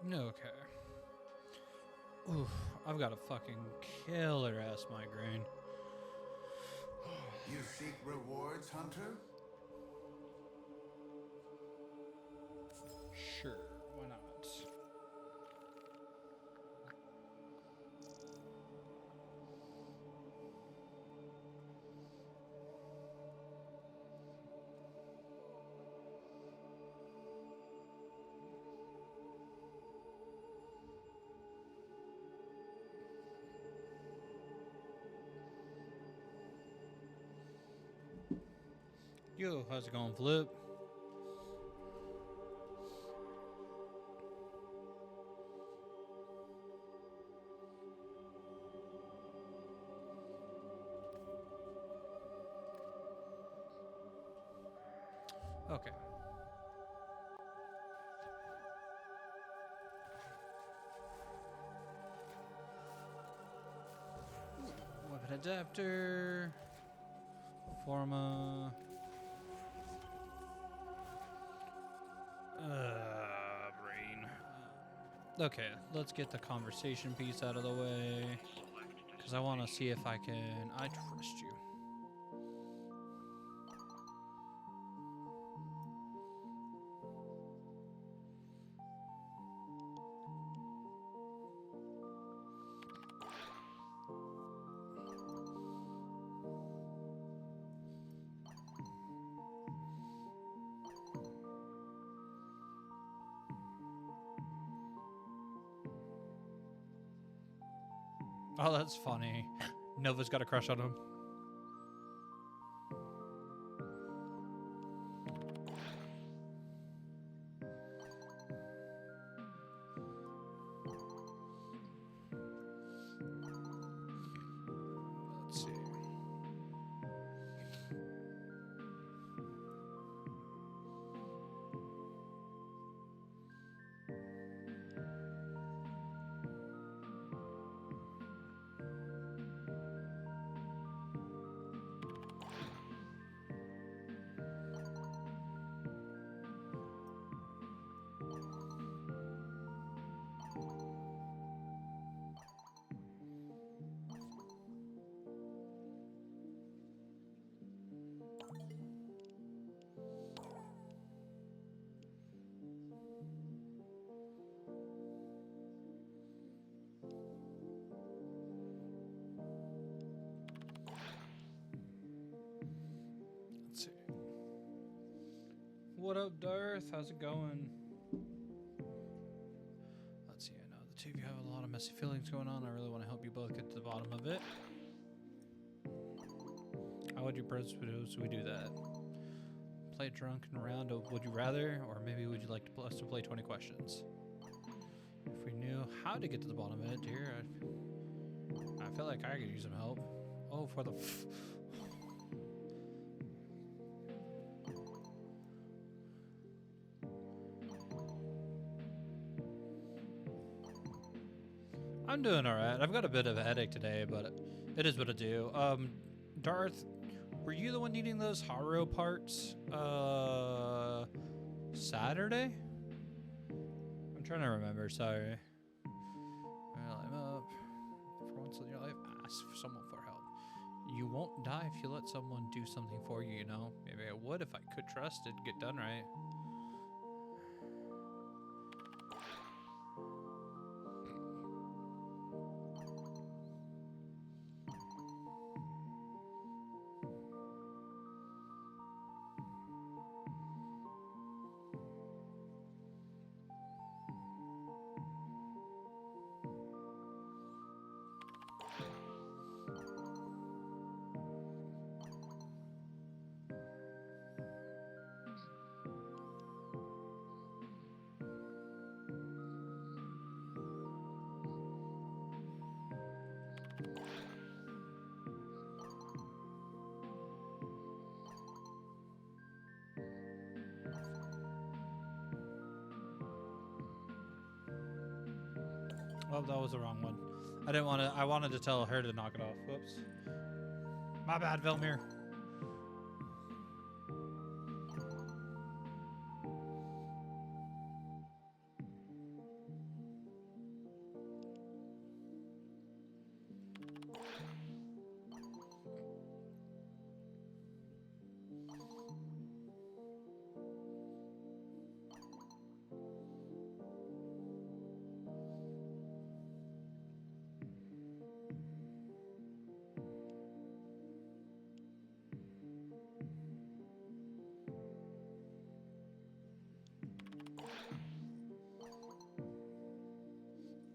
Okay. Oof, I've got a fucking killer ass migraine. You seek rewards, Hunter? Sure, why not? Yo, how's it going, Flip? Okay. Weapon adapter. Forma. Brain. Okay, let's get the conversation piece out of the way. Because I want to see if I can. I trust you. Oh, that's funny. Nova's got a crush on him. Let's see. Let's see. What up, Darth? How's it going? Let's see. I know the two of you have a lot of messy feelings going on. I really want to help you both get to the bottom of it. How would you propose we do that? Play drunk and around of Would You Rather? Or maybe would you like us to play 20 questions? If we knew how to get to the bottom of it, dear, I feel like I could use some help. Oh, for the... I'm doing alright. I've got a bit of a headache today, but it is what it do. Darth, were you the one needing those Haro parts, Saturday? I'm trying to remember, sorry. Well, I'm up. For once in your life, ask someone for help. You won't die if you let someone do something for you, you know? Maybe I would if I could trust it'd get done right. Oh, that was the wrong one. I didn't want to. I wanted to tell her to knock it off. Whoops. My bad, Velmir.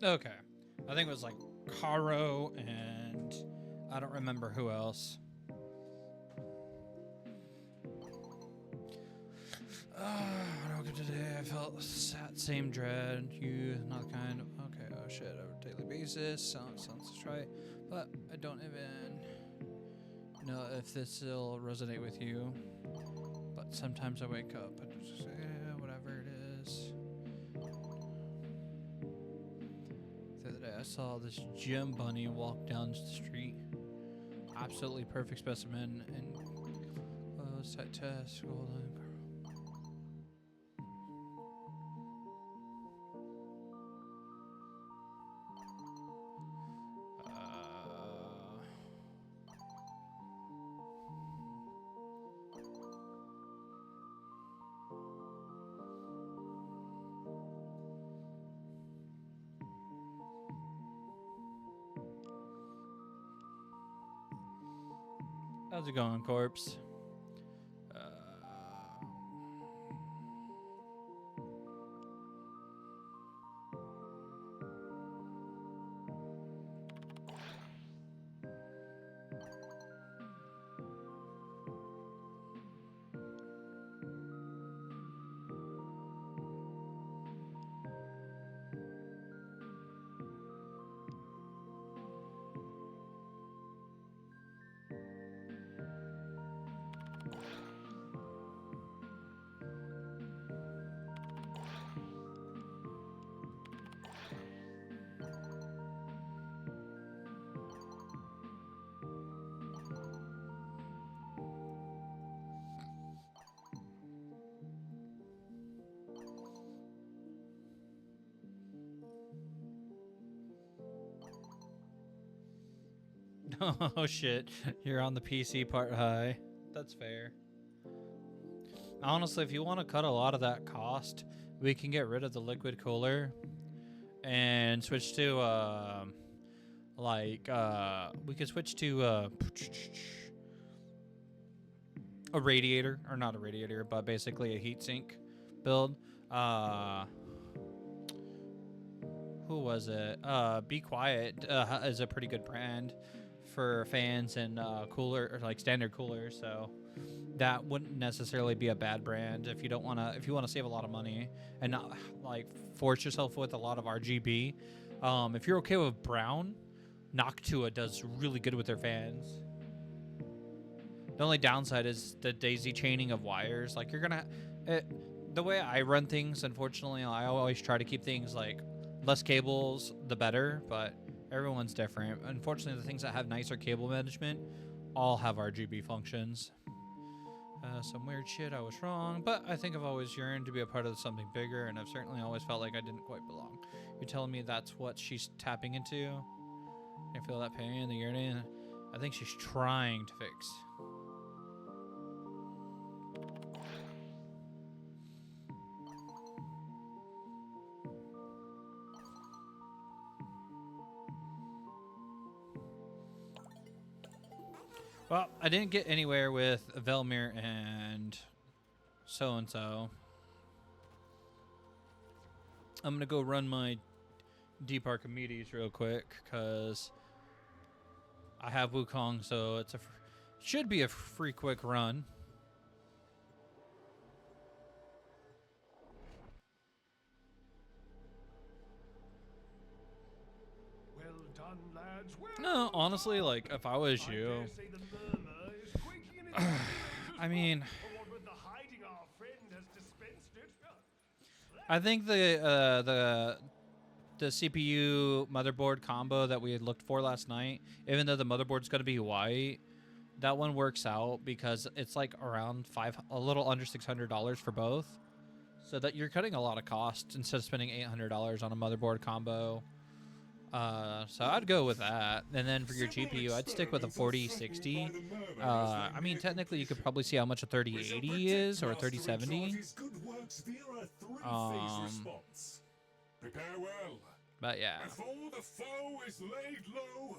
Okay. I think it was like Caro and I don't remember who else. When I woke up today, I felt that same dread. You, not kind of. Okay, oh shit, on a daily basis. Sounds right. But I don't even know if this will resonate with you. But sometimes I wake up and just say, yeah, whatever it is. The other day, I saw this gym bunny walk down the street. Absolutely perfect specimen and set test. Golden. How's it going, corpse? Oh shit, you're on the PC part high. That's fair. Honestly, if you want to cut a lot of that cost, we can get rid of the liquid cooler and switch to we could switch to a radiator, or not a radiator, but basically a heatsink build. Who was it? Be Quiet is a pretty good brand for fans and cooler, or like standard coolers, so that wouldn't necessarily be a bad brand if you don't want to, if you want to save a lot of money and not like force yourself with a lot of RGB. If you're okay with brown, Noctua does really good with their fans. The only downside is the daisy chaining of wires. Like you're gonna, the way I run things, unfortunately, I always try to keep things like less cables, the better, but everyone's different. Unfortunately, the things that have nicer cable management all have RGB functions. Some weird shit, I was wrong, but I think I've always yearned to be a part of something bigger, and I've certainly always felt like I didn't quite belong. You're telling me that's what she's tapping into? You feel that pain, the yearning? I think she's trying to fix. Well, I didn't get anywhere with Velmir and so-and-so. I'm going to go run my Deep Archimedes real quick, because I have Wukong, so it's should be a free quick run. Well done, lads. Well No, honestly, like, if I was you, I mean, I think the CPU motherboard combo that we had looked for last night, even though the motherboard's going to be white, that one works out because it's like around a little under $600 for both, so that you're cutting a lot of cost instead of spending $800 on a motherboard combo. So I'd go with that, and then for your GPU, I'd stick with a 4060. I mean, technically, you could probably see how much a 3080 is or a 3070. Prepare well. But yeah. Before the foe is laid low,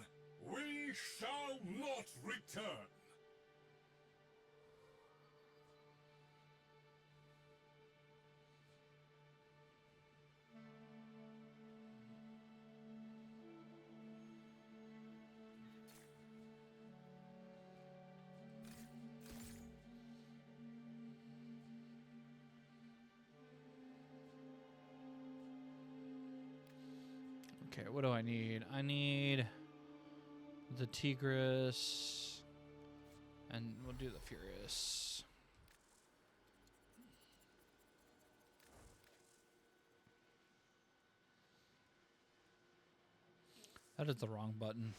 we shall not return. right, what do I need? I need the Tigris, and we'll do the Furious. That is the wrong button.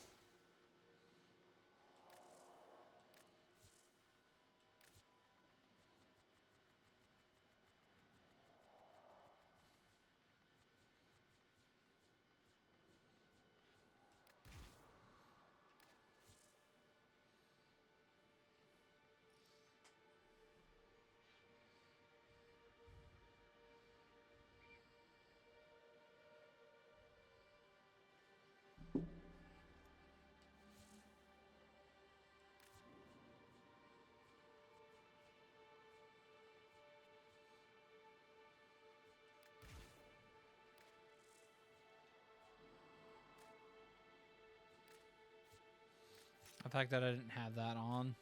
The fact that I didn't have that on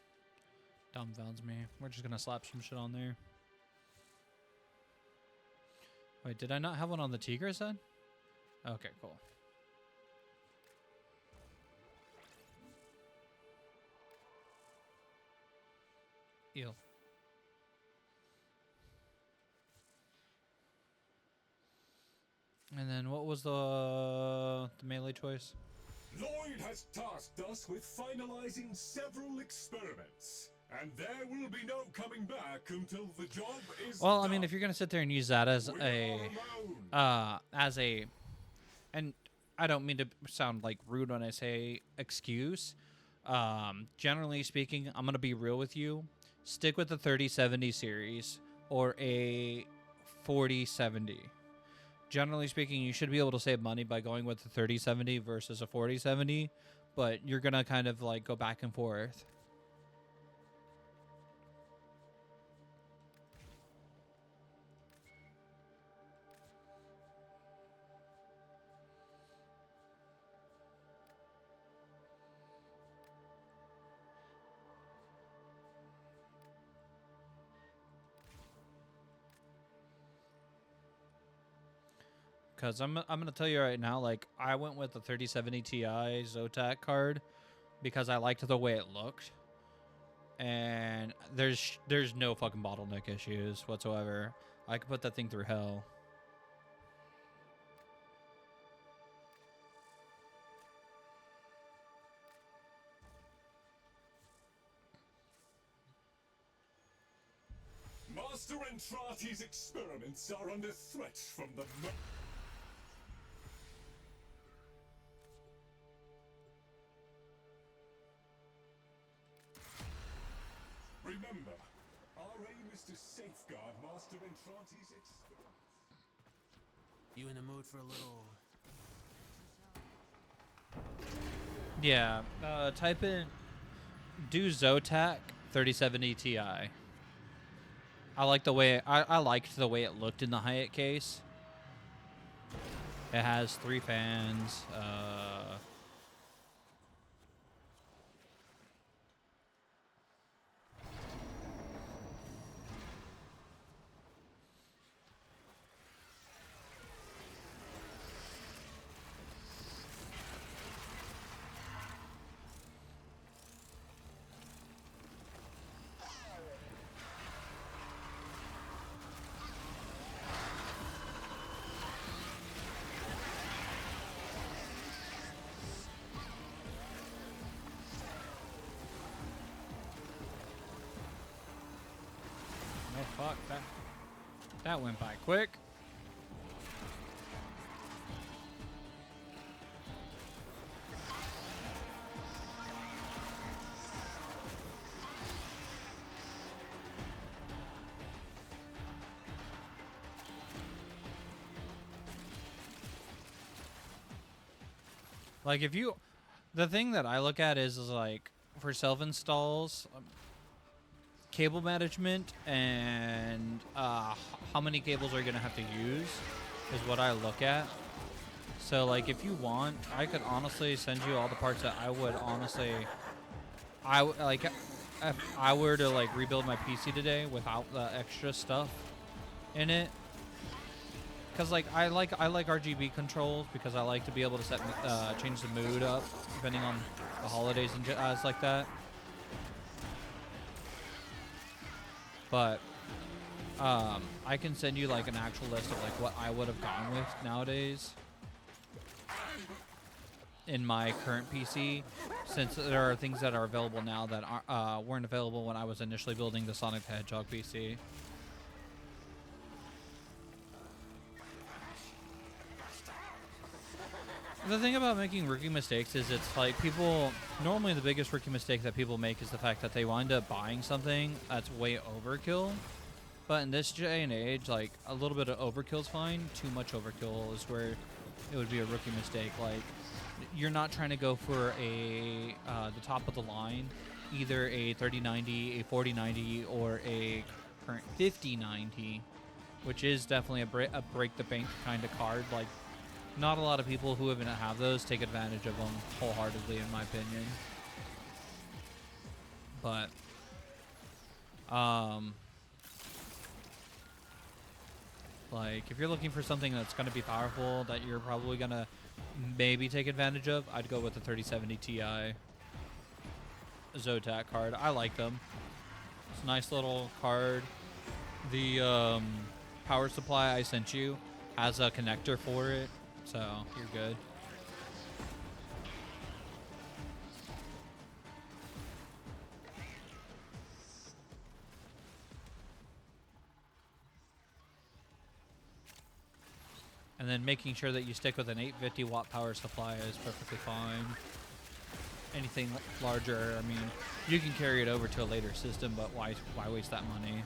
dumbfounds me. We're just gonna slap some shit on there. Wait, did I not have one on the Tigris then? Okay, cool. Ew. And then what was the melee choice? Lloyd has tasked us with finalizing several experiments, and there will be no coming back until the job is Well, I done. mean, if you're gonna sit there and use that as We a, are alone. and I don't mean to sound like rude when I say excuse. Generally speaking, I'm gonna be real with you. Stick with the 3070 series or a 4070. Generally speaking, you should be able to save money by going with the 3070 versus a 4070, but you're gonna kind of like go back and forth. Because I'm gonna tell you right now, like I went with the 3070 Ti Zotac card because I liked the way it looked, and there's no fucking bottleneck issues whatsoever. I could put that thing through hell. Master Entrati's experiments are under threat from the... Remember, our aim is to safeguard Master Entrati's experiments. You in the mood for a little? Yeah, type in do Zotac 3070 Ti. I like the way I liked the way it looked in the Hyatt case. It has 3 fans. Oh fuck, that went by quick. Like if you, the thing that I look at is like for self-installs, cable management and how many cables are you gonna have to use is what I look at. So like if you want, I could honestly send you all the parts that I would honestly, like if I were to like rebuild my PC today without the extra stuff in it, because like I like RGB controls because I like to be able to set change the mood up depending on the holidays and jazz like that. But I can send you like an actual list of like what I would have gone with nowadays in my current PC, since there are things that are available now that weren't available when I was initially building the Sonic the Hedgehog PC. The thing about making rookie mistakes is it's like normally the biggest rookie mistake that people make is the fact that they wind up buying something that's way overkill. But in this day and age, like a little bit of overkill is fine. Too much overkill is where it would be a rookie mistake. Like you're not trying to go for the top of the line, either a 3090, a 4090, or a current 5090, which is definitely a break the bank kind of card. Like not a lot of people who even have those take advantage of them wholeheartedly, in my opinion. But like if you're looking for something that's going to be powerful that you're probably going to maybe take advantage of, I'd go with the 3070 Ti Zotac card. I like them. It's a nice little card. The power supply I sent you has a connector for it, so you're good. And then making sure that you stick with an 850 watt power supply is perfectly fine. Anything larger, I mean, you can carry it over to a later system, but why waste that money?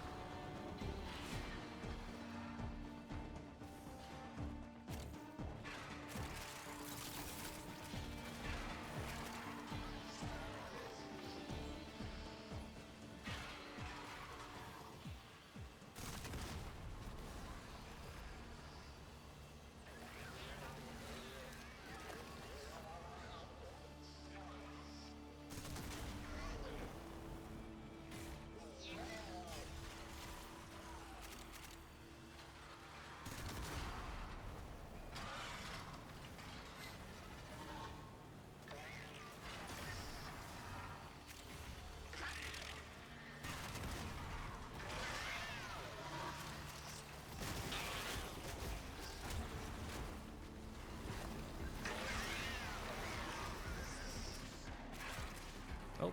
Oh.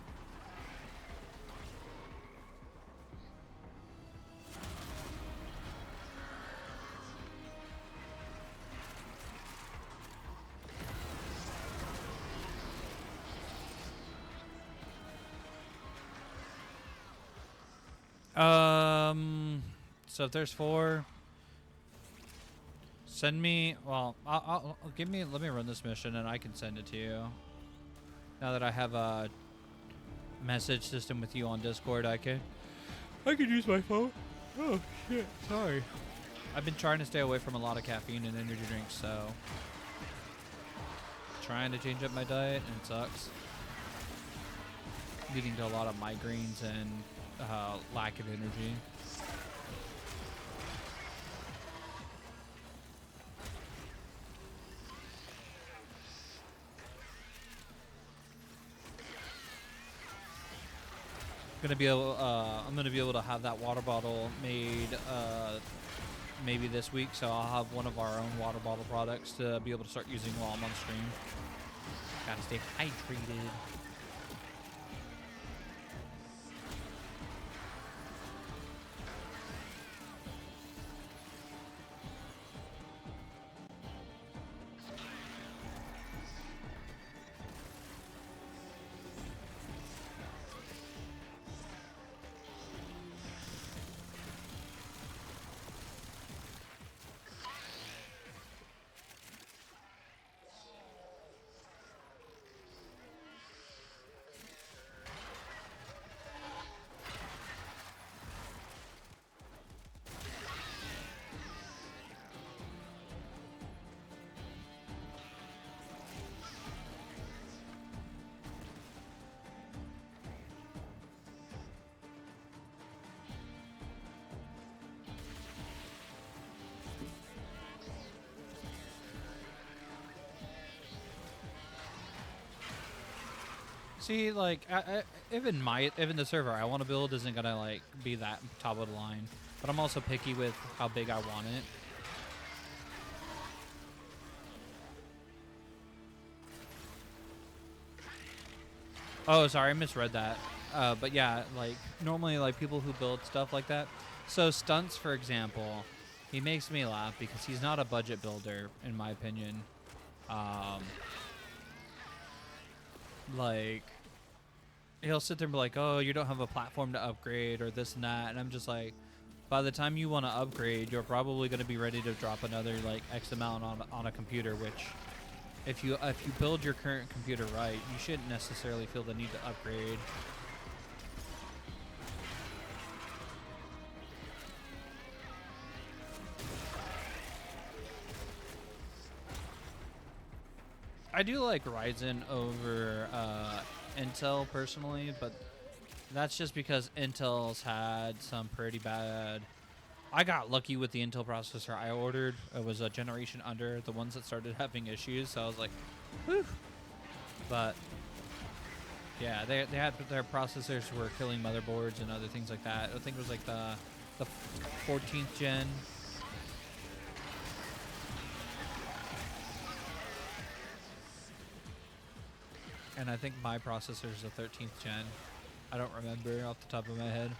So if there's 4, send me. Well, let me run this mission and I can send it to you. Now that I have a message system with you on Discord, I can use my phone. Oh shit! Sorry. I've been trying to stay away from a lot of caffeine and energy drinks, so trying to change up my diet, and it sucks, leading to a lot of migraines and lack of energy. I'm gonna be able to have that water bottle made maybe this week, so I'll have one of our own water bottle products to be able to start using while I'm on stream. Gotta stay hydrated. See, like, even the server I want to build isn't gonna like be that top of the line, but I'm also picky with how big I want it. Oh, sorry, I misread that. But yeah, like normally, like people who build stuff like that. So stunts, for example, he makes me laugh because he's not a budget builder, in my opinion. Like he'll sit there and be like, "Oh, you don't have a platform to upgrade or this and that," and I'm just like, by the time you want to upgrade, you're probably going to be ready to drop another like X amount on a computer, which if you build your current computer right, you shouldn't necessarily feel the need to upgrade. I do like Ryzen over Intel personally, but that's just because Intel's had some pretty bad. I got lucky with the Intel processor I ordered. It was a generation under the ones that started having issues, so I was like, whew. But yeah, they had their processors were killing motherboards and other things like that. I think it was like the 14th gen. And I think my processor is the 13th gen. I don't remember off the top of my head.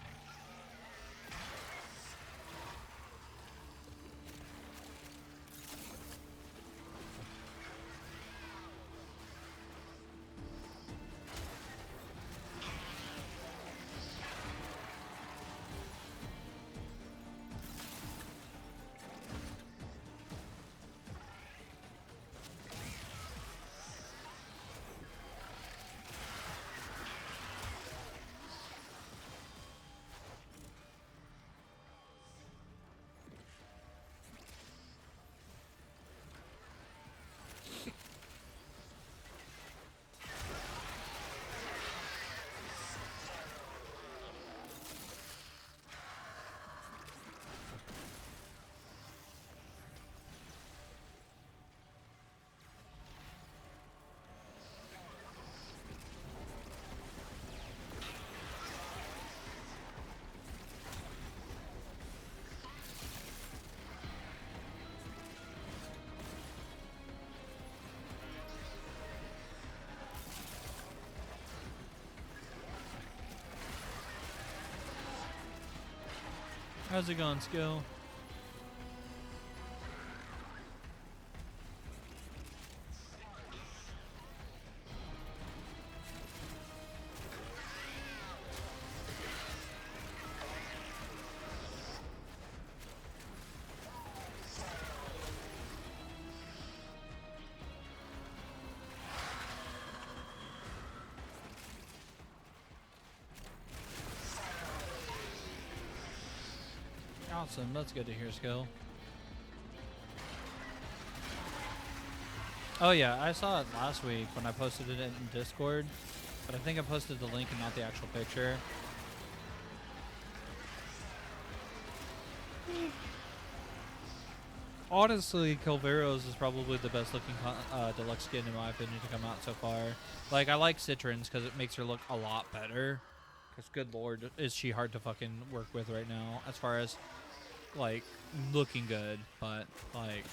How's it going, Skill? Awesome, that's good to hear, Skill. Oh yeah, I saw it last week when I posted it in Discord, but I think I posted the link and not the actual picture. Honestly, Calveros is probably the best looking deluxe skin in my opinion to come out so far. Like, I like Citron's because it makes her look a lot better. Because good lord, is she hard to fucking work with right now as far as like looking good, but like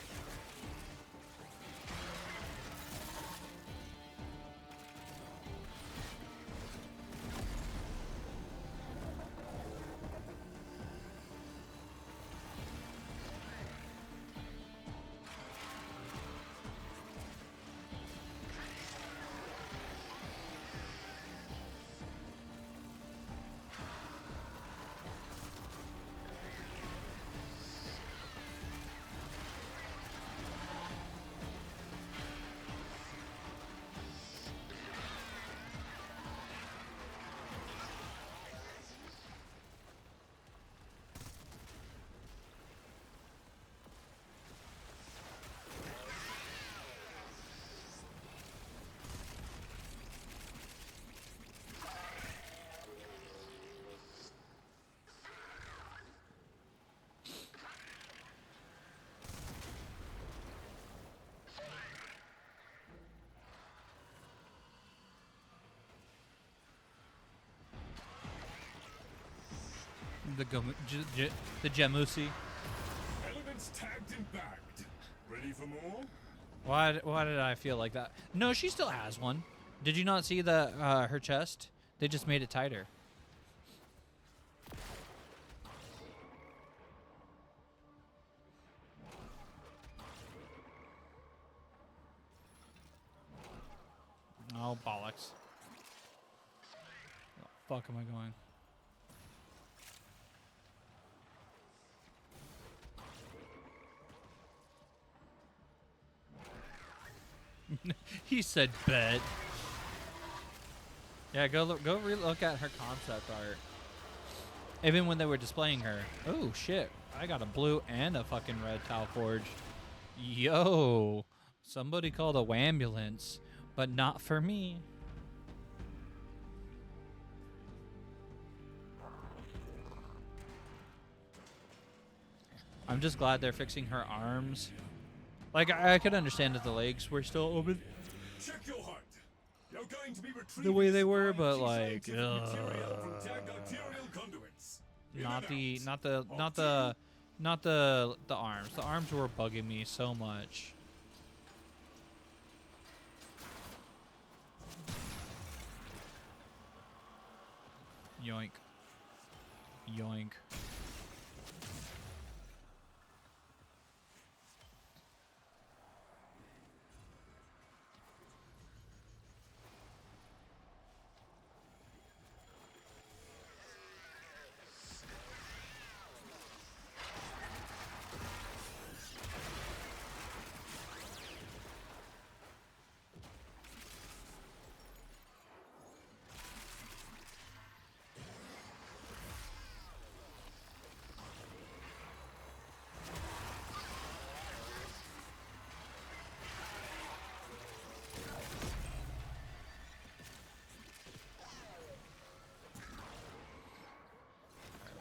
the Jamusi. Elements tagged and bagged. Ready for more? Why did I feel like that? No, she still has one. Did you not see the her chest? They just made it tighter. Oh, bollocks. Where the fuck am I going? He said bet. Yeah, go look at her concept art. Even when they were displaying her. Oh shit! I got a blue and a fucking red towel forged. Yo, somebody called a wambulance, but not for me. I'm just glad they're fixing her arms. Like I could understand if the legs were still open. Check your heart. You're going to be The way they were, retrieving but like, material from tagged arterial conduits. In not and the arms. The arms were bugging me so much. Yoink. Yoink.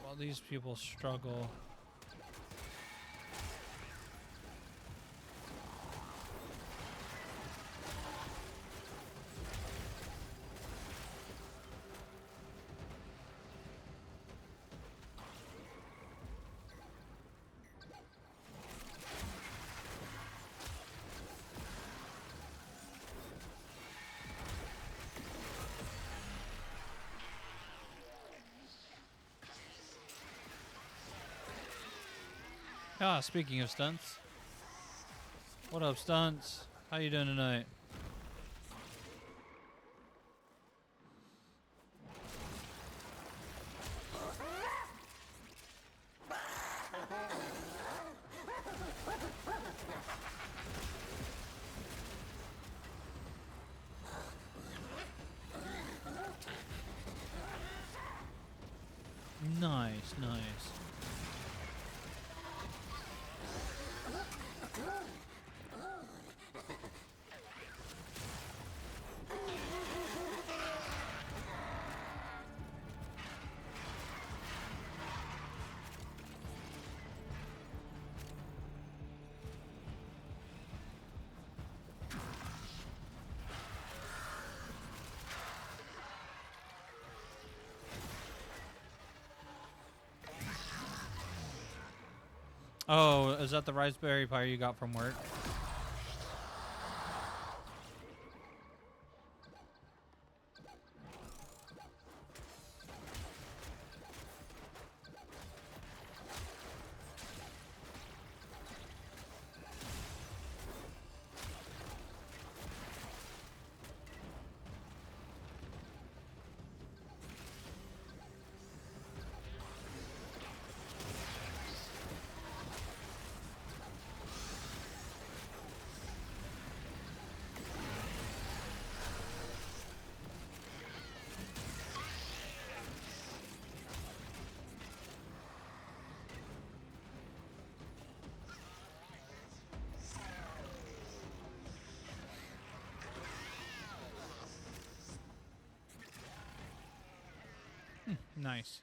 While these people struggle. Ah, speaking of stunts. What up, stunts? How you doing tonight? Nice, nice. Oh, is that the raspberry pie you got from work? Nice.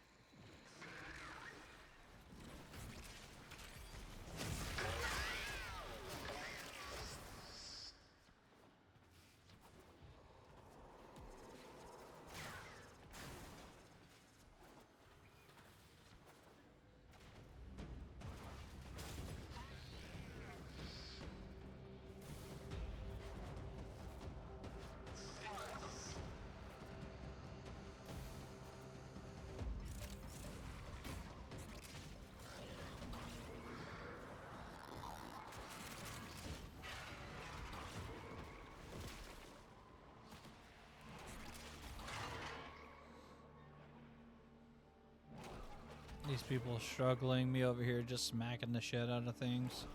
These people struggling, me over here just smacking the shit out of things.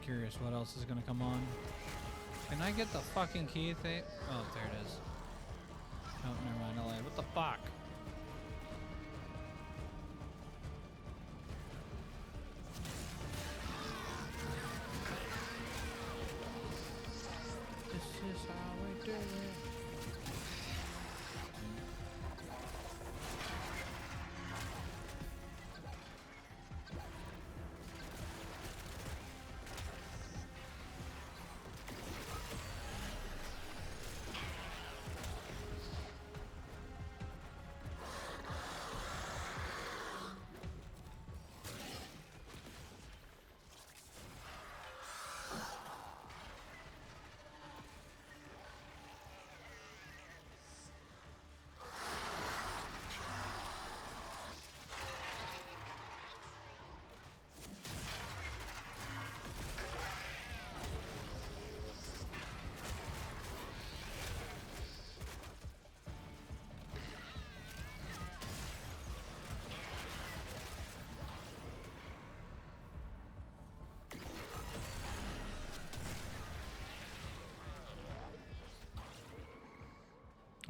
Curious what else is gonna come on. Can I get the fucking key thing? Oh, there it is. Oh, never mind. I lied. What the fuck? This is how we do it.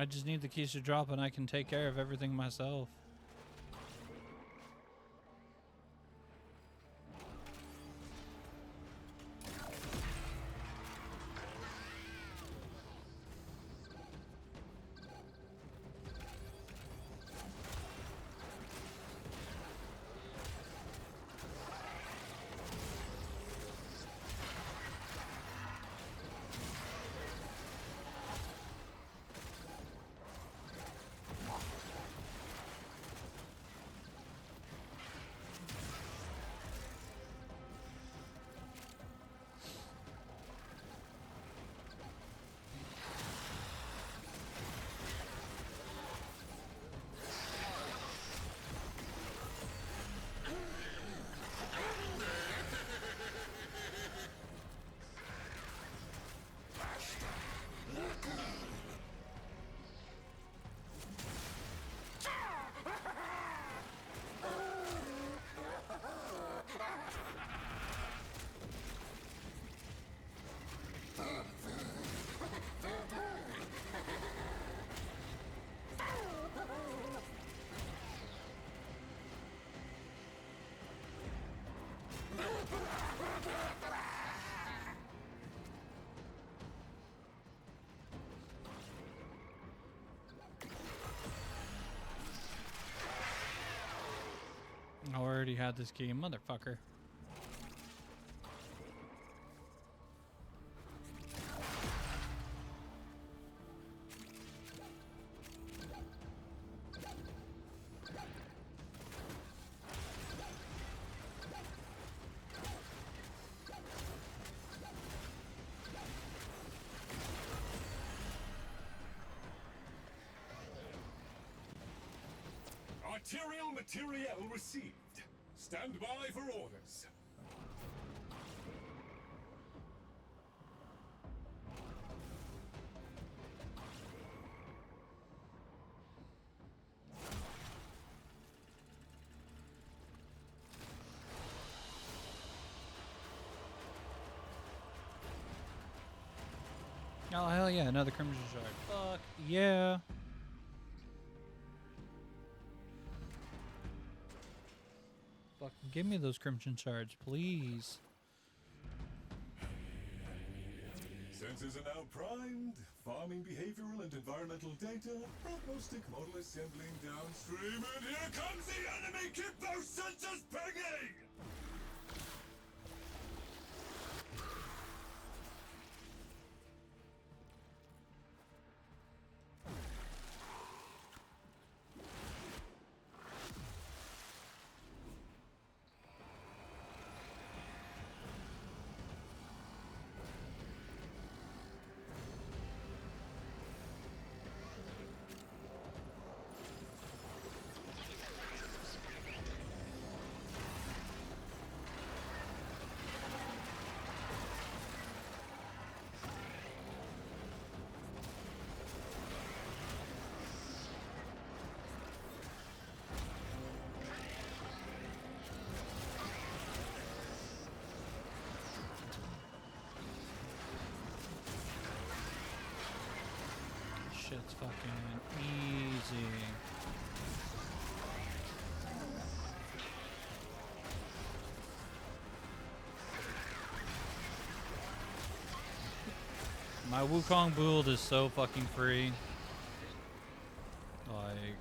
I just need the keys to drop and I can take care of everything myself. I already had this key, motherfucker. Arterial materiel received. Stand by for orders. Oh, hell yeah, another Crimson Shard. Fuck yeah. Fuck, give me those Crimson Shards, please. Sensors are now primed. Farming behavioral and environmental data. Prognostic model assembling downstream. And here comes the enemy! Keep those sensors pinging! Shit's fucking easy. My Wukong build is so fucking free. Like,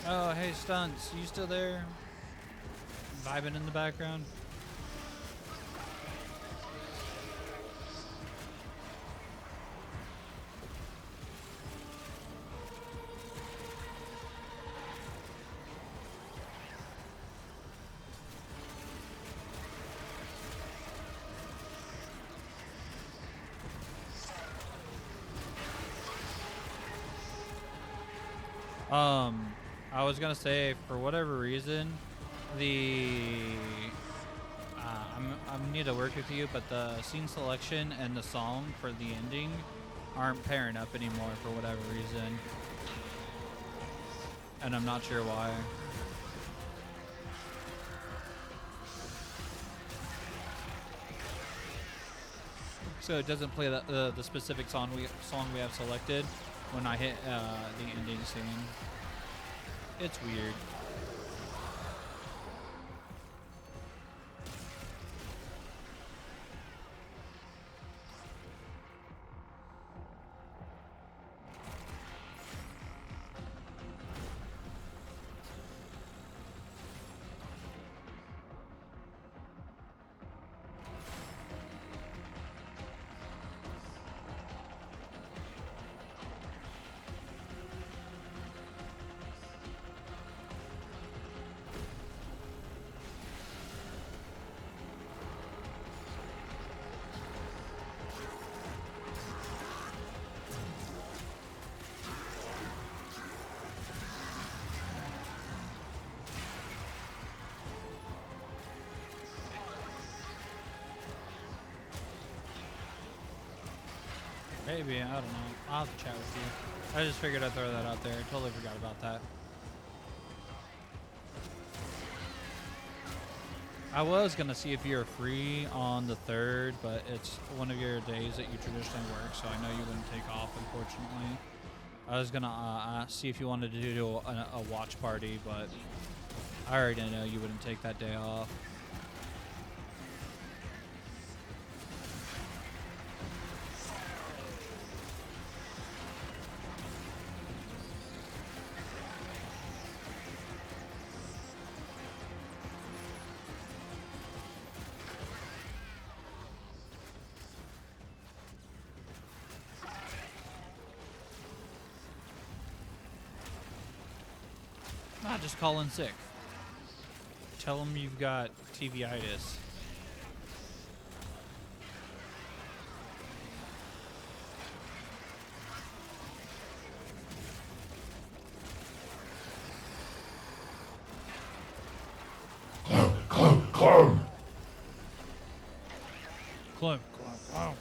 oh, hey, Stunts, you still there? Vibing in the background? I was gonna say, for whatever reason, I'm need to work with you, but the scene selection and the song for the ending aren't pairing up anymore for whatever reason, and I'm not sure why. So it doesn't play the specific song we have selected when I hit the ending scene. It's weird. Maybe, I don't know. I'll have to chat with you. I just figured I'd throw that out there. Totally forgot about that. I was gonna see if you're free on the 3rd, but it's one of your days that you traditionally work, so I know you wouldn't take off, unfortunately. I was gonna see if you wanted to do a watch party, but I already know you wouldn't take that day off. Just call in sick. Tell them you've got TVitis. Climb. Wow.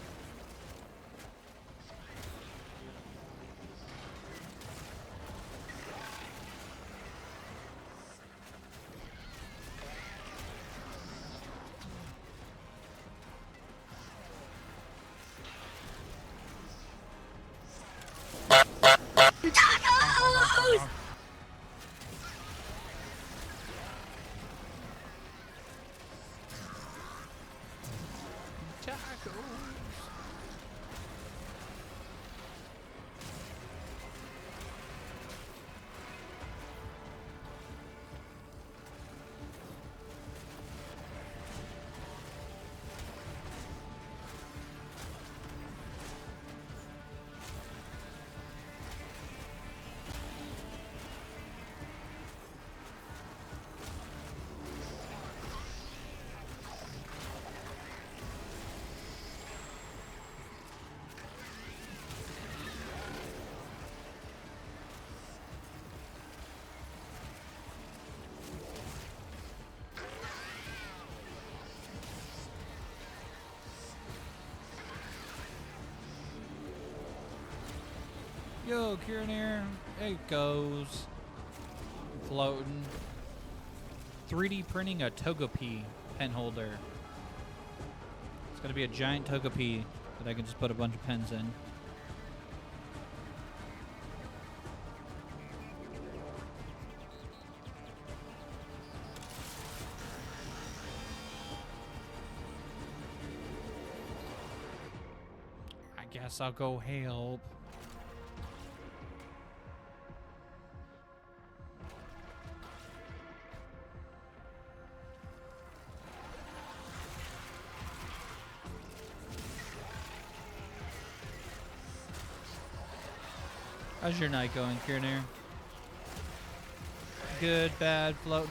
Yo, Kiranir. There it goes. Floating. 3D printing a Togepi pen holder. It's gonna be a giant Togepi that I can just put a bunch of pens in. I guess I'll go help. How's your night going, Kiranir? Good, bad, floating?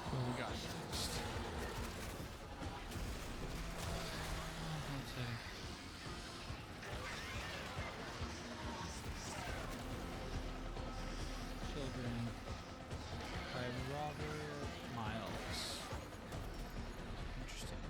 What we got next? Let's see. Children by Robert Miles. Interesting.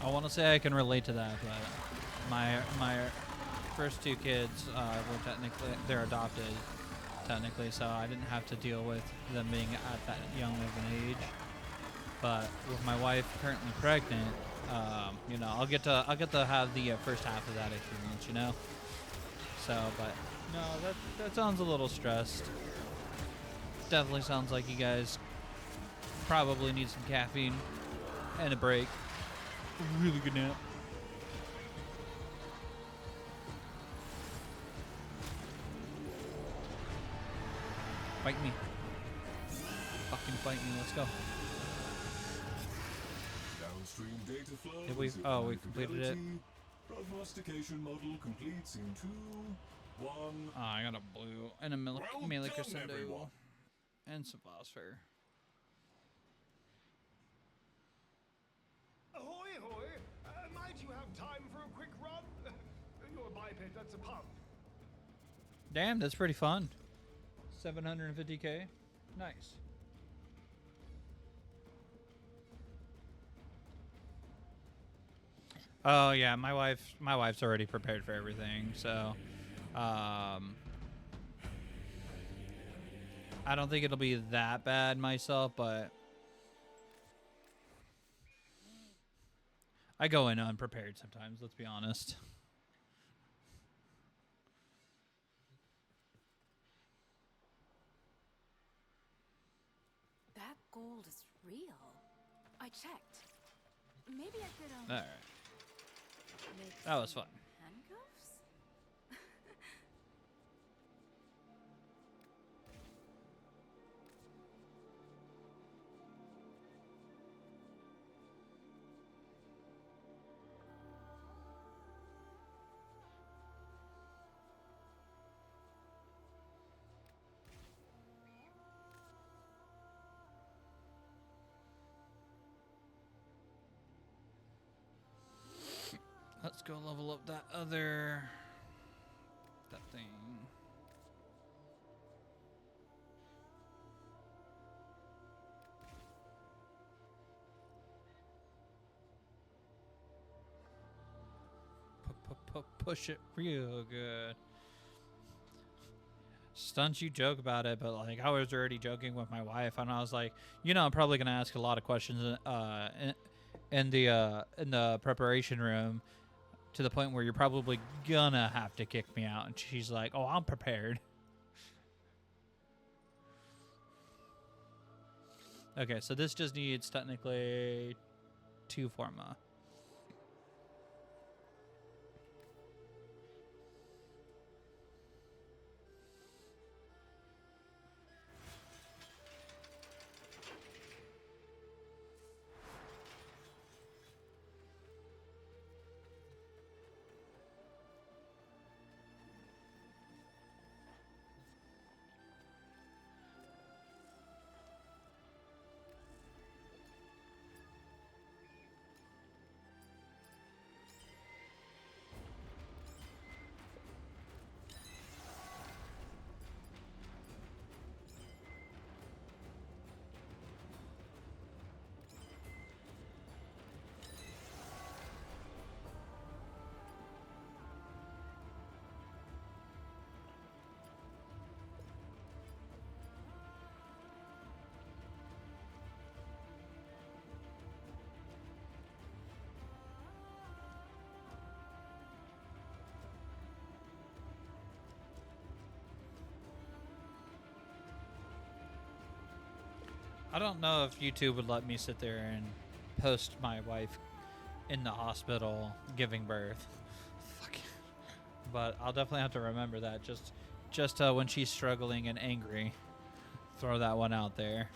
I want to say I can relate to that, but my first two kids were technically they're adopted, technically, so I didn't have to deal with them being at that young of an age. But with my wife currently pregnant, you know, I'll get to have the first half of that experience, you know. So, but no, that sounds a little stressed. Definitely sounds like you guys probably need some caffeine and a break. A really good nap. Fight me. Fucking fight me. Let's go. Downstream data flow. Did we? is Oh, we high completed it. fidelity. Prognostication model completes in 2, 1. Oh, I got a blue and a melee Well done, crescendo everyone. and some phosphor. Ahoy, ahoy! Might you have time for a quick run? You're a biped, that's a pun. Damn, that's pretty fun. 750k. Nice. Oh yeah, my wife's already prepared for everything, so I don't think it'll be that bad myself, but I go in unprepared sometimes, let's be honest. That gold is real. I checked. Maybe I could All right. make That was some fun. handcuffs? Let's go level up that thing. Push it real good. Stunts, you joke about it, but like I was already joking with my wife, and I was like, you know, I'm probably gonna ask a lot of questions in the preparation room, to the point where you're probably gonna have to kick me out. And she's like, oh, I'm prepared. Okay, so this just needs technically 2 forma. I don't know if YouTube would let me sit there and post my wife in the hospital giving birth. Fuck. But I'll definitely have to remember that. Just when she's struggling and angry, throw that one out there.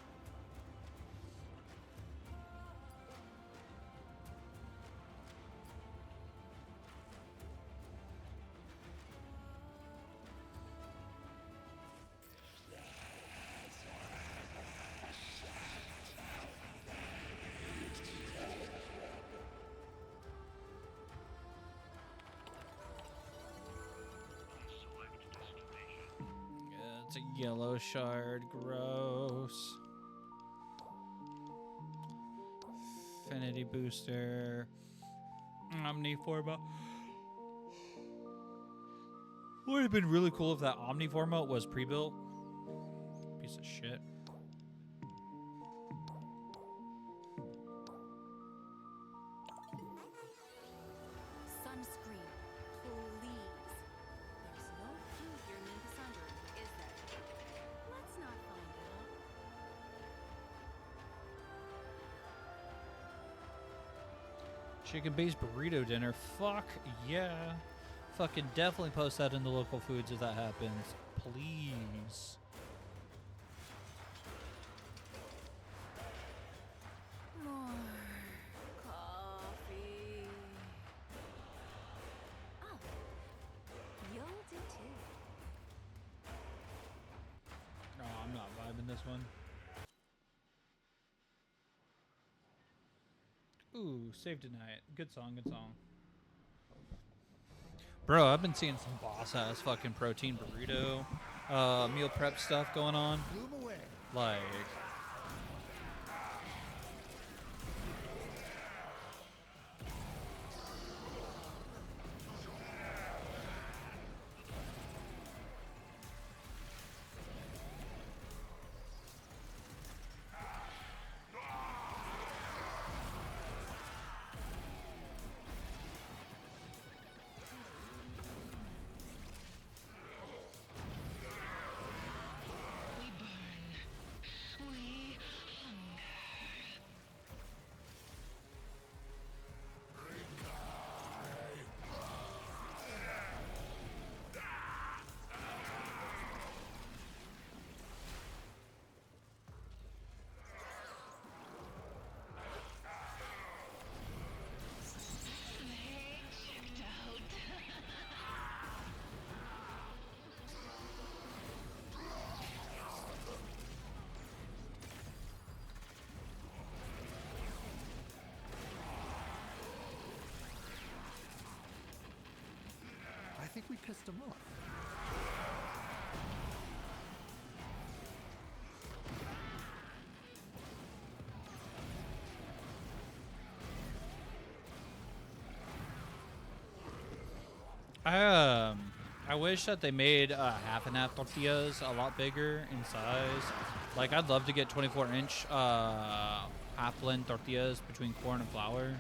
It's a yellow shard. Gross. Affinity booster. Omniforma. Would have been really cool if that Omniforma was pre-built. Piece of shit. Sunscreen, please. There's no food here named Cassandra, is there? Let's not find out. Chicken-based burrito dinner. Fuck yeah. Fucking definitely post that in the local foods if that happens. Please. More coffee. Oh, you'll do too. Oh, I'm not vibing this one. Ooh, Save Tonight. Good song, good song. Bro, I've been seeing some boss ass fucking protein burrito, meal prep stuff going on. Like, I think we pissed him off. I wish that they made half and half tortillas a lot bigger in size. Like, I'd love to get 24-inch half blend tortillas between corn and flour.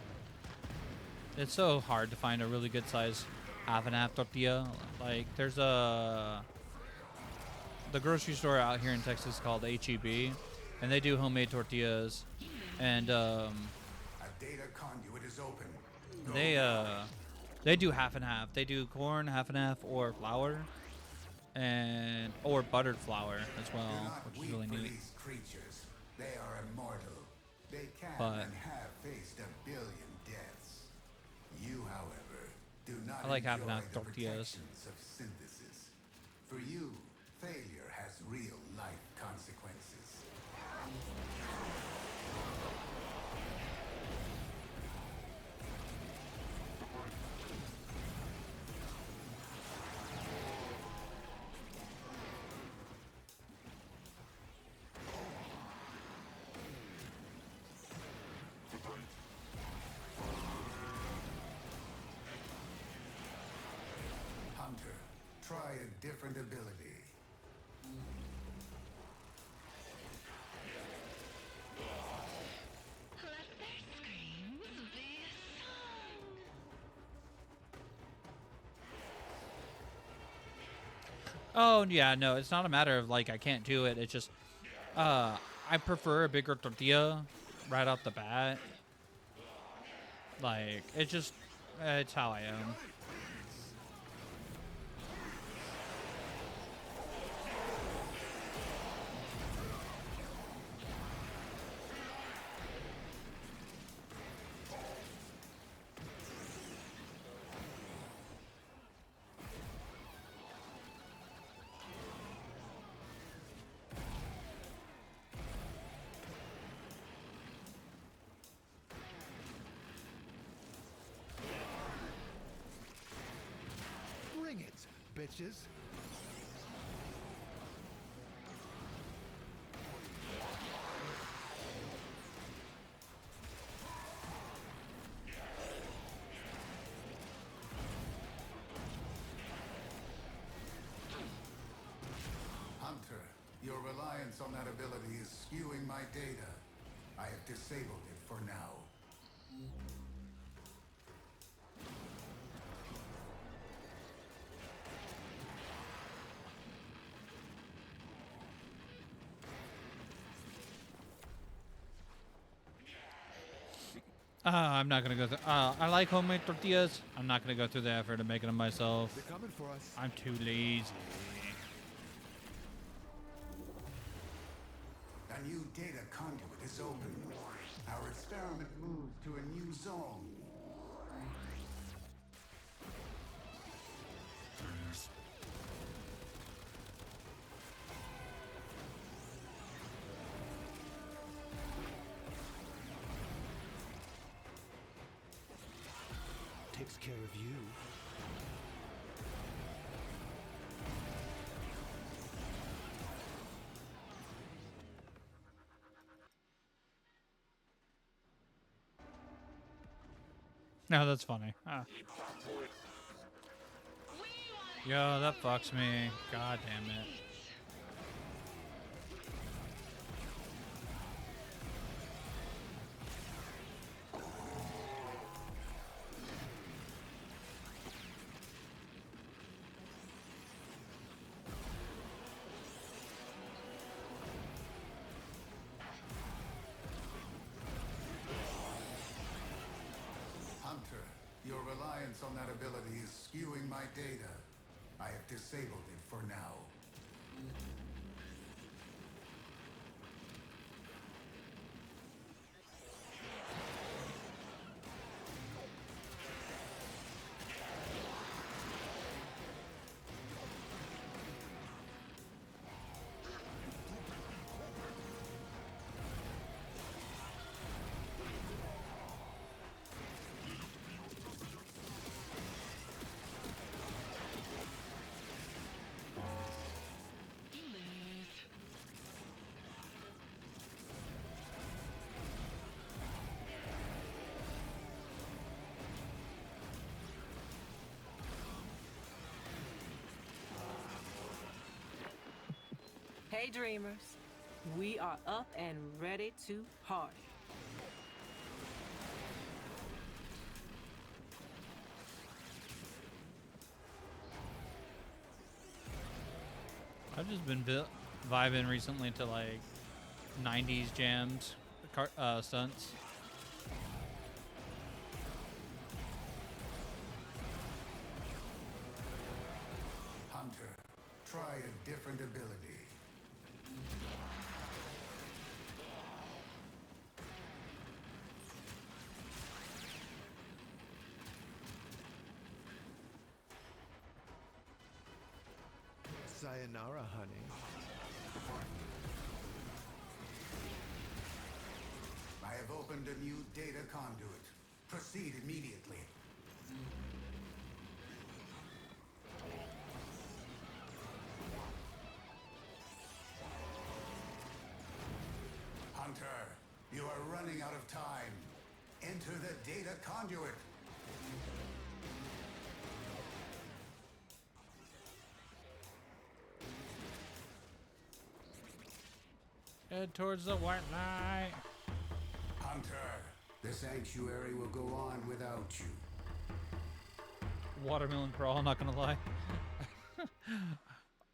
It's so hard to find a really good size half and half tortilla. Like, there's the grocery store out here in Texas called HEB, and they do homemade tortillas, and A data conduit is open. they do half and half. They do corn half and half or flour, or buttered flour as Do well, not which is weep really for neat. these creatures. They are immortal. They can But- and have faced 1 billion deaths. You, however, do not I like half and enjoy half the tortillas. protections of synthesis. For you, failure has real life consequences. Hunter, try a different ability. Let their screams be a song. Oh yeah, no, it's not a matter of like I can't do it. It's just I prefer a bigger tortilla right off the bat. Like, it's how I am. Bring it, bitches. Hunter, your reliance reliance on that ability is skewing my data. I have disabled it for now. I'm not gonna go through. I like homemade tortillas. I'm not gonna go through the effort of making them myself. They're coming for us. I'm too lazy. A new data conduit is open. Our experiment moves to a new zone. Takes care of you. No, that's funny. Yo, that fucks me. God damn it. Hunter, your reliance on that ability is skewing my data. I have disabled it for now. Hey dreamers, we are up and ready to party. I've just been vibing recently to like 90s jams, stunts. Hunter, try a different ability. Sayonara, honey. I have opened a new data conduit. Proceed immediately. Hunter, you are running out of time. Enter the data conduit. Head towards the white light. Hunter, the sanctuary will go on without you. Watermelon Crawl, not gonna lie.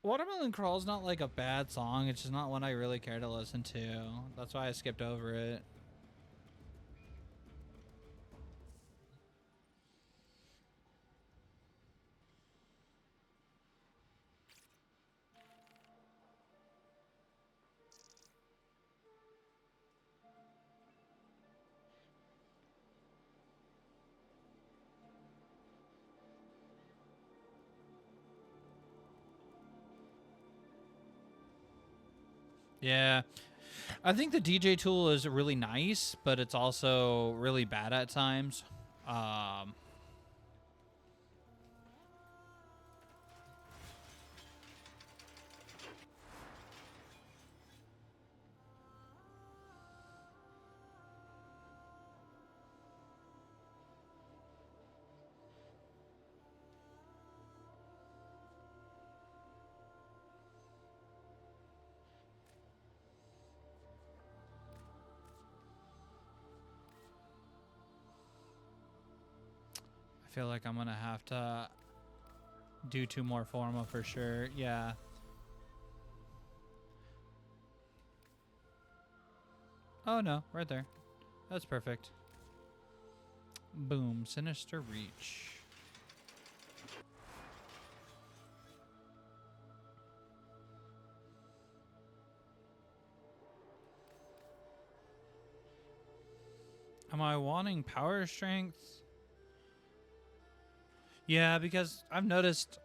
Watermelon Crawl's not like a bad song, it's just not one I really care to listen to. That's why I skipped over it. Yeah. I think the DJ tool is really nice, but it's also really bad at times. I feel like I'm gonna have to do 2 more Forma for sure. Yeah. Oh no, right there. That's perfect. Boom, Sinister Reach. Am I wanting power strength? Yeah, because I've noticed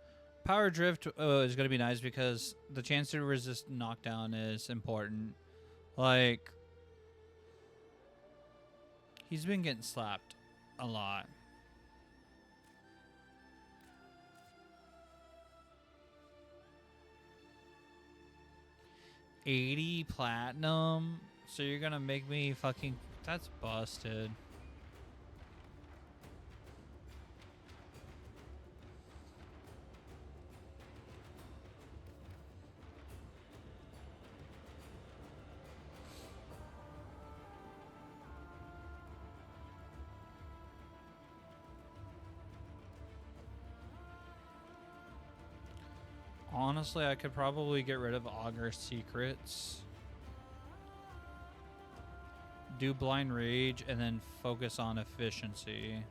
power drift is going to be nice because the chance to resist knockdown is important. Like, he's been getting slapped a lot. $80 platinum? So you're going to make me fucking... That's busted. Honestly, I could probably get rid of Augur Secrets. Do Blind Rage and then focus on efficiency.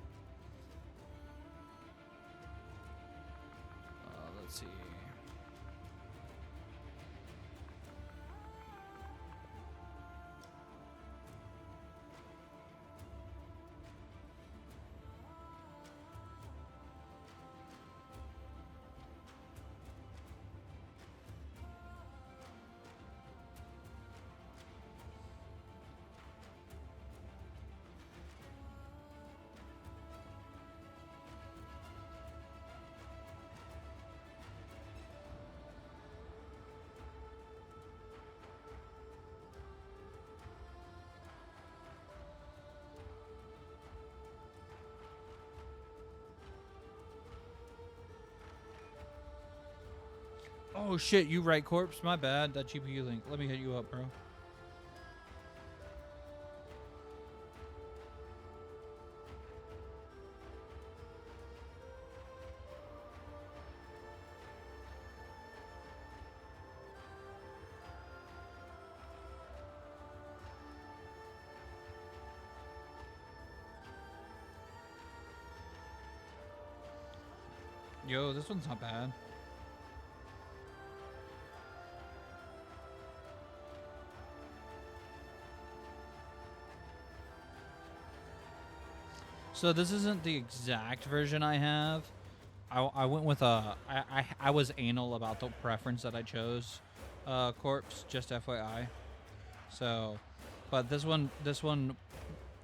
Let's see. Oh shit, you right, Corpse. My bad. That GPU link. Let me hit you up, bro. Yo, this one's not bad. So this isn't the exact version I have. I went with a... I was anal about the preference that I chose. Corpse, just FYI. So, but this one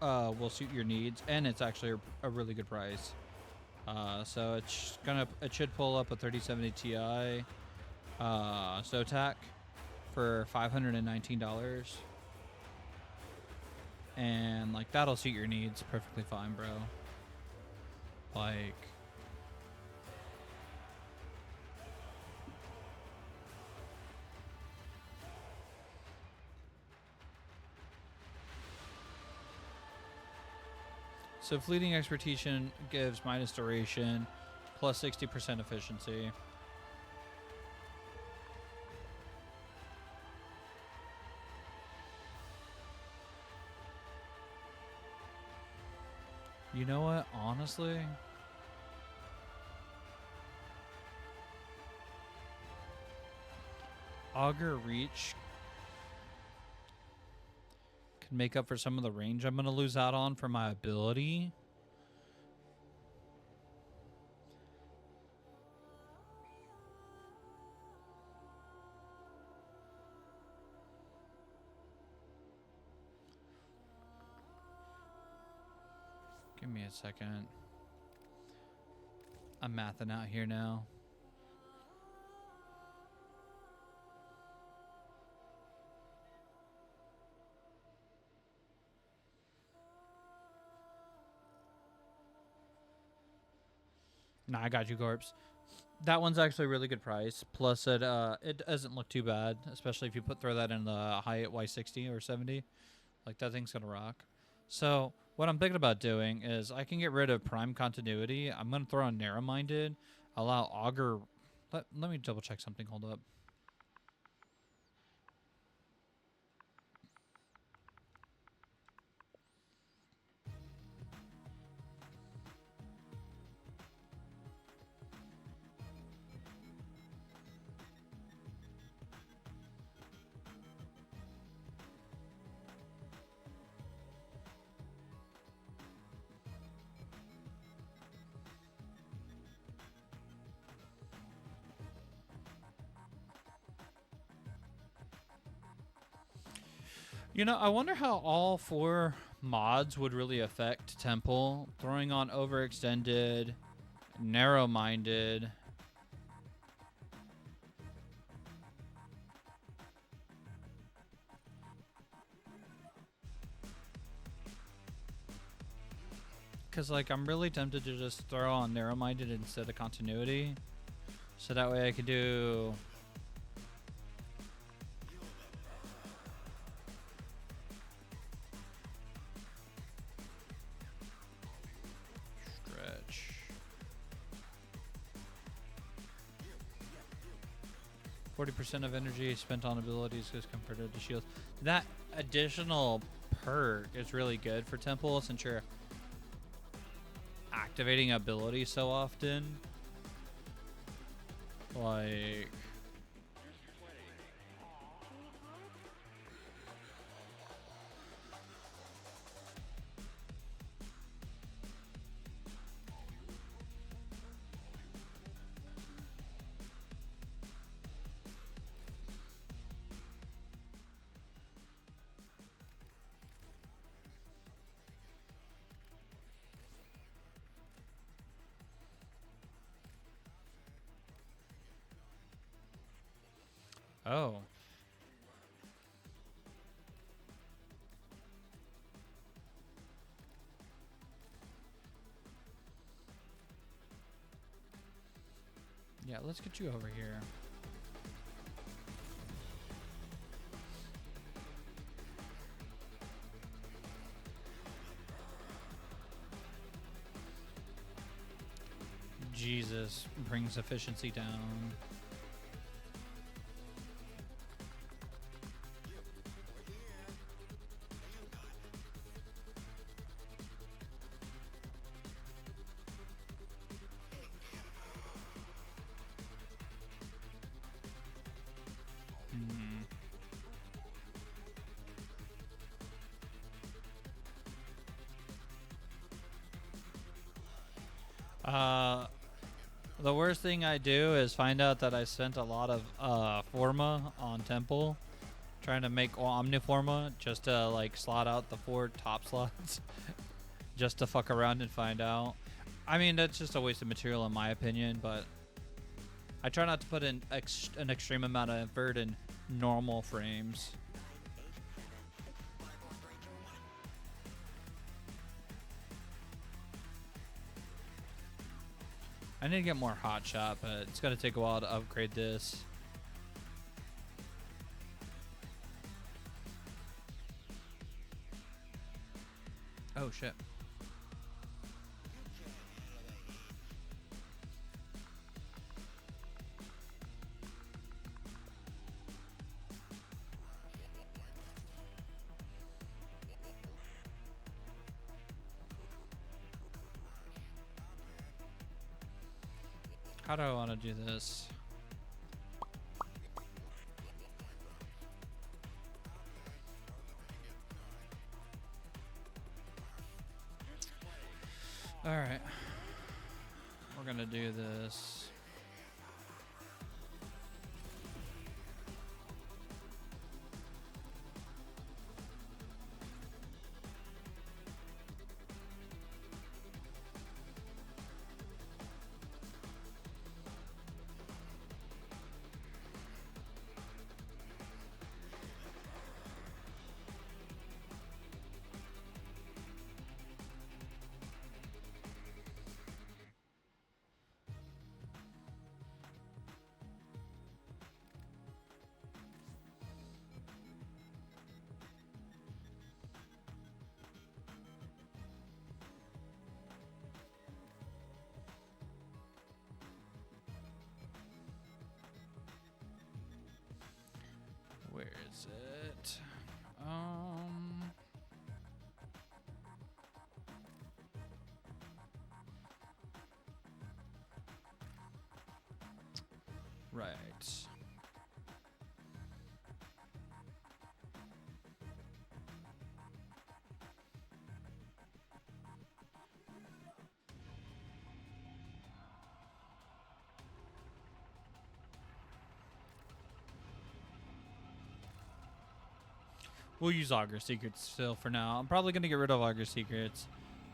will suit your needs, and it's actually a really good price. So it should pull up a 3070 Ti Zotac for $519. And like that'll suit your needs perfectly fine, bro. Like so fleeting expertise gives minus duration plus 60% efficiency. You know what? Honestly, Augur Reach can make up for some of the range I'm going to lose out on for my ability. Give me a second. I'm mathing out here now. Nah, I got you, Corpse. That one's actually a really good price. Plus, it doesn't look too bad, especially if you throw that in the Hyatt Y60 or 70. Like, that thing's gonna rock. So, What I'm thinking about doing is I can get rid of prime continuity. I'm going to throw on narrow-minded, allow augur. Let me double check something. Hold up. You know, I wonder how all 4 mods would really affect Temple. Throwing on overextended, narrow-minded. Because, like, I'm really tempted to just throw on narrow-minded instead of continuity. So that way I could do... Stretch. 40% of energy spent on abilities is converted to shields. That additional perk is really good for Temple since you're activating ability so often. Like... Oh. Yeah, let's get you over here. Jesus brings efficiency down. The worst thing I do is find out that I spent a lot of Forma on Temple, trying to make Omniforma just to like slot out the 4 top slots, just to fuck around and find out. I mean, that's just a waste of material in my opinion, but I try not to put in an extreme amount of effort in normal frames. I need to get more hotshot, but it's going to take a while to upgrade this. Oh, shit. How do I want to do this? All right. We're going to do this. is it? Right. We'll use Augur Secrets still for now. I'm probably going to get rid of Augur Secrets.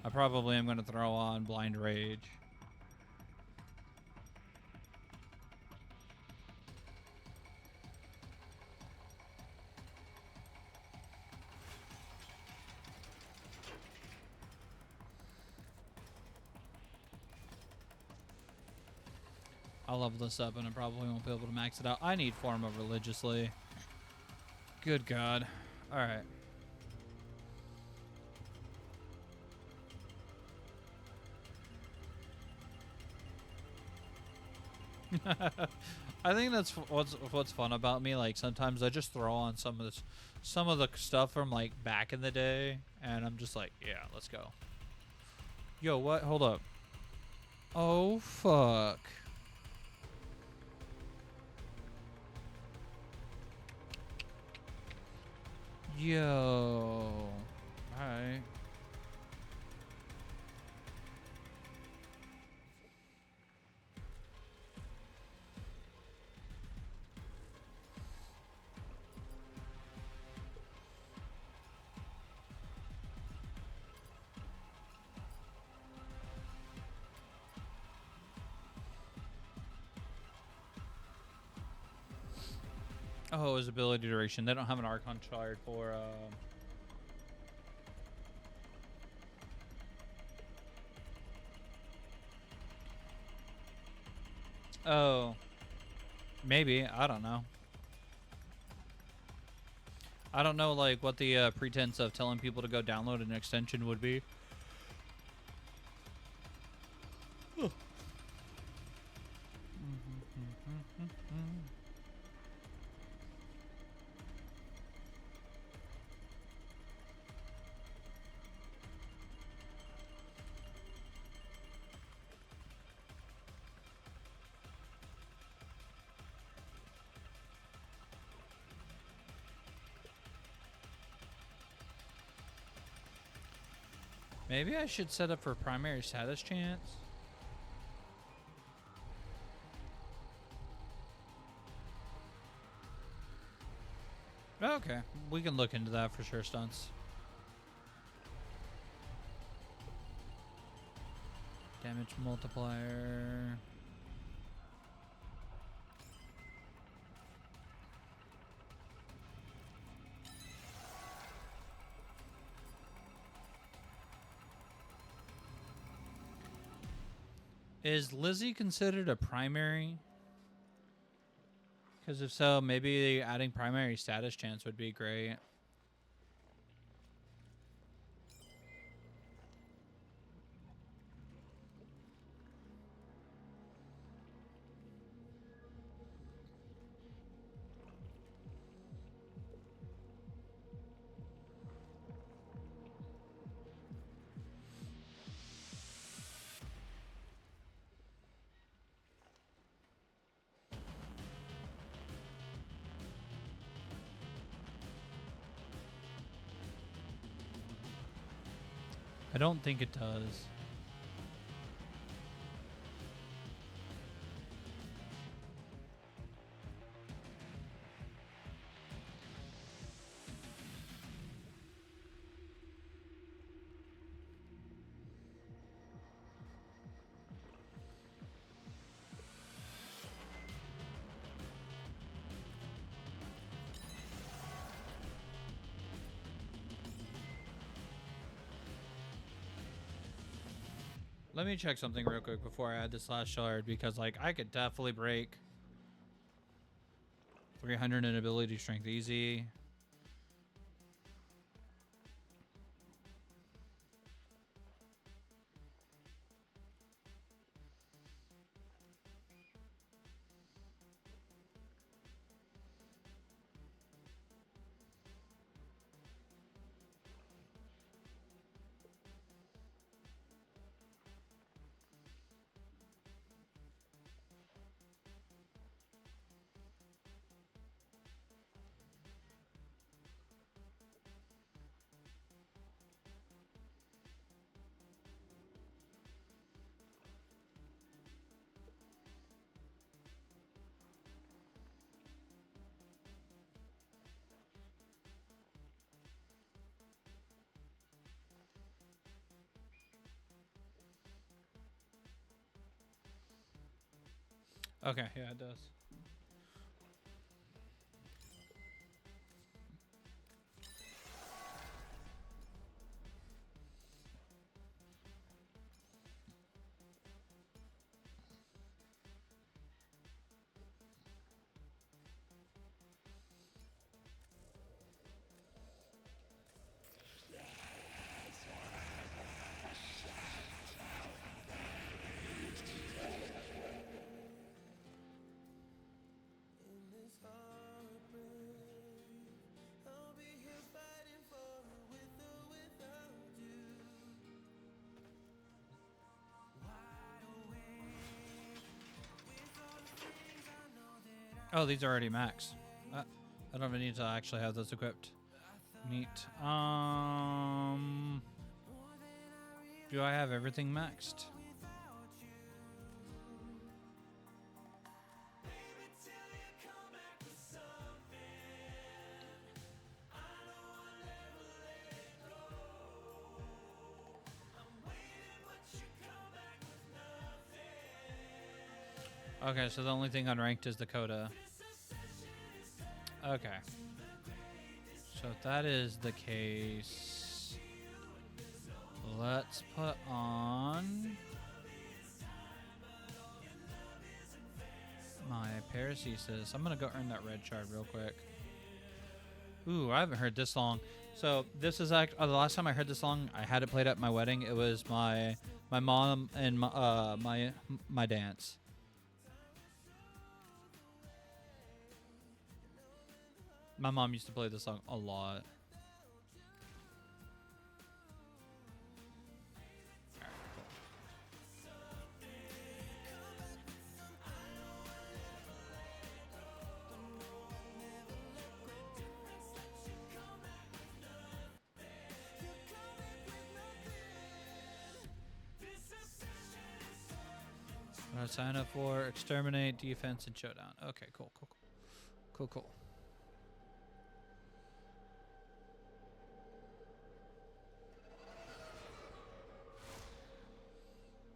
I probably am going to throw on Blind Rage. I'll level this up and I probably won't be able to max it out. I need Form of Religiously. Good God. Alright. I think that's what's fun about me. Like sometimes I just throw on some of the stuff from like back in the day, and I'm just like, yeah, let's go. Yo, what? Hold up. Oh fuck. Yo. Alright. Oh, his ability duration. They don't have an Archon Shard for Oh. Maybe. I don't know. I don't know like what the pretense of telling people to go download an extension would be. Maybe I should set up for primary status chance. Okay, we can look into that for sure, Stunts. Damage multiplier. Is Lizzie considered a primary? Because if so, maybe adding primary status chance would be great. I don't think it does. Let me check something real quick before I add this last shard, because like I could definitely break 300 in ability strength easy. Okay, yeah, it does. Oh, these are already maxed. I don't even need to actually have those equipped. Neat. Do I have everything maxed? Okay, so the only thing unranked is Dakota. Okay. So if that is the case, let's put on my Paracesis. I'm gonna go earn that red shard real quick. Ooh, I haven't heard this song. So this is the last time I heard this song. I had it played at my wedding. It was my mom and my dance. My mom used to play this song a lot. I'm gonna sign up for exterminate, defense, and showdown. Okay, cool.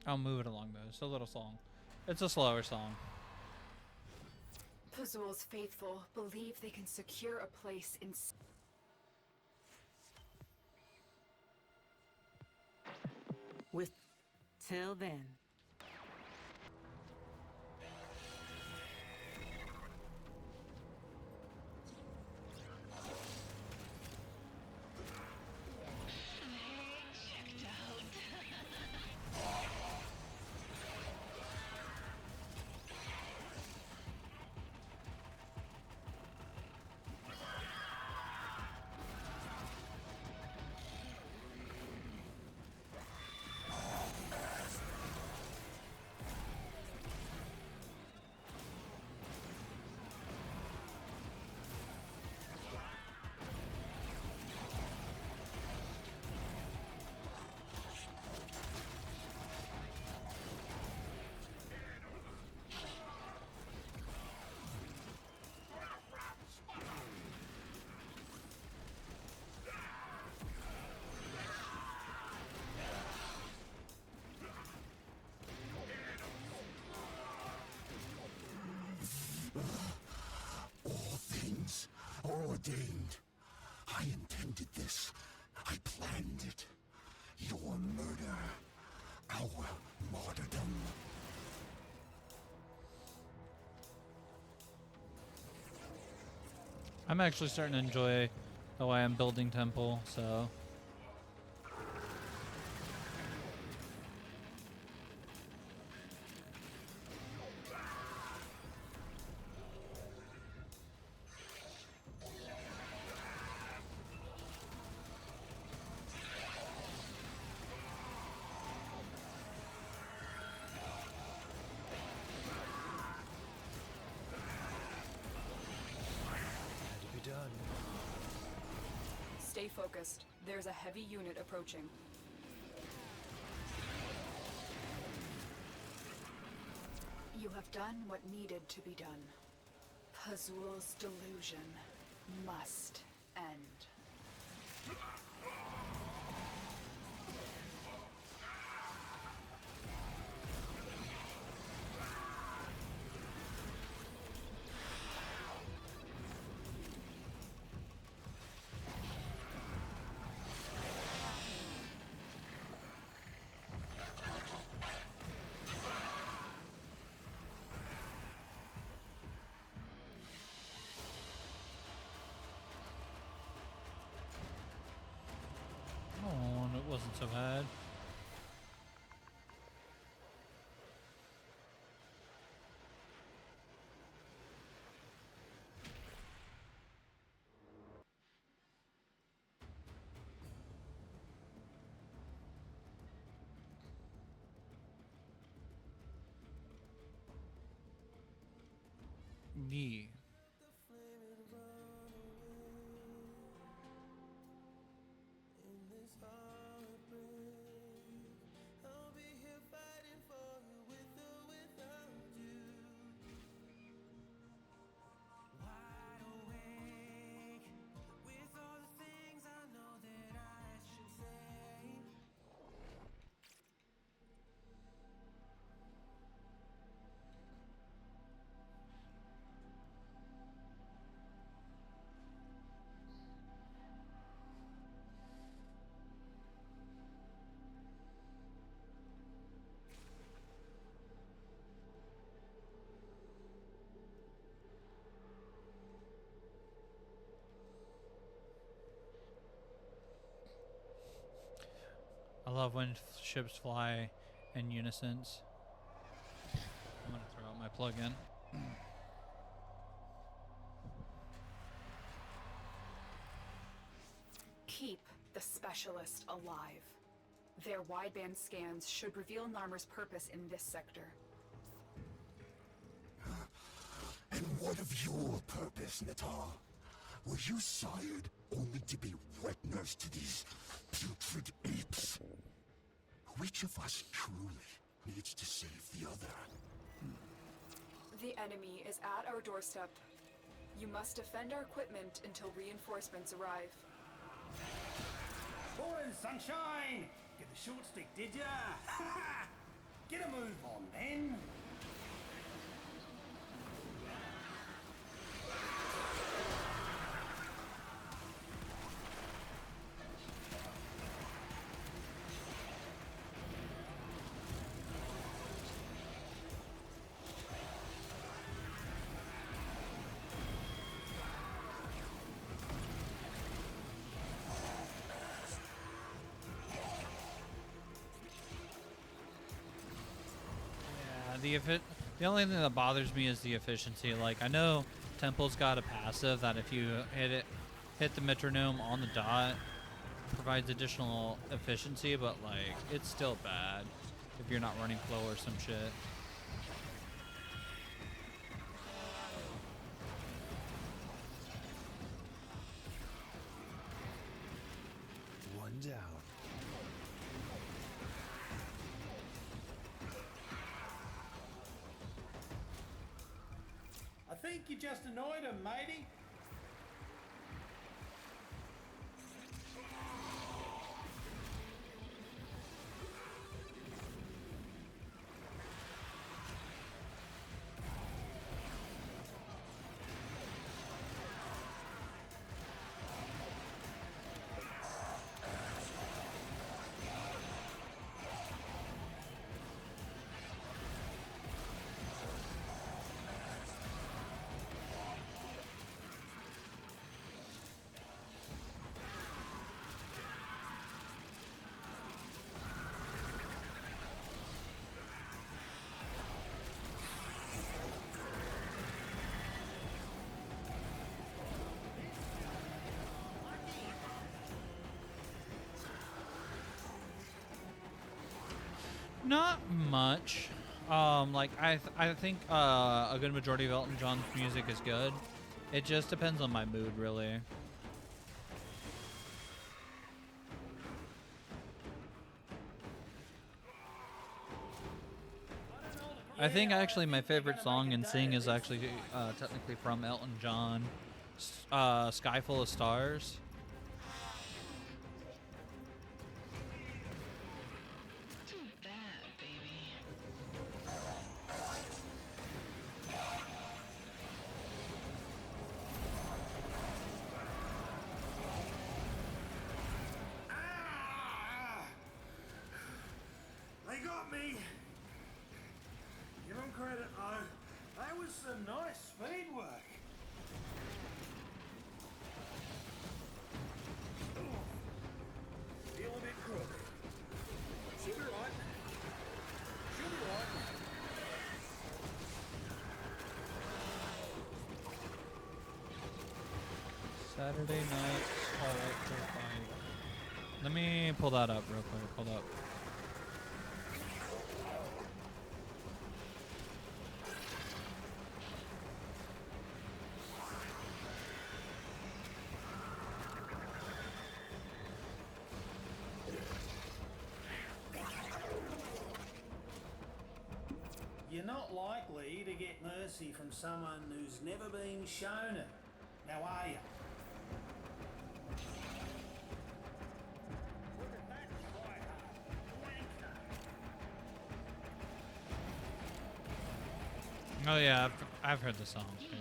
I'll move it along though. It's a little song. It's a slower song. Pazul's faithful believe they can secure a place in... With till then. Ordained. I intended this. I planned it. Your murder. Our martyrdom. I'm actually starting to enjoy the way I'm building Temple, so... Stay focused. There's a heavy unit approaching. You have done what needed to be done. Pazul's delusion must end. wasn't so bad. Yeah. I love when ships fly in unison. I'm gonna throw out my plug-in. Keep the specialist alive. Their wideband scans should reveal Narmer's purpose in this sector. And what of your purpose, Natal? Were you sired only to be wet nurse to these putrid apes? Which of us truly needs to save the other? The enemy is at our doorstep. You must defend our equipment until reinforcements arrive. Morning, sunshine! Get the short stick, did ya? Get a move on, then! The only thing that bothers me is the efficiency. Like, I know Temple's got a passive that if you hit the metronome on the dot, provides additional efficiency, but like it's still bad if you're not running flow or some shit. One down. I think you just annoyed him, matey. Not much. Like I think a good majority of Elton John's music is good. It just depends on my mood, really. I think actually my favorite song and sing is actually technically from Elton John, "Sky Full of Stars." Too bad, baby. They got me. Give them credit, though. That was some nice speed work. Ooh. Feel a bit crooked. Let me pull that up real quick. Hold up. You're not likely to get mercy from someone who's never been shown it. Now are you? Oh yeah, I've heard the song. Yeah.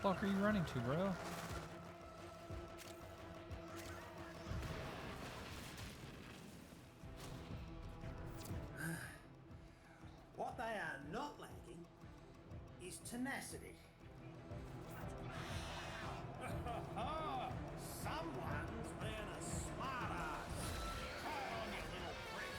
Fuck are you running to, bro? What they are not lacking is tenacity. Someone's being a smart ass. Try it on, you little prick.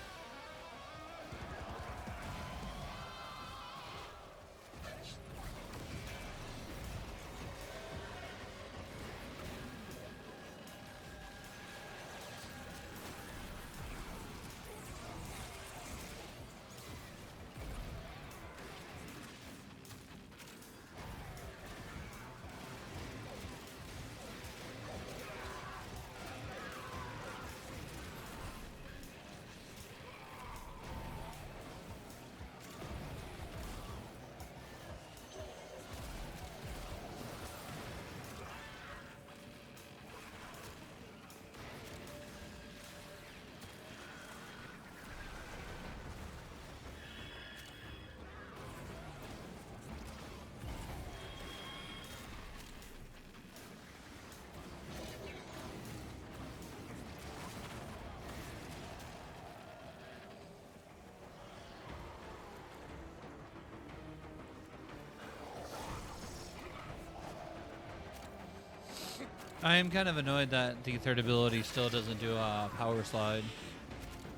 I am kind of annoyed that the third ability still doesn't do a power slide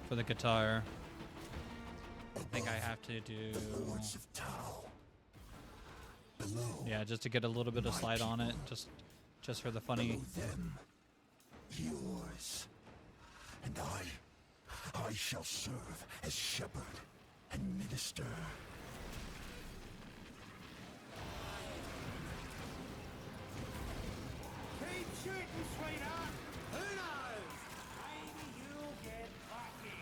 for the guitar. I think I have to do... Yeah, just to get a little bit of slide on it, just for the funny. Them, yours, and I shall serve as shepherd and minister. Keep shooting, sweetheart. Who knows? Maybe you'll get lucky.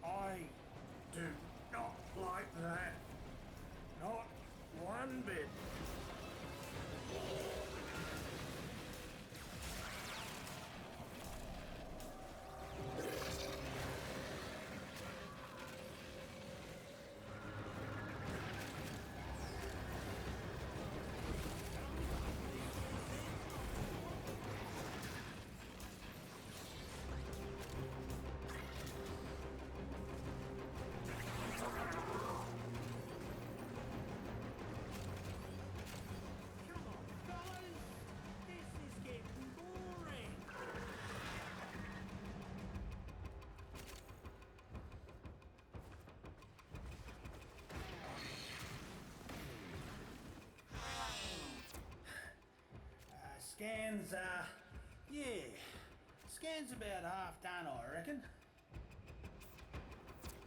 I do not like that. Not one bit. Scans, yeah. Scan's about half done, I reckon.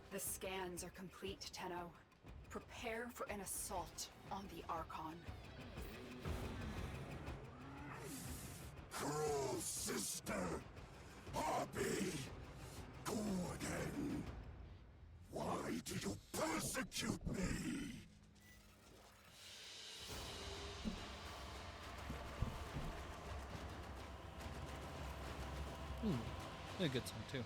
The scans are complete, Tenno. Prepare for an assault on the Archon. Cruel sister! Harpy! Gordon! Why do you persecute me? A good song too.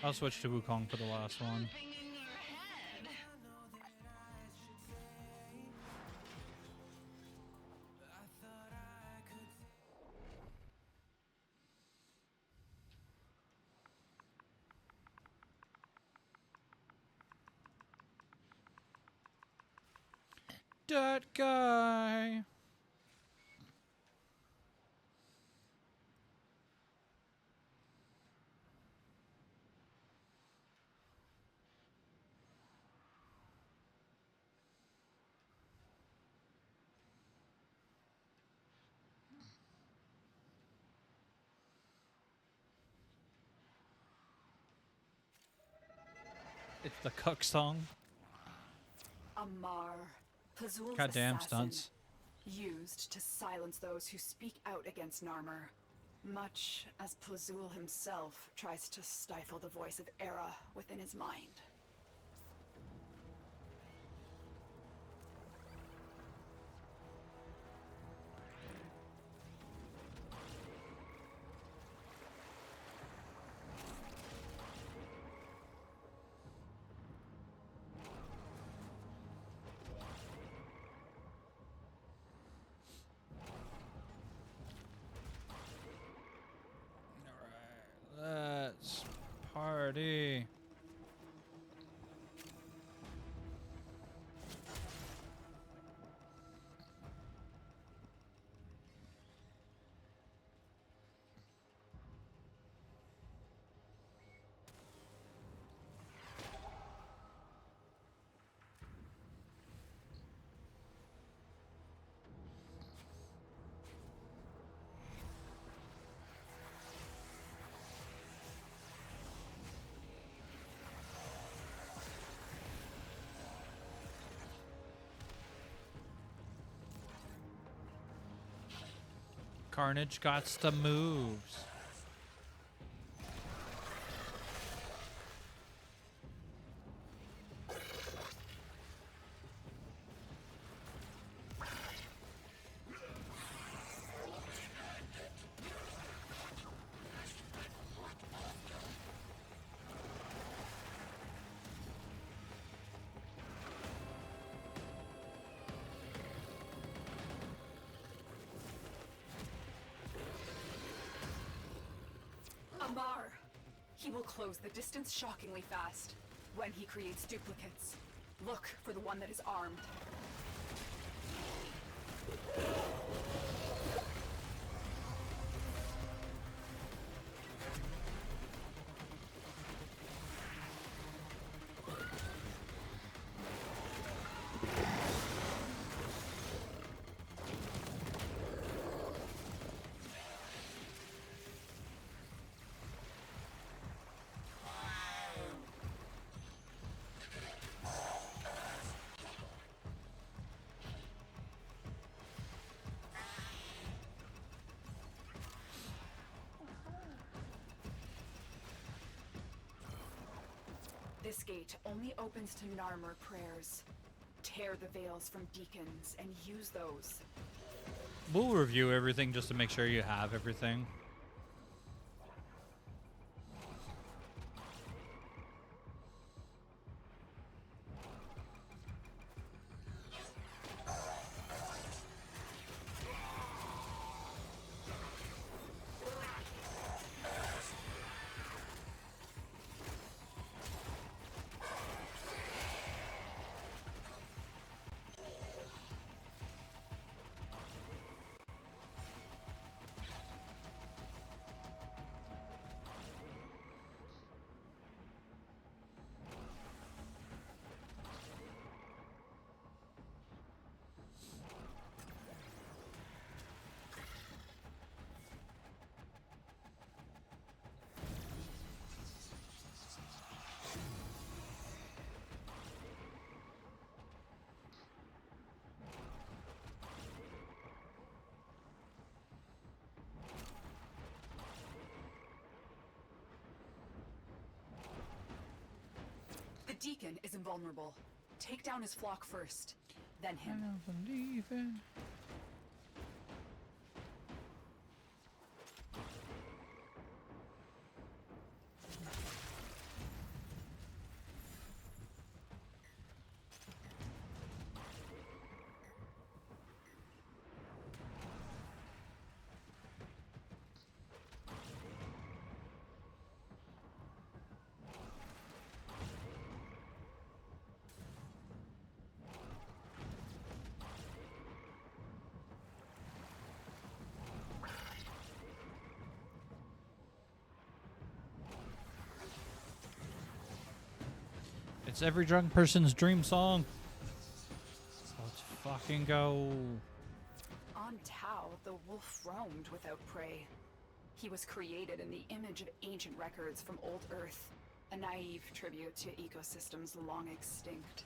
I'll switch to Wukong for the last one. That guy. It's the Cuck song. Amar, Pazul's Goddamn assassin, stunts. used to silence those who speak out against Narmer, much as Pazul himself tries to stifle the voice of Era within his mind. Let's party. Carnage got the moves. Amar! He will close the distance shockingly fast when he creates duplicates. Look for the one that is armed. This gate only opens to Narmer prayers. Tear the veils from deacons and use those. We'll review everything just to make sure you have everything. Deacon is invulnerable. Take down his flock first, then I him. don't believe it. It's every drunk person's dream song. Let's fucking go. On Tau, the wolf roamed without prey. He was created in the image of ancient records from old Earth, a naive tribute to ecosystems long extinct.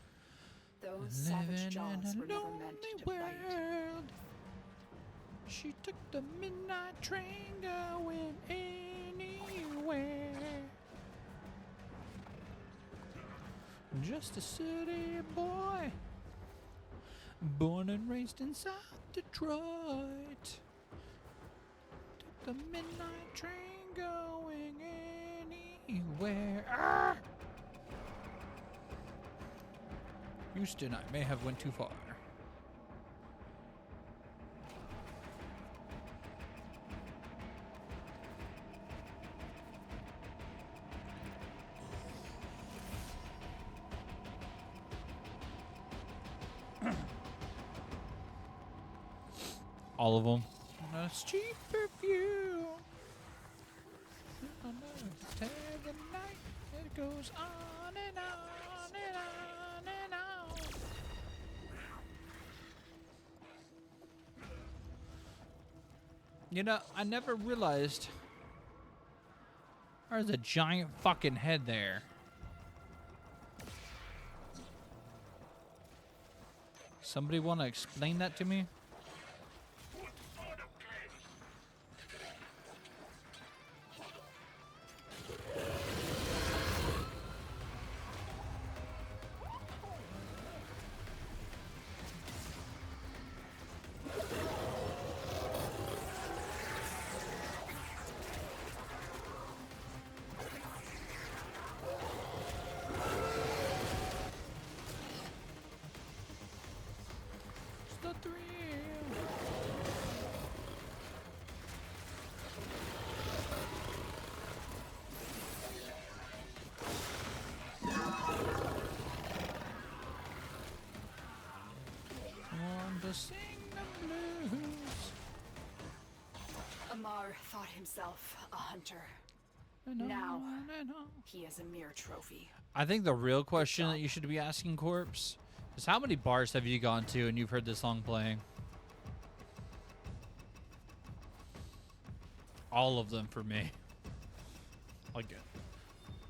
Those savage jaws were never meant to bite. World. She took the midnight train going anywhere. Just a city boy, born and raised in South Detroit. Took the midnight train going anywhere. Ah! Houston, I may have went too far. All of them. A cheap perfume. The night. It goes on and on and on and on. You know, I never realized there's a giant fucking head there. Somebody want to explain that to me? Sing the blues. Amar thought himself a hunter. Now, he is a mere trophy. I think the real question that you should be asking, Corpse, is how many bars have you gone to and you've heard this song playing? All of them for me. Like,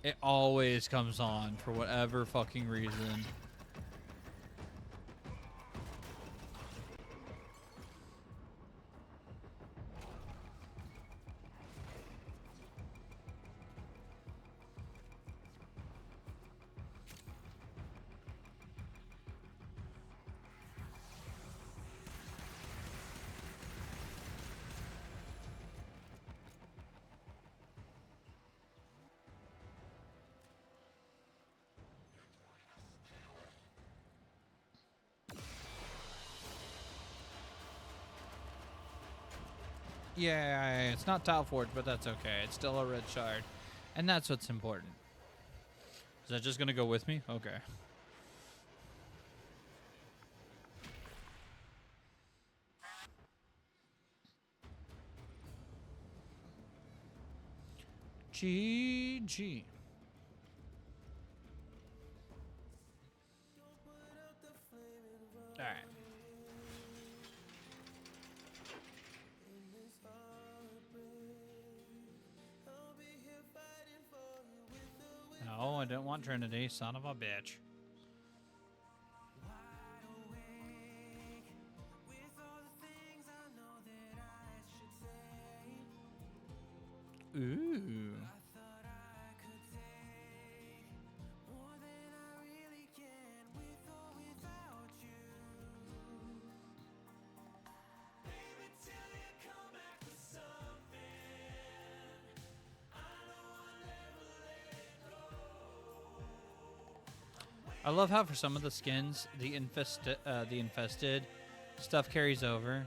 it always comes on for whatever fucking reason. Yeah, it's not Tau Forge, but that's okay. It's still a red shard. And that's what's important. Is that just going to go with me? Okay. GG. All right. No, I didn't want Trinity, son of a bitch. Ooh. I love how for some of the skins, the infested stuff carries over.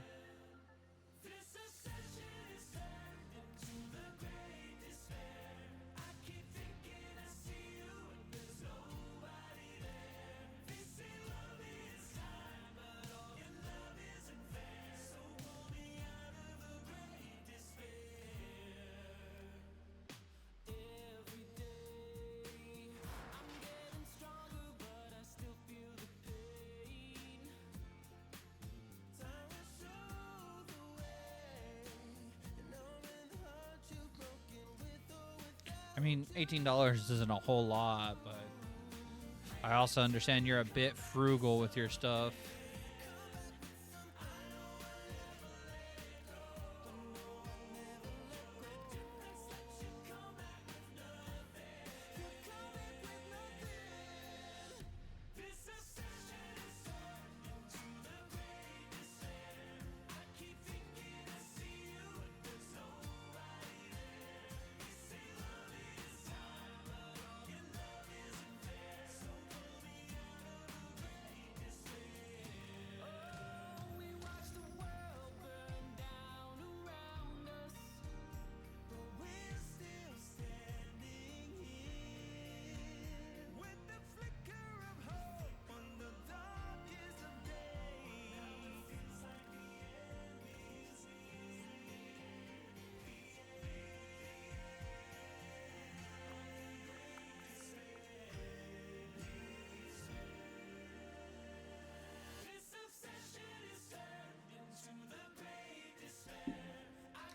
I mean, $18 isn't a whole lot, but I also understand you're a bit frugal with your stuff.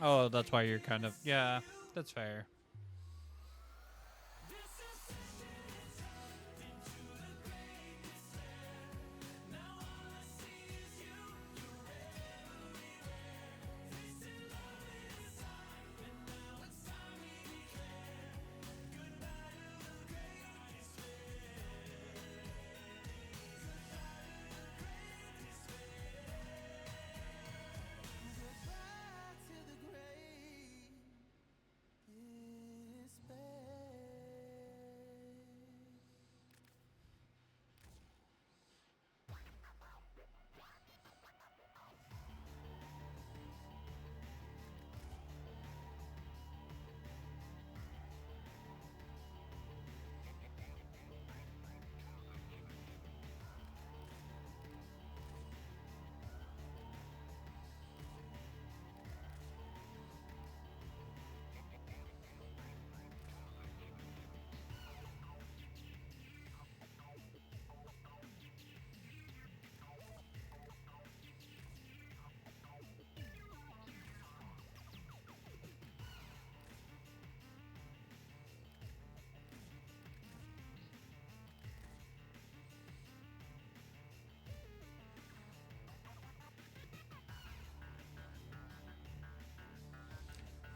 Oh, that's why you're kind of... Yeah, that's fair.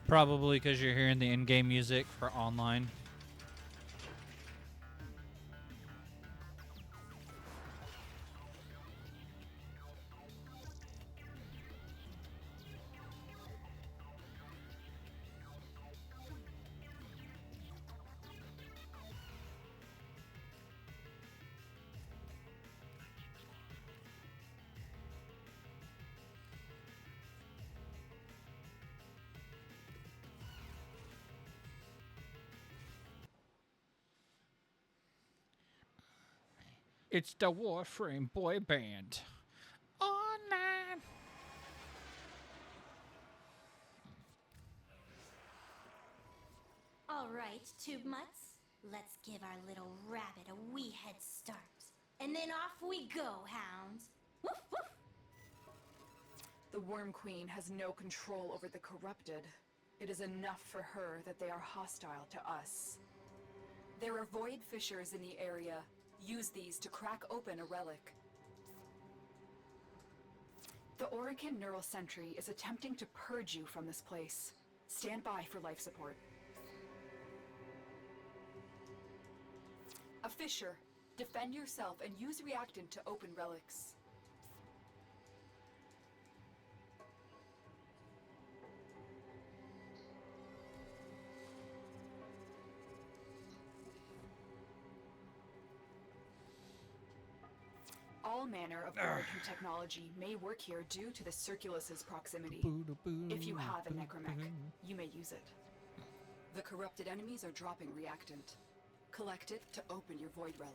Probably because you're hearing the in-game music for online. It's the Warframe boy band. Online. All right, Tube Mutts. Let's give our little rabbit a wee head start. And then off we go, hounds. Woof, woof. The Worm Queen has no control over the corrupted. It is enough for her that they are hostile to us. There are void fissures in the area. Use these to crack open a relic. The Orokin Neural Sentry is attempting to purge you from this place. Stand by for life support. A fissure. Defend yourself and use reactant to open relics. All manner of Orokin technology may work here due to the Circulus's proximity. If you have a necromech, you may use it. The corrupted enemies are dropping reactant. Collect it to open your void relic.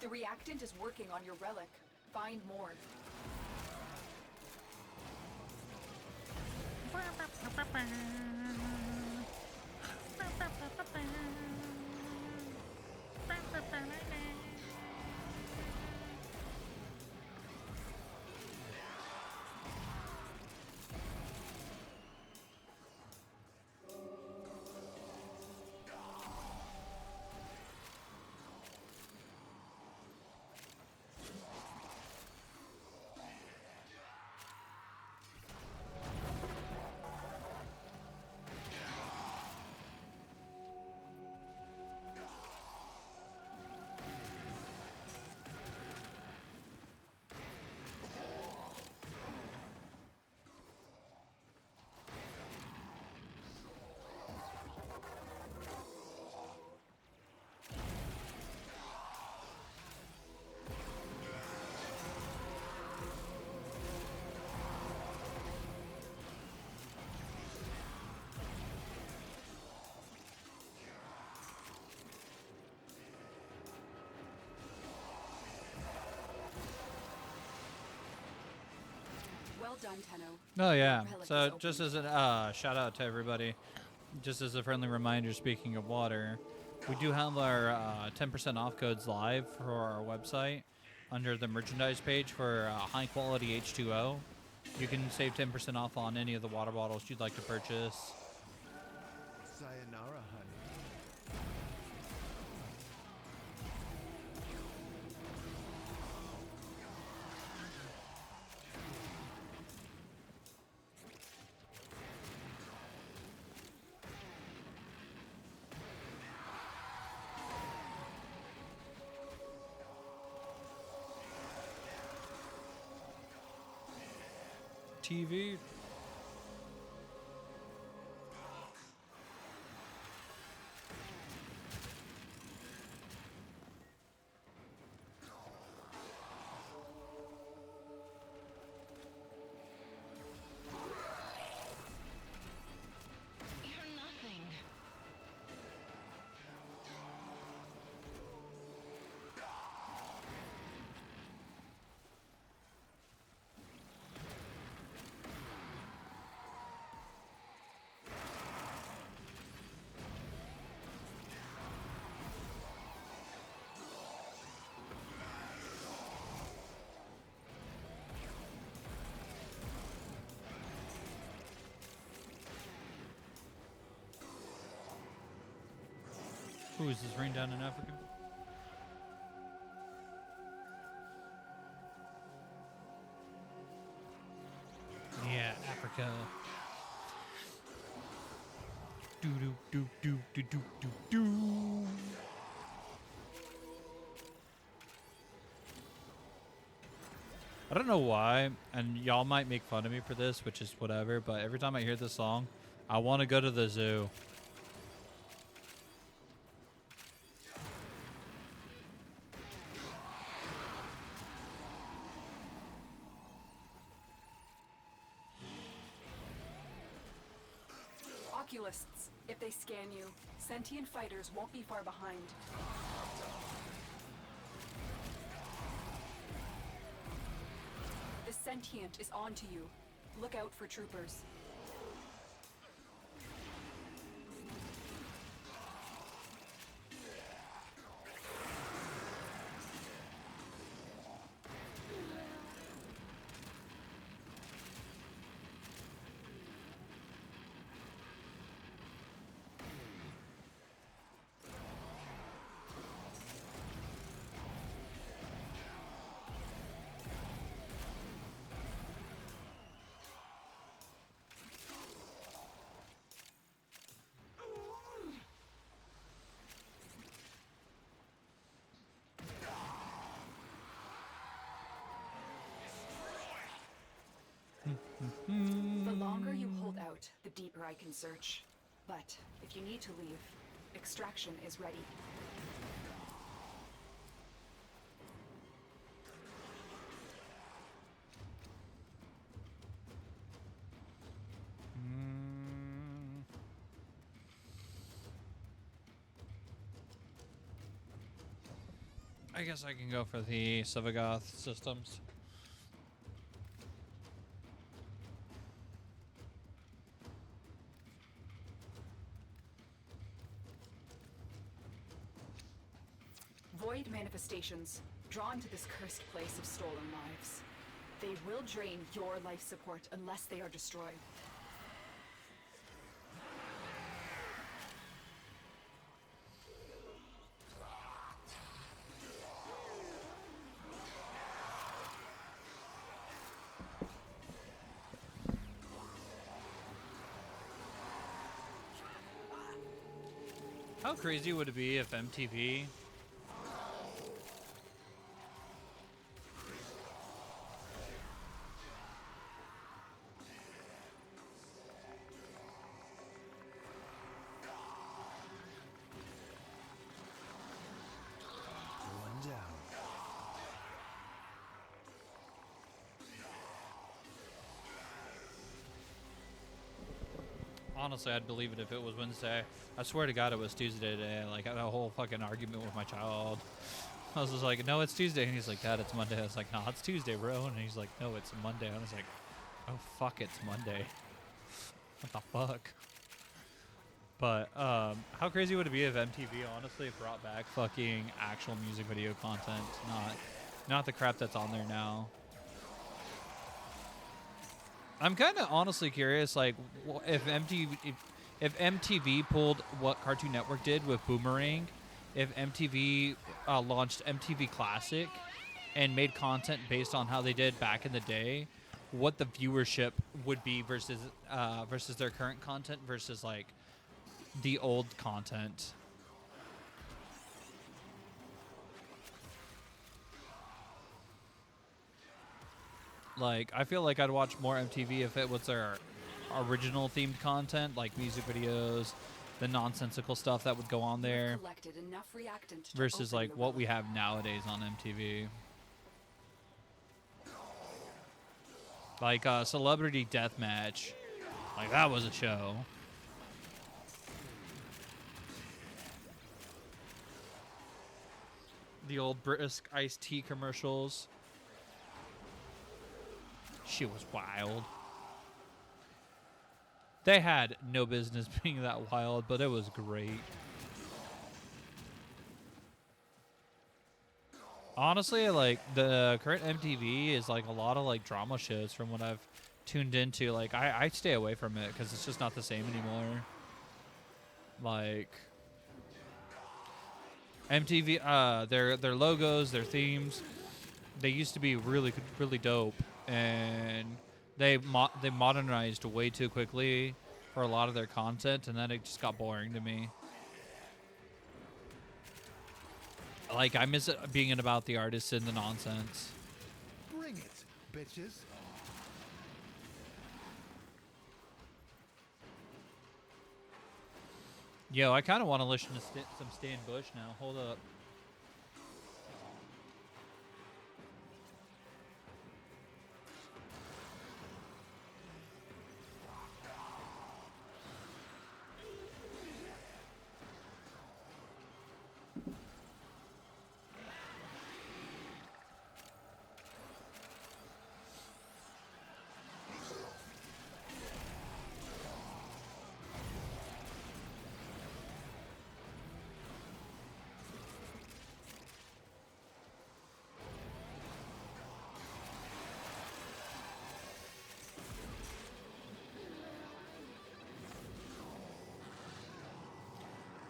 The reactant is working on your relic. Find more. Well done, Tenno. Oh yeah. Relic is So open. just as a shout out to everybody, just as a friendly reminder, speaking of water, we do have our 10% off codes live for our website under the merchandise page for high quality H2O. You can save 10% off on any of the water bottles you'd like to purchase. Sayonara, honey. TV. You're nothing. Who is this? Rain down in Africa? Yeah, Africa. Do do do do do do do do. I don't know why, and y'all might make fun of me for this, which is whatever, but every time I hear this song, I want to go to the zoo. Oculists, if they scan you, sentient fighters won't be far behind. The sentient is onto you. Look out for troopers. The longer you hold out, the deeper I can search. But if you need to leave, extraction is ready. I guess I can go for the Sevagoth systems. Void manifestations, drawn to this cursed place of stolen lives. They will drain your life support unless they are destroyed. How crazy would it be if MTV One down. Honestly, I'd believe it if it was Wednesday. I swear to God it was Tuesday today. Like, I had a whole fucking argument with my child. I was just like, no, it's Tuesday. And he's like, Dad, it's Monday. I was like, no, it's Tuesday, bro. And he's like, no, it's Monday. I was like, oh, fuck, it's Monday. What the fuck? But, how crazy would it be if MTV honestly brought back fucking actual music video content? Not the crap that's on there now. I'm kind of honestly curious, like, if MTV pulled what Cartoon Network did with Boomerang, if MTV launched MTV Classic and made content based on how they did back in the day, what the viewership would be versus their current content versus like the old content. Like, I feel like I'd watch more MTV if it was their original themed content, like music videos, the nonsensical stuff that would go on there, versus like what we have nowadays on MTV. Like Celebrity Deathmatch, like that was a show. The old brisk iced tea commercials. Shit was wild. They had no business being that wild, but it was great. Honestly, like, the current MTV is like a lot of like drama shows from what I've tuned into. Like, I stay away from it because it's just not the same anymore. Like, MTV, their logos, their themes, they used to be really dope, and they modernized way too quickly for a lot of their content, and then it just got boring to me. Like, I miss it being about the artists and the nonsense. Bring it, bitches. Yo, I kind of want to listen to some Stan Bush now. Hold up.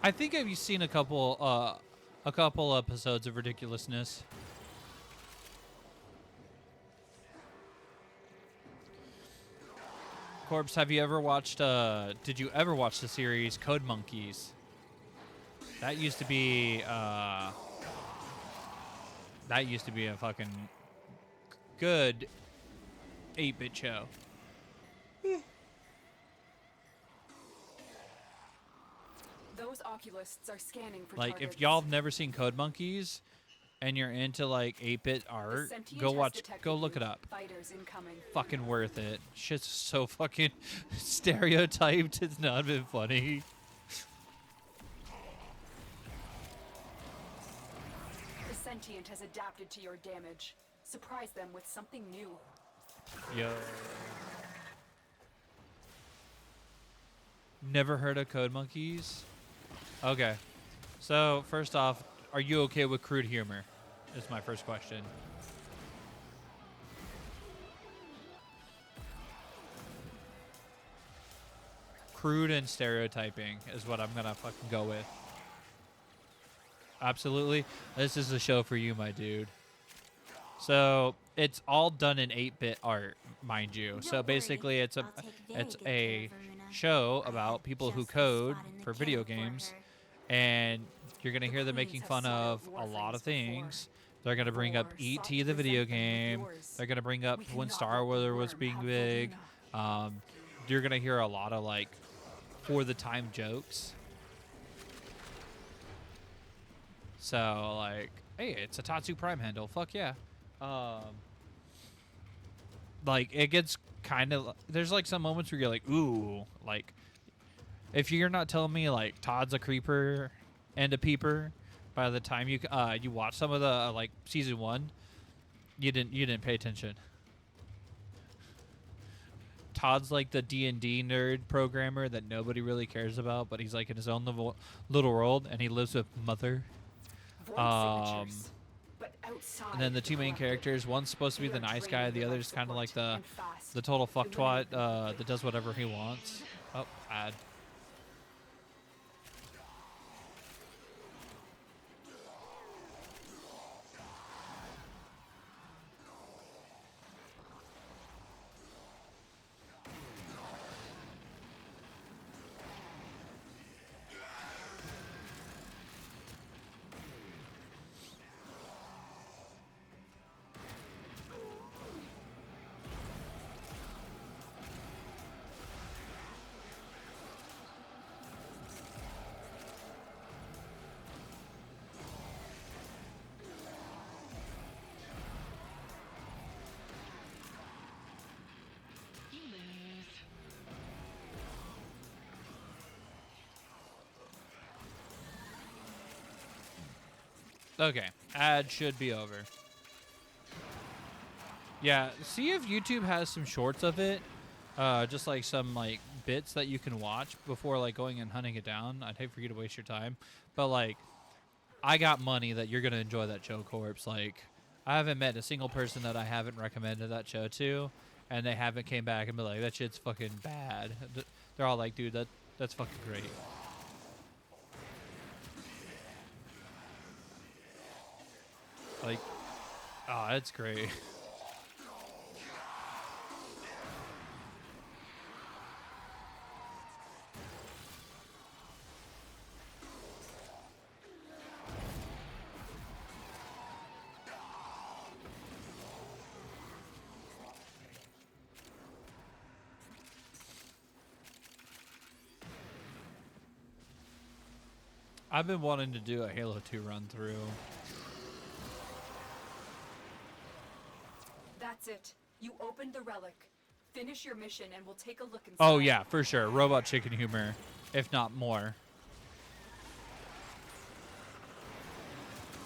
I think I've seen a couple episodes of Ridiculousness. Corpse, have you ever watched? Did you ever watch the series Code Monkeys? That used to be a fucking good 8-bit show. oculists are scanning for Like, targets. if y'all have never seen Code Monkeys and you're into like 8-bit art, sentient go has watch, detected go look you. it up. Fighters incoming. Fucking worth it. Shit's so fucking stereotyped. It's not even funny. The sentient has adapted to your damage. Surprise them with something new. Yo. Never heard of Code Monkeys? Okay. So, first off, are you okay with crude humor? Is my first question. Crude and stereotyping is what I'm gonna fucking go with. Absolutely. This is the show for you, my dude. So, it's all done in 8-bit art, mind you. So basically it's a show about people who code for video games, and you're going to hear them making fun of a lot of things. They're going to bring up E.T. the video game. They're going to bring up when Star Wars was being big. You're going to hear a lot of like for the time jokes. So like, hey, it's a Tatsu Prime handle. Fuck yeah. Like it gets kind of, there's like some moments where you're like, ooh, like if you're not telling me like Todd's a creeper and a peeper by the time you you watch some of the like season 1, you didn't pay attention. Todd's like the D&D nerd programmer that nobody really cares about, but he's like in his own little world, and he lives with Mother. And then the two main characters, one's supposed to be the nice guy, the other's kind of like the total fucktwat that does whatever he wants. Oh, ad. Okay, ad should be over. Yeah, see if YouTube has some shorts of it, just like some like bits that you can watch before like going and hunting it down. I'd hate for you to waste your time, but like, I got money that you're gonna enjoy that show, Corpse. Like, I haven't met a single person that I haven't recommended that show to, and they haven't came back and be like, that shit's fucking bad. They're all like, dude, that's fucking great. Like, oh, that's great. I've been wanting to do a Halo 2 run through. That's it. You opened the relic. Finish your mission and we'll take a look inside. Oh yeah, for sure. Robot chicken humor, if not more.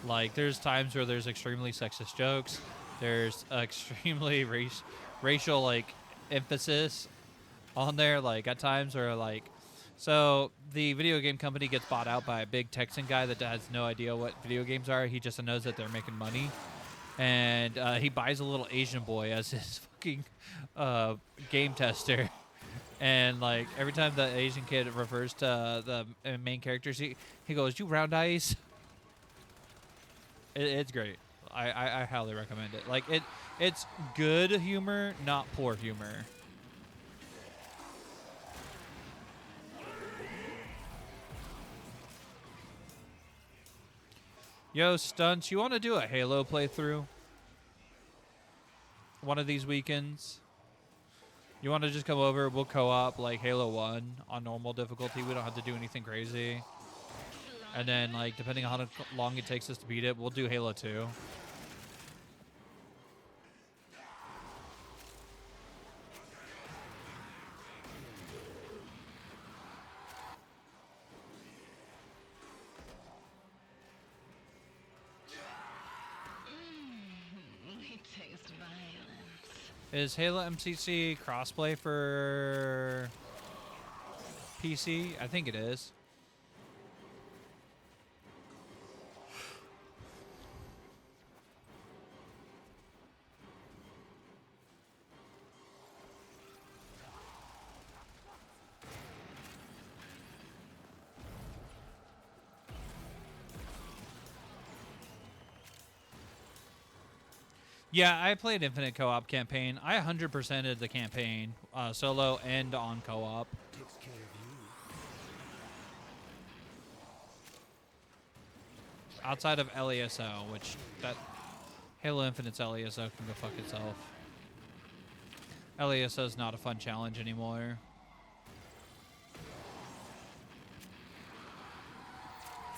Like, there's times where there's extremely sexist jokes. There's extremely racial like emphasis on there. Like at times, or like, so the video game company gets bought out by a big Texan guy that has no idea what video games are. He just knows that they're making money. And he buys a little Asian boy as his fucking game tester. And like every time the Asian kid refers to the main characters, he goes, "You round eyes." It's great. I highly recommend it. Like it's good humor, not poor humor. Yo, Stunts, you want to do a Halo playthrough? One of these weekends? You want to just come over? We'll co-op like Halo 1 on normal difficulty. We don't have to do anything crazy. And then, like, depending on how long it takes us to beat it, we'll do Halo 2. We taste violence. Is Halo MCC crossplay for PC? I think it is. Yeah, I played Infinite Co-op campaign. I 100%ed the campaign, solo and on co-op. Takes care of you. Outside of LASO, which that Halo Infinite's LASO can go fuck itself. LASO is not a fun challenge anymore.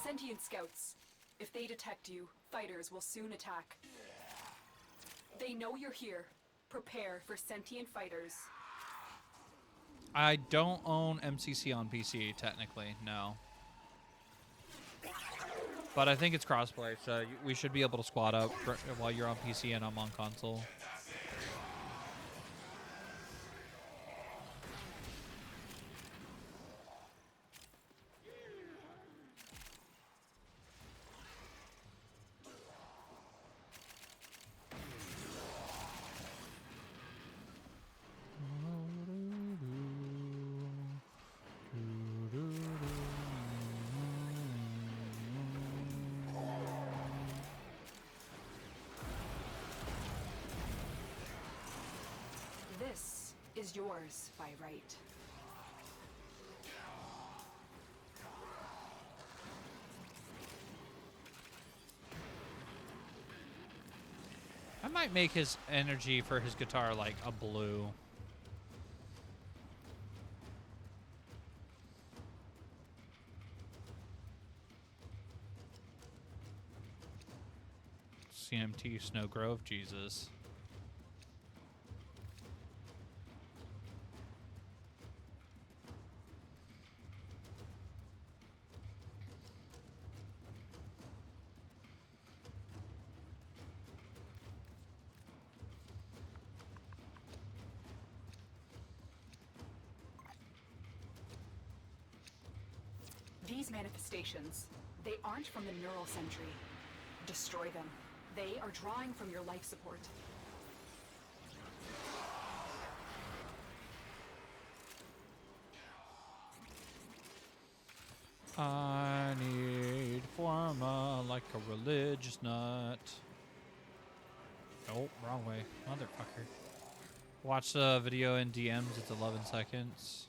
Sentient scouts. If they detect you, fighters will soon attack. They know you're here. Prepare for sentient fighters. I don't own MCC on PC, technically, no. But I think it's crossplay, so we should be able to squad up while you're on PC and I'm on console. This is yours by right. I might make his energy for his guitar like a blue. CMT Snow Grove, Jesus. These manifestations, they aren't from the Neural Sentry. Destroy them. They are drawing from your life support. I need Forma like a religious nut. Oh, wrong way. Motherfucker. Watch the video in DMs. It's 11 seconds.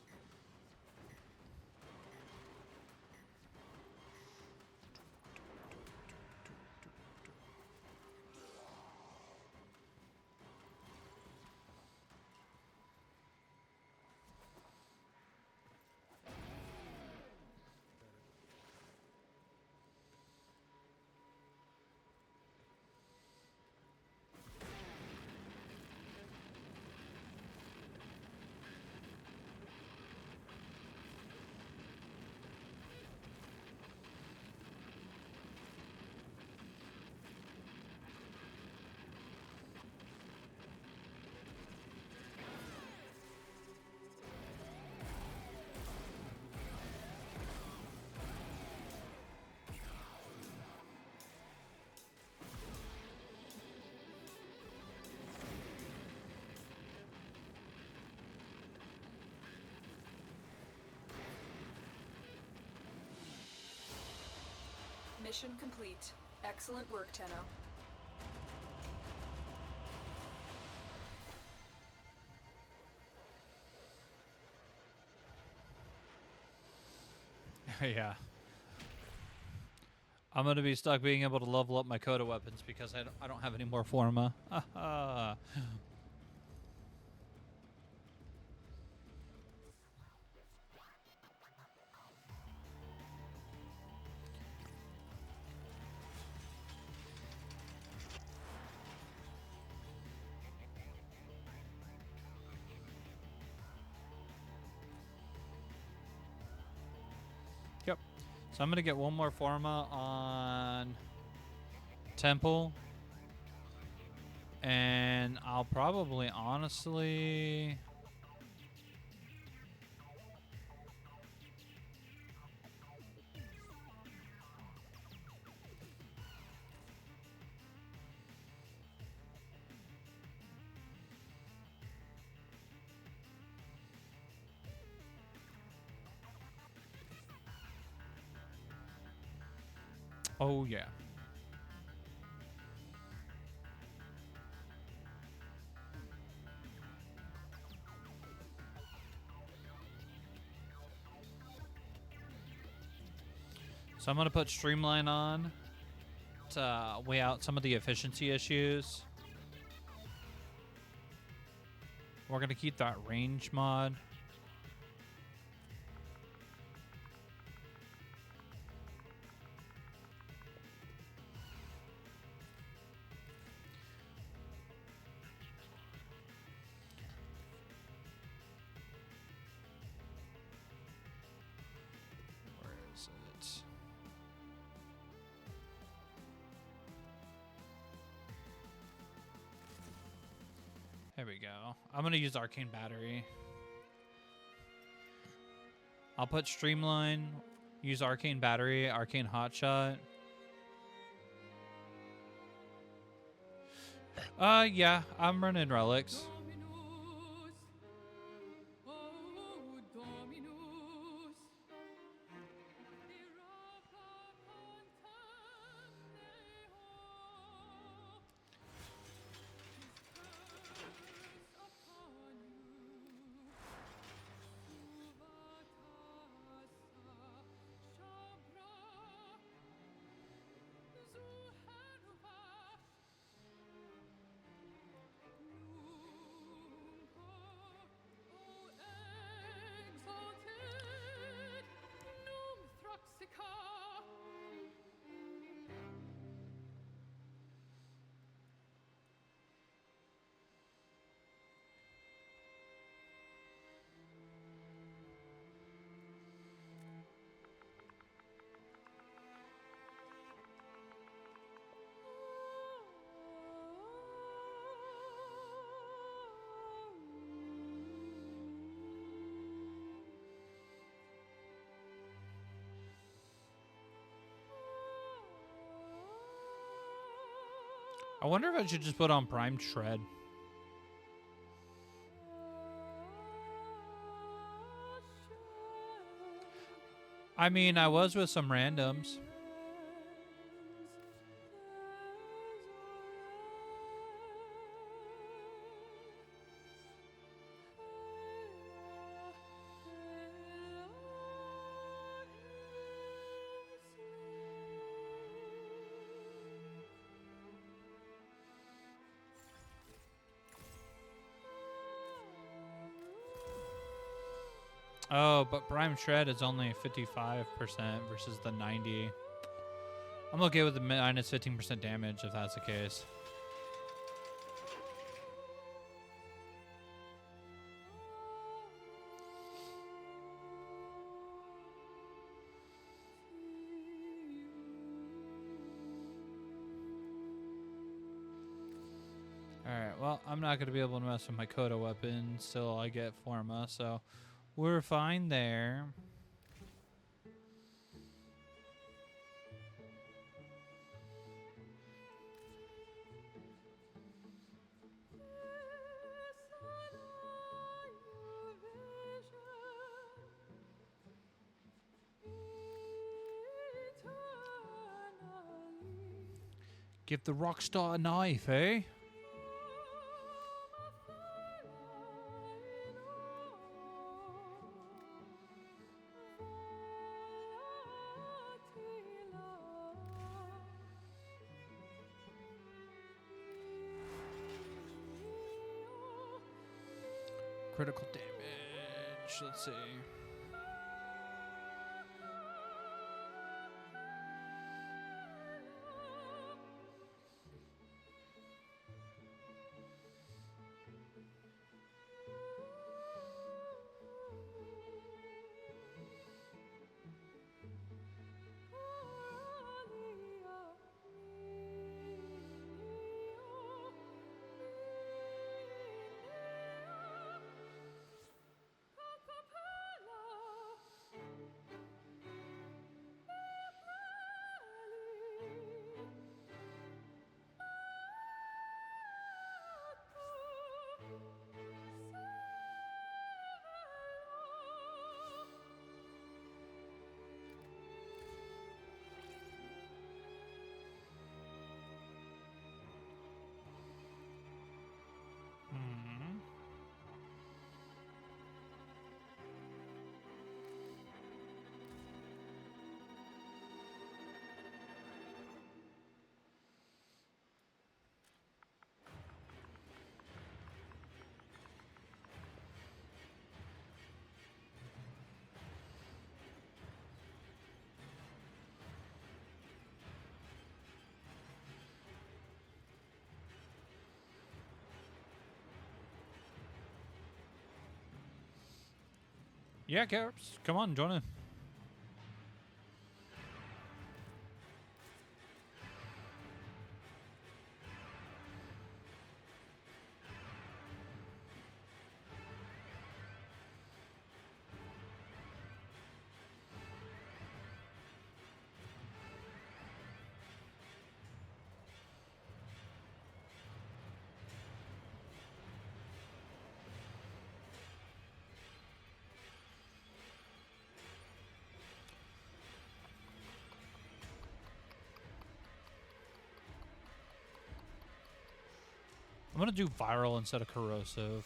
Mission complete. Excellent work, Tenno. Yeah. I'm gonna be stuck being able to level up my Coda weapons because I don't have any more Forma. So I'm gonna get one more Forma on Temple. And I'll probably honestly... Oh, yeah. So I'm going to put Streamline on to weigh out some of the efficiency issues. We're going to keep that range mod. There we go. I'm going to use Arcane Battery. I'll put Streamline, use Arcane Battery, Arcane Hotshot. Yeah, I'm running Relics. I wonder if I should just put on Prime Shred. I mean, I was with some randoms. Oh, but Prime Shred is only 55% versus the 90. I'm okay with the minus 15% damage if that's the case. Alright, well, I'm not going to be able to mess with my Coda weapon till I get Forma, so we're fine there. Give the Rockstar a knife, eh? Critical damage, let's see. Yeah, Caps. Come on, join in. I'm gonna do viral instead of corrosive.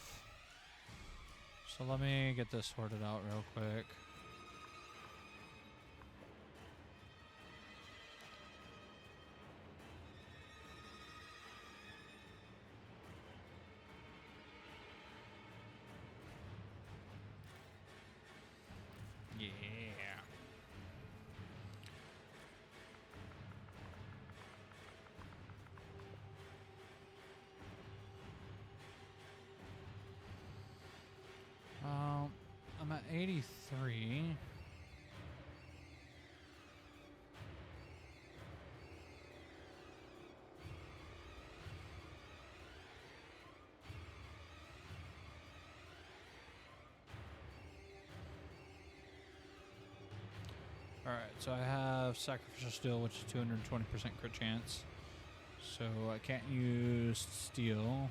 So let me get this sorted out real quick. Yeah. I'm at 83. Alright, so I have Sacrificial Steel, which is 220% crit chance. So I can't use Steel.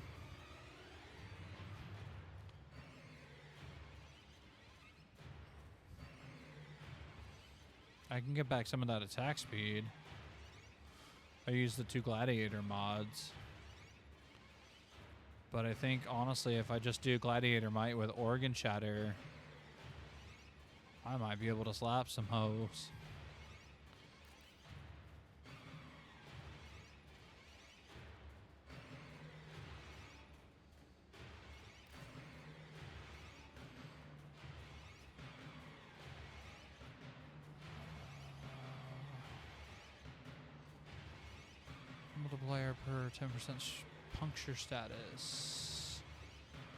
I can get back some of that attack speed. I use the 2 Gladiator mods. But I think, honestly, if I just do Gladiator Might with Organ Shatter, I might be able to slap some hoes. Multiplier per 10% puncture status.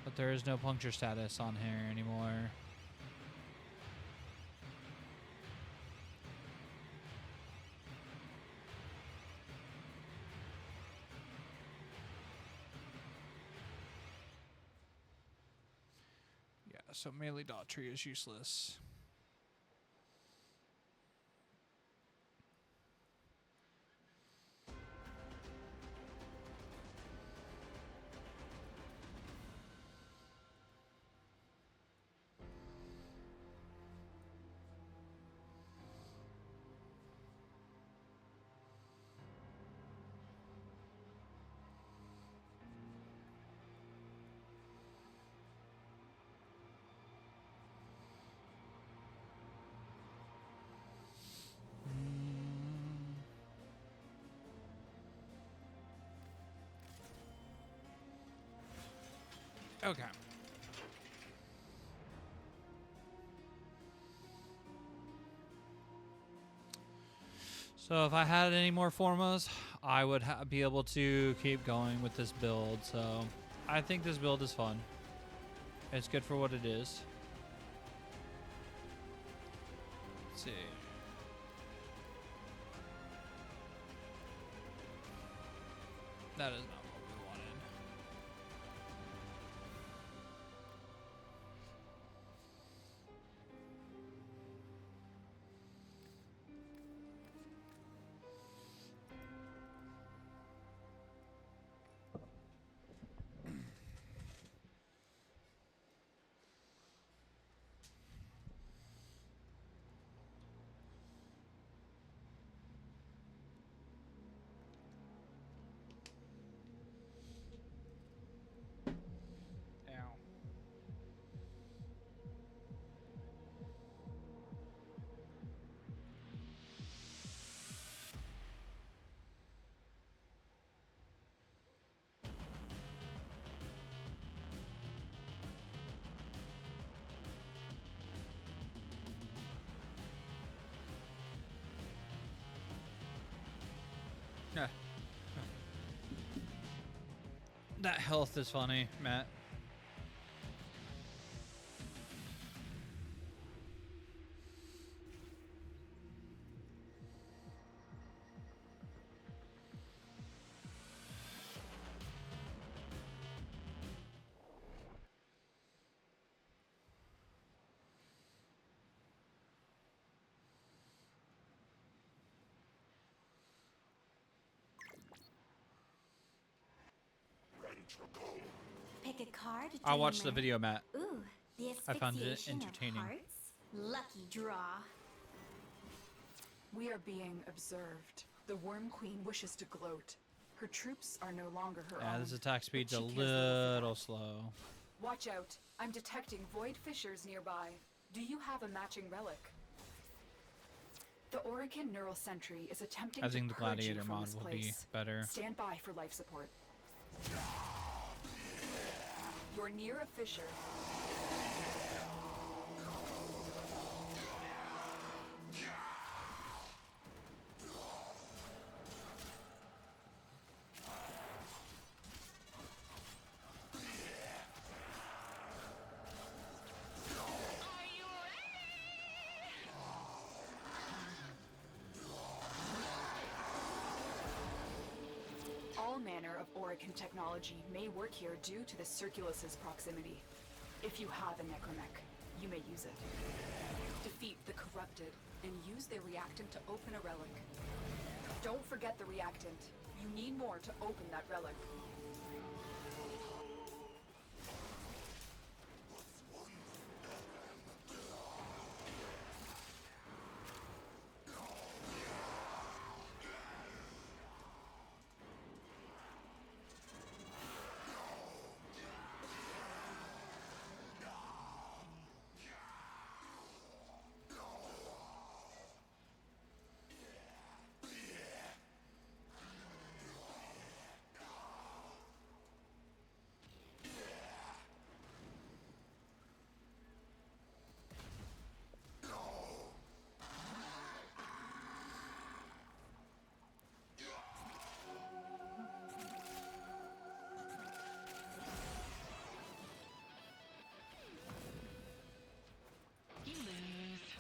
But there is no puncture status on here anymore. Yeah, so melee Daughtry is useless. Okay. So if I had any more formas, I would be able to keep going with this build. So I think this build is fun. It's good for what it is. Let's see. That is not what we wanted. Yeah. That health is funny, Matt. Pick a card. I watched the dreamer. video, Matt. Ooh, the I found it asphyxiation of entertaining. hearts. Lucky draw. We are being observed. The Worm Queen wishes to gloat. Her troops are no longer her Yeah, own. this attack speed's but a she cares little for little that. slow. Watch out. I'm detecting void fissures nearby. Do you have a matching relic? The Oregon Neural Sentry is attempting I to think the purge you Gladiator from mod this will be place. better. Stand by for life support. You're near a fissure. All manner of Orokin technology may work here due to the Circulus's proximity. If you have a Necromech, you may use it. Defeat the Corrupted and use their reactant to open a relic. Don't forget the reactant. You need more to open that relic. You lose.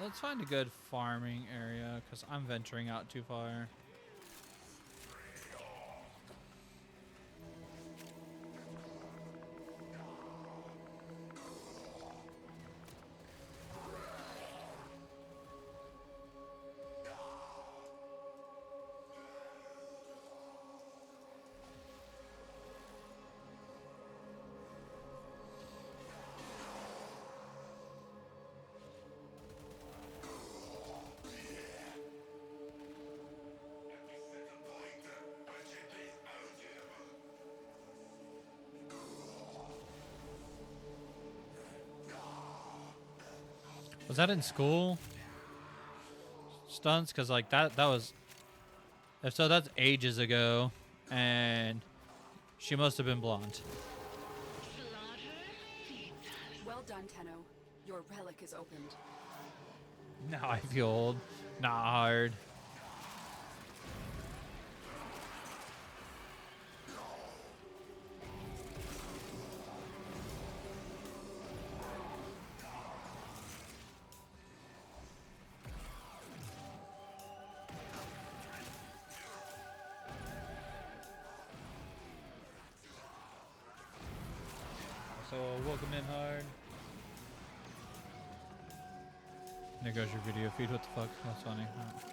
Let's find a good farming area, because I'm venturing out too far. Was that in school? Stunts? Because, like, that was... If so, that's ages ago. And she must have been blonde. Well done, Tenno. Your relic is opened. Now I feel old. Not hard. So welcome in hard. There goes your video feed. What the fuck? That's funny. Alright.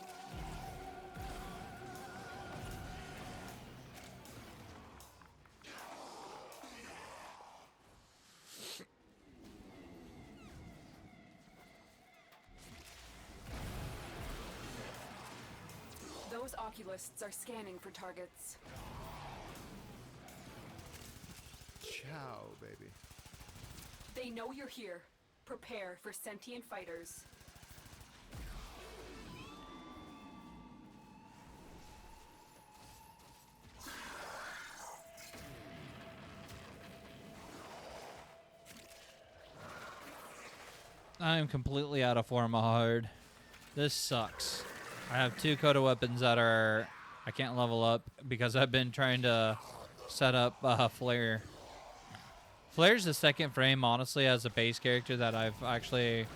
Those oculists are scanning for targets. Ciao, baby. They know you're here. Prepare for sentient fighters. I am completely out of Forma hard. This sucks. I have 2 Coda weapons that are... I can't level up because I've been trying to set up Flare. Flare's the second frame, honestly, as a base character that I've actually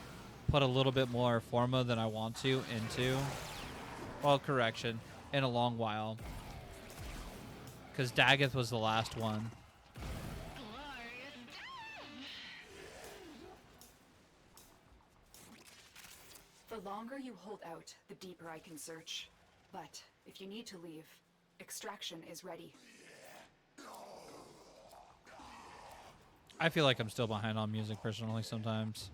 put a little bit more Forma than I want to into. Well, correction. In a long while. Because Daggeth was the last one. The longer you hold out, the deeper I can search. But if you need to leave, extraction is ready. I feel like I'm still behind on music personally sometimes.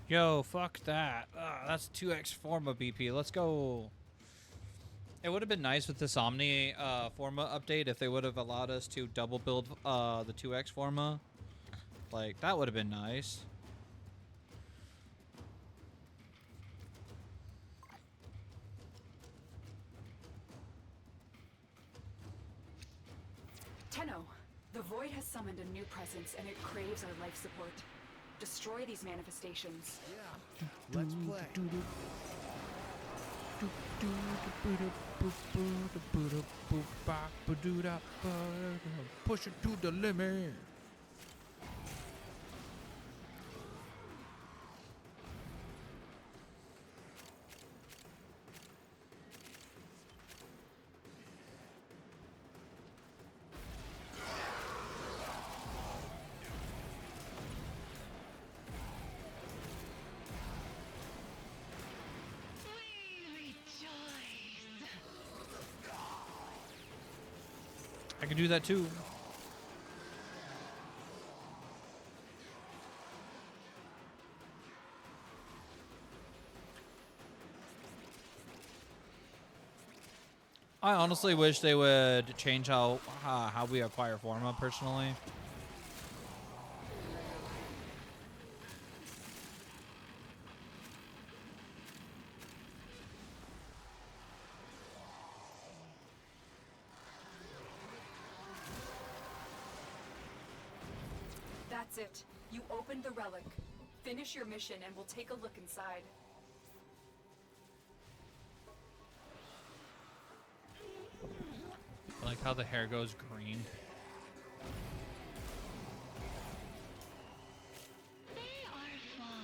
Yo, fuck that. That's 2x Forma BP. Let's go. It would have been nice with this Omni Forma update if they would have allowed us to double build the 2x Forma. Like, that would have been nice. Tenno, the Void has summoned a new presence and it craves our life support. Destroy these manifestations. Yeah, let's play. Push it to the limit. I can do that too. I honestly wish they would change how we acquire Forma personally. That's it. You opened the relic. Finish your mission and we'll take a look inside. I like how the hair goes green. They are fallen.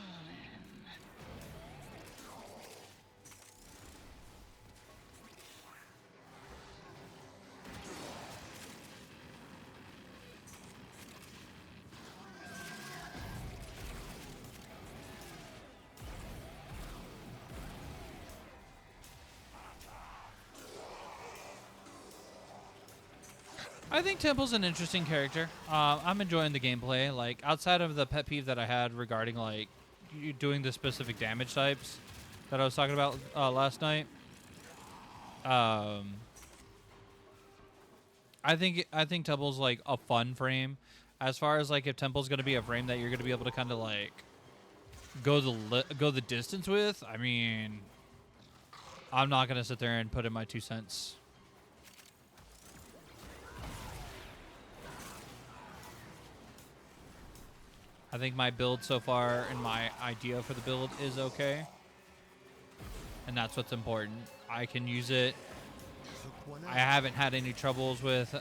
I think Temple's an interesting character. I'm enjoying the gameplay. Like, outside of the pet peeve that I had regarding, like, you doing the specific damage types that I was talking about last night. I think Temple's, like, a fun frame. As far as, like, if Temple's going to be a frame that you're going to be able to kind of, like, go the distance with, I mean, I'm not going to sit there and put in my 2 cents. I think my build so far and my idea for the build is okay. And that's what's important. I can use it. I haven't had any troubles with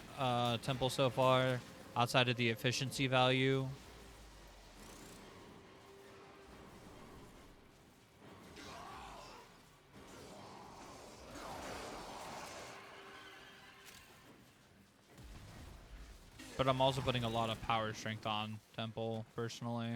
Temple so far outside of the efficiency value. But I'm also putting a lot of power strength on Temple, personally.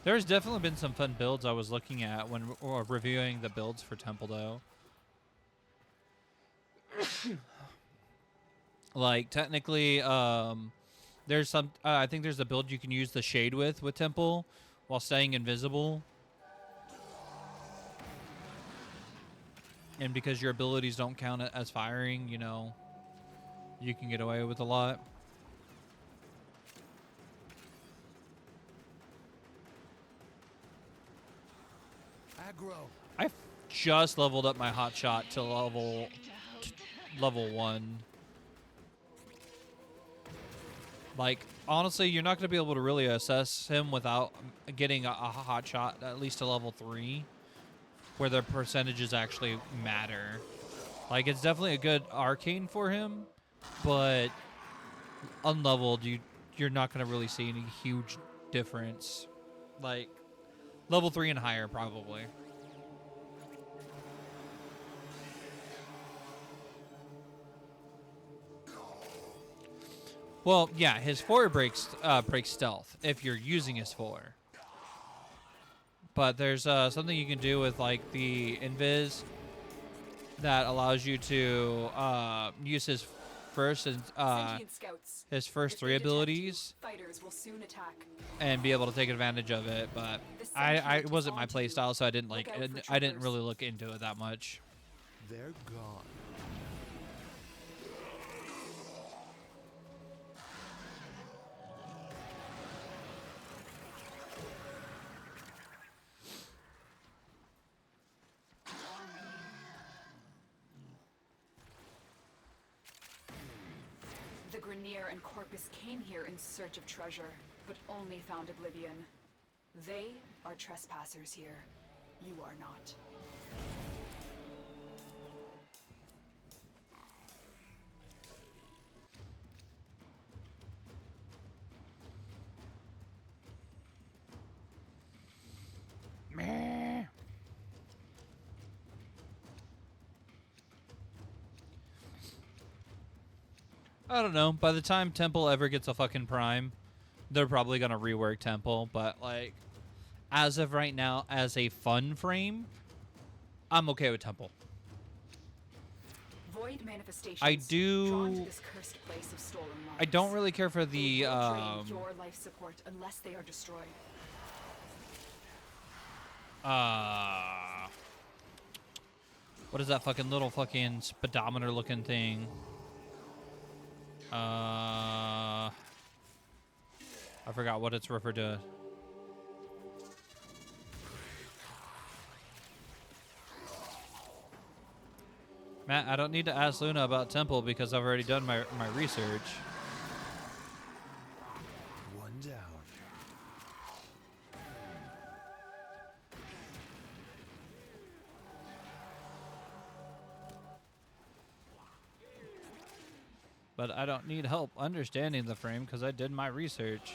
There's definitely been some fun builds I was looking at when reviewing the builds for Temple, though. Like, technically, there's some... I think there's a build you can use the Shade with Temple while staying invisible. And because your abilities don't count as firing, you know, you can get away with a lot. I just leveled up my hotshot to level 1. Like, honestly, you're not going to be able to really assess him without getting a hotshot at least to level 3, where the percentages actually matter. Like, it's definitely a good arcane for him, but unleveled, you're not going to really see any huge difference. Like, level 3 and higher, probably. Well, yeah, his 4 breaks stealth if you're using his 4. But there's something you can do with like the invis that allows you to use his first and his first 3 abilities Fighters will soon attack. and be able to take advantage of it. But I it wasn't my playstyle, so I didn't like I didn't really look into it that much. They're gone. The Grineer and Corpus came here in search of treasure, but only found oblivion. They are trespassers here. You are not. Meh. I don't know. By the time Temple ever gets a fucking prime, they're probably gonna rework Temple. But like, as of right now, as a fun frame, I'm okay with Temple. Void manifestations I do. drawn to this cursed place of stolen lives. I don't really care for the They will drain your life support unless they are destroyed. What is that fucking little fucking speedometer looking thing? I forgot what it's referred to. Matt, I don't need to ask Luna about Temple because I've already done my research. One down. But I don't need help understanding the frame because I did my research.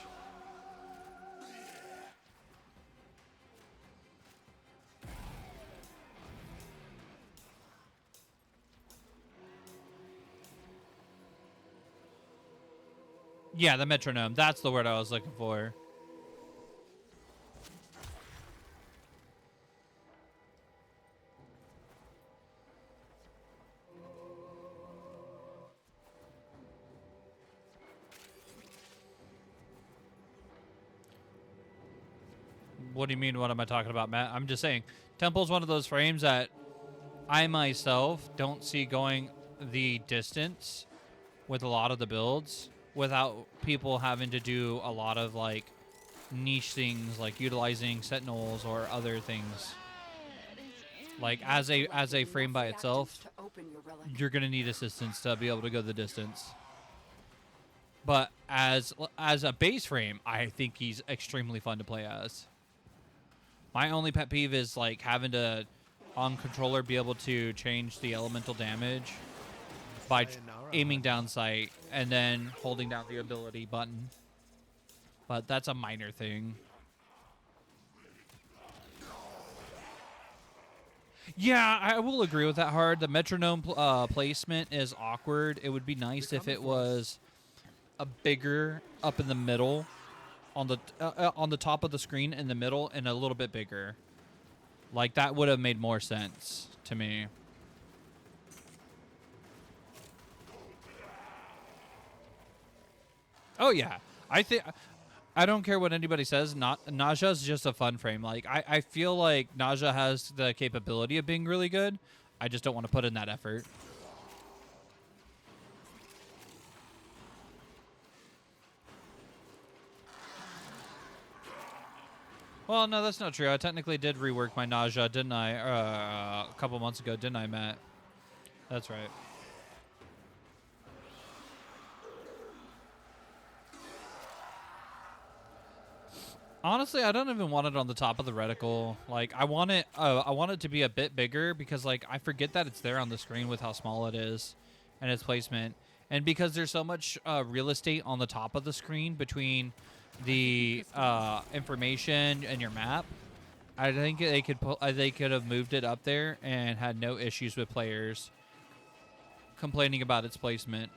Yeah, the metronome. That's the word I was looking for. What do you mean, what am I talking about, Matt? I'm just saying, Temple's one of those frames that I myself don't see going the distance with a lot of the builds without people having to do a lot of like niche things like utilizing sentinels or other things. Like as a frame by itself, you're gonna need assistance to be able to go the distance. But as a base frame, I think he's extremely fun to play as. My only pet peeve is like having to, on controller, be able to change the elemental damage by aiming down sight and then holding down the ability button. But that's a minor thing. Yeah, I will agree with that hard. The metronome placement is awkward. It would be nice if it was a bigger up in the middle. On the top of the screen in the middle and a little bit bigger. Like that would have made more sense to me. Oh yeah. I don't care what anybody says. Nausea is just a fun frame. Like I feel like Nausea has the capability of being really good. I just don't want to put in that effort. Well, no, that's not true. I technically did rework my nausea, didn't I? A couple months ago, didn't I, Matt? That's right. Honestly, I don't even want it on the top of the reticle. Like, I want it to be a bit bigger because, like, I forget that it's there on the screen with how small it is and its placement. And because there's so much real estate on the top of the screen between the information and your map, I think they could have moved it up there and had no issues with players complaining about its placement.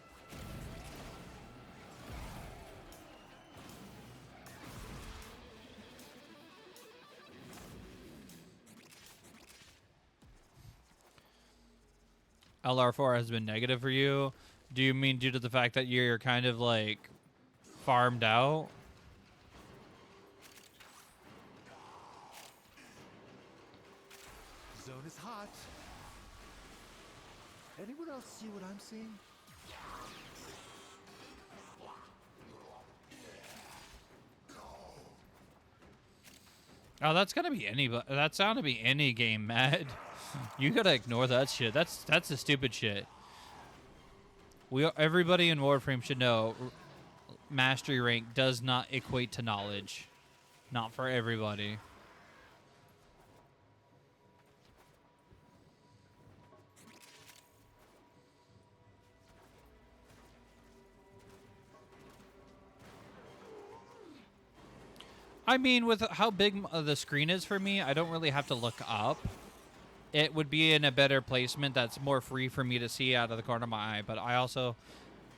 LR4 has been negative for you. Do you mean due to the fact that you're kind of like farmed out? Zone is hot. Anyone else see what I'm seeing? Oh, that's gonna be any. That's bound to be any game, Matt. You gotta ignore that shit. That's the stupid shit. Everybody in Warframe should know mastery rank does not equate to knowledge. Not for everybody. I mean, with how big the screen is for me, I don't really have to look up. It would be in a better placement that's more free for me to see out of the corner of my eye. But I also,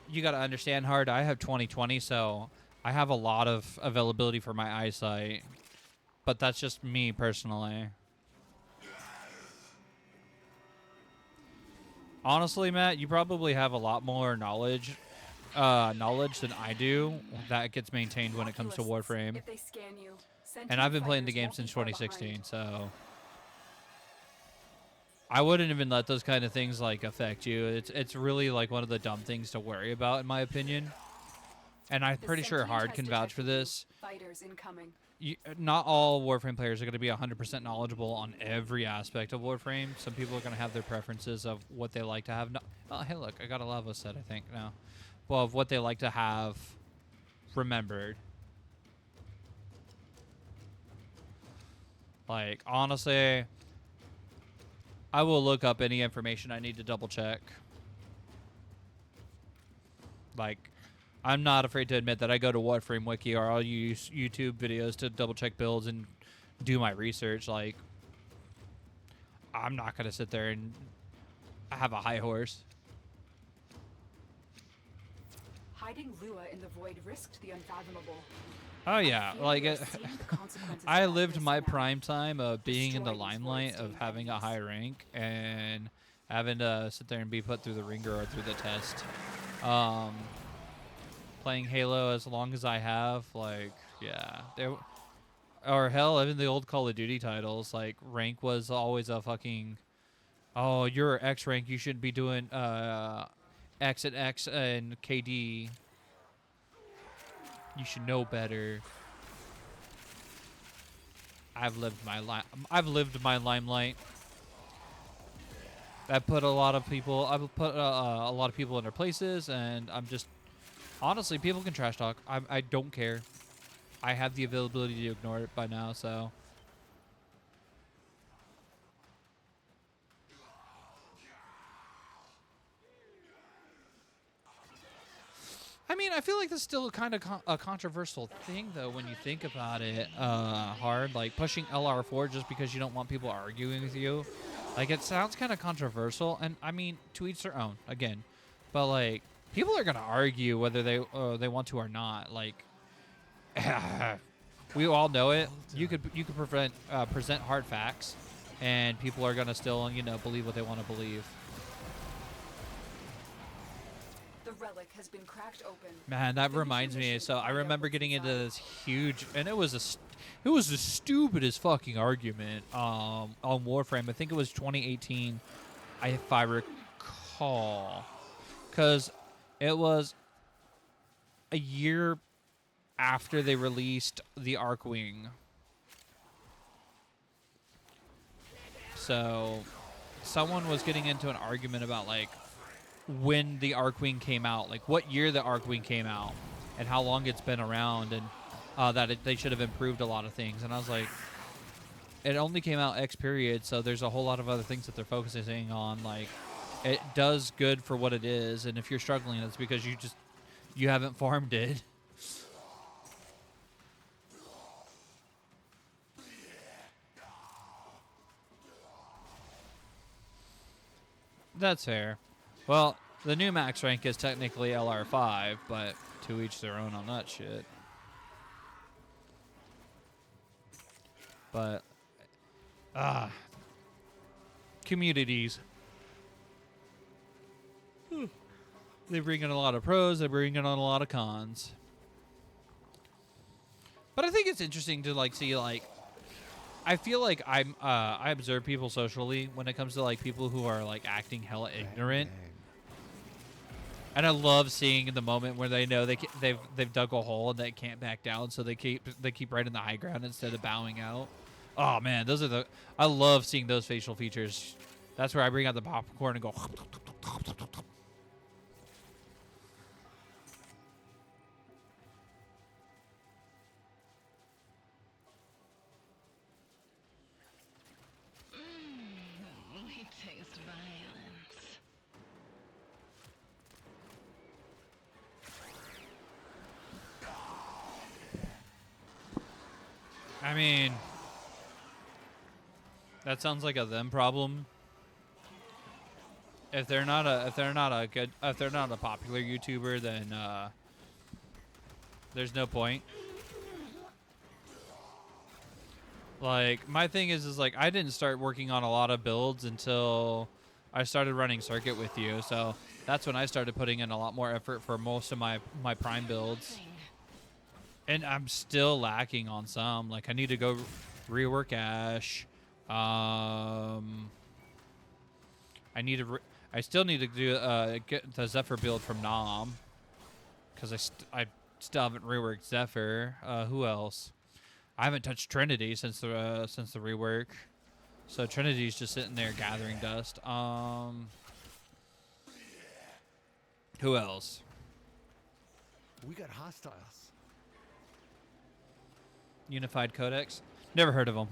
you got to understand, Hard, I have 20/20, so I have a lot of availability for my eyesight. But that's just me personally. Honestly, Matt, you probably have a lot more knowledge than I do that gets maintained when it comes to Warframe. If they scan you, And I've been playing the game since 2016, so I wouldn't even let those kind of things like affect you. It's really like one of the dumb things to worry about, in my opinion. And I'm pretty sure Hard can vouch for this. Fighters incoming. Not all Warframe players are going to be 100% knowledgeable on every aspect of Warframe. Some people are going to have their preferences of what they like to have. Oh, hey, look, I got a lava set, I think, now. Well, of what they like to have remembered. Like, honestly, I will look up any information I need to double check. Like, I'm not afraid to admit that I go to Warframe Wiki or I'll use YouTube videos to double check builds and do my research. Like, I'm not going to sit there and have a high horse. Hiding Lua in the void risked the unfathomable. Oh yeah, like I lived my prime time of being in the limelight of having a high rank and having to sit there and be put through the ringer or through the test. Playing Halo as long as I have, like, yeah, or hell, even the old Call of Duty titles, like rank was always a fucking, oh, you're X rank, you shouldn't be doing X and X and KD. You should know better. I've lived my limelight. I've put a lot of people in their places, and I'm just honestly, people can trash talk. I don't care. I have the availability to ignore it by now, so. I mean, I feel like this is still kind of a controversial thing, though, when you think about it hard. Like, pushing LR4 just because you don't want people arguing with you. Like, it sounds kind of controversial, and, I mean, to each their own, again. But, like, people are going to argue whether they want to or not. Like, we all know it. You could present hard facts, and people are going to still, believe what they want to believe. The relic has been cracked open. Man, that reminds me. So I remember getting into this huge, and it was the stupidest fucking argument on Warframe. I think it was 2018, if I recall, because it was a year after they released the Archwing, So someone was getting into an argument about like when the Archwing came out, like what year the Archwing came out, and how long it's been around, and they should have improved a lot of things. And I was like, it only came out X period, so there's a whole lot of other things that they're focusing on. Like, it does good for what it is, and if you're struggling, it's because you haven't farmed it. That's fair. Well, the new max rank is technically LR5, but to each their own on that shit. But, communities. They bring in a lot of pros, they bring in a lot of cons. But I think it's interesting to, like, see, like, I feel like I observe people socially when it comes to, like, people who are, like, acting hella ignorant. And I love seeing the moment where they know they've dug a hole and they can't back down, so they keep right in the high ground instead of bowing out. Oh man, I love seeing those facial features. That's where I bring out the popcorn and go. We taste violence. I mean, that sounds like a them problem. If they're not a popular YouTuber, then there's no point. Like, my thing is like, I didn't start working on a lot of builds until I started running Circuit with you, so that's when I started putting in a lot more effort for most of my prime builds. And I'm still lacking on some. Like, I need to go rework Ash. I still need to do get the Zephyr build from Nom, because I still haven't reworked Zephyr. Who else? I haven't touched Trinity since the rework, so Trinity's just sitting there gathering dust. Who else? We got hostiles. Unified Codex? Never heard of them.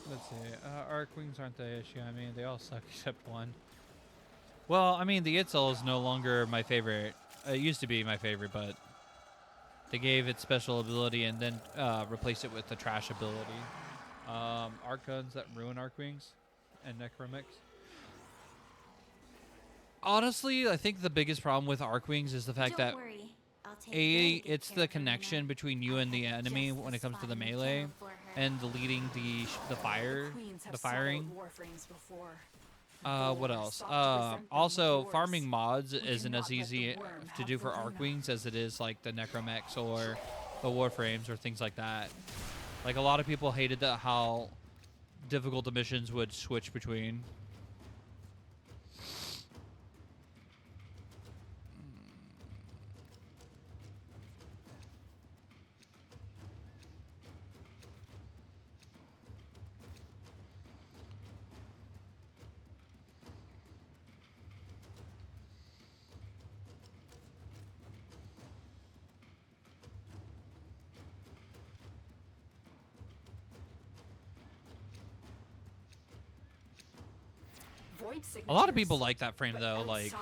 Let's see. Archwings aren't the issue. I mean, they all suck except one. Well, I mean, the Itzel is no longer my favorite. It used to be my favorite, but they gave it special ability and then replaced it with the trash ability. Arc guns that ruin Archwings and Necromix. Honestly, I think the biggest problem with Archwings is the fact that it's the connection between you and the enemy when it comes to the melee, and the leading the firing. What else? Also, farming mods isn't as easy to do for Archwings as it is like the Necromechs or the Warframes or things like that. Like, a lot of people hated how difficult the missions would switch between. A lot of people like that frame, though. Like,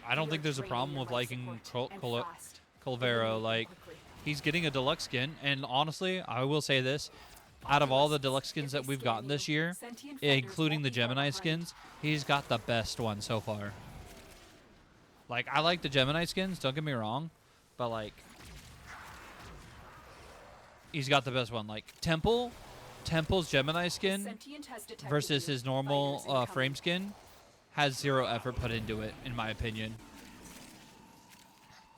I don't think there's a problem with liking Colvero. Like, he's getting a deluxe skin, and honestly, I will say this: out of all the deluxe skins that we've gotten this year, including the Gemini skins, he's got the best one so far. Like, I like the Gemini skins, don't get me wrong, but like, he's got the best one. Like, Temple's Gemini skin versus his normal frame skin has zero effort put into it, in my opinion.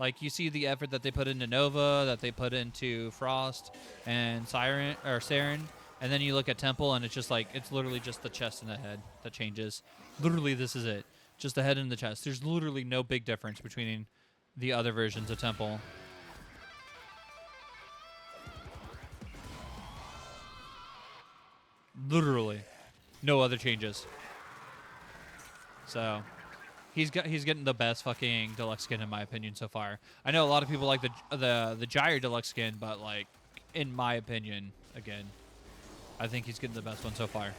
Like, you see the effort that they put into Nova, that they put into Frost and Siren or Saren, and then you look at Temple, and it's just like, it's literally just the chest and the head that changes. Literally, this is it. Just the head and the chest. There's literally no big difference between the other versions of Temple. Literally, no other changes. So, he's getting the best fucking deluxe skin in my opinion so far. I know a lot of people like the Gyre deluxe skin, but like, in my opinion, again, I think he's getting the best one so far.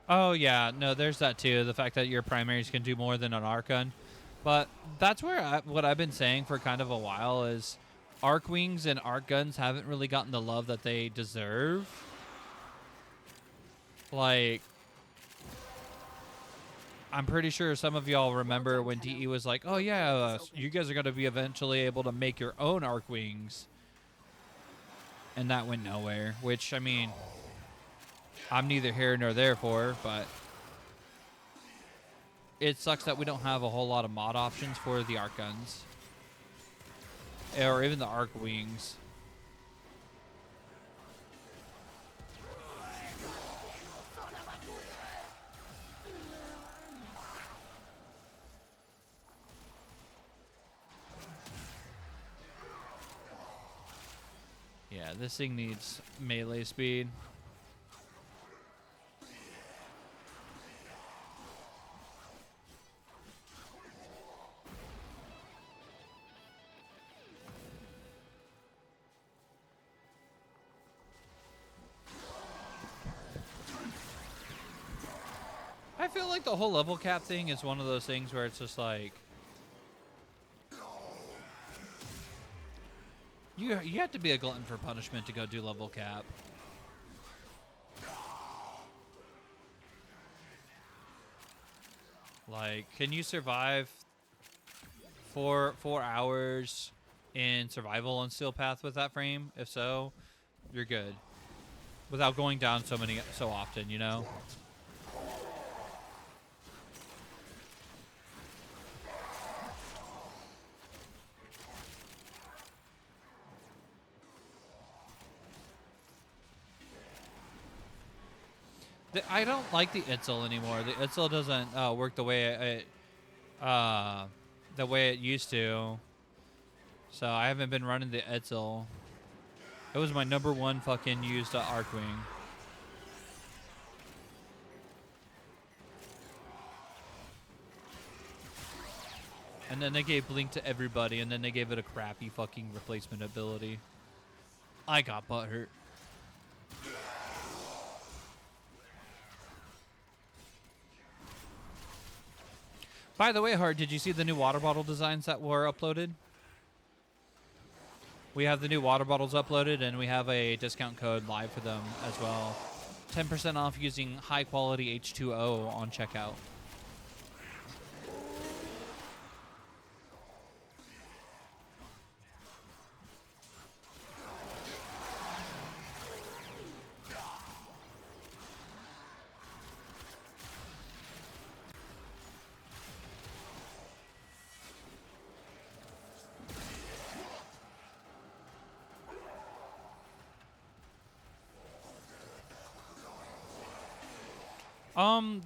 Oh yeah, no, there's that too. The fact that your primaries can do more than an arc gun, but that's where what I've been saying for kind of a while is, arc wings and arc guns haven't really gotten the love that they deserve. Like, I'm pretty sure some of y'all remember when DE was like, "Oh yeah, you guys are gonna be eventually able to make your own arc wings," and that went nowhere. Which, I mean, I'm neither here nor there for, but it sucks that we don't have a whole lot of mod options for the arc guns. Or even the arc wings. Yeah, this thing needs melee speed. I feel like the whole level cap thing is one of those things where it's just like, you have to be a glutton for punishment to go do level cap. Like, can you survive 4 hours in survival on Steel Path with that frame? If so, you're good. Without going down so often, you know? I don't like the Itzel anymore. The Itzel doesn't work the way it used to. So I haven't been running the Itzel. It was my #1 fucking used Arcwing. And then they gave Blink to everybody, and then they gave it a crappy fucking replacement ability. I got butthurt. By the way, Hart, did you see the new water bottle designs that were uploaded? We have the new water bottles uploaded, and we have a discount code live for them as well. 10% off using high-quality H2O on checkout.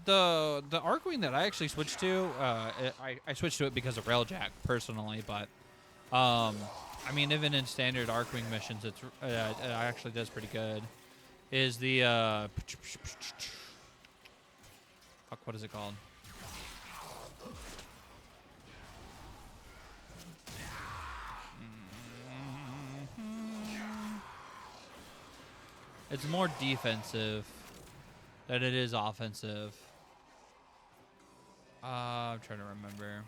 The Arcwing that I actually switched to, I switched to it because of Railjack personally, but I mean, even in standard Arcwing missions, it actually does pretty good. Is the fuck, what is it called? It's more defensive than it is offensive. I'm trying to remember.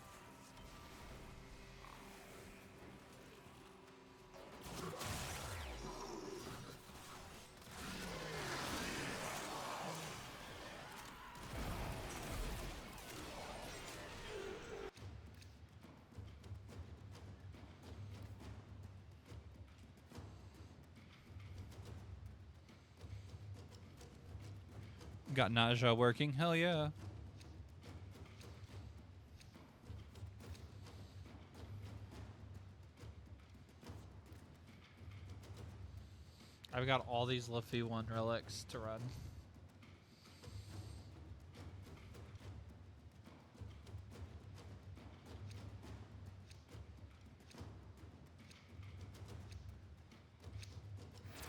Got nausea working. Hell yeah. I've got all these Luffy 1 relics to run.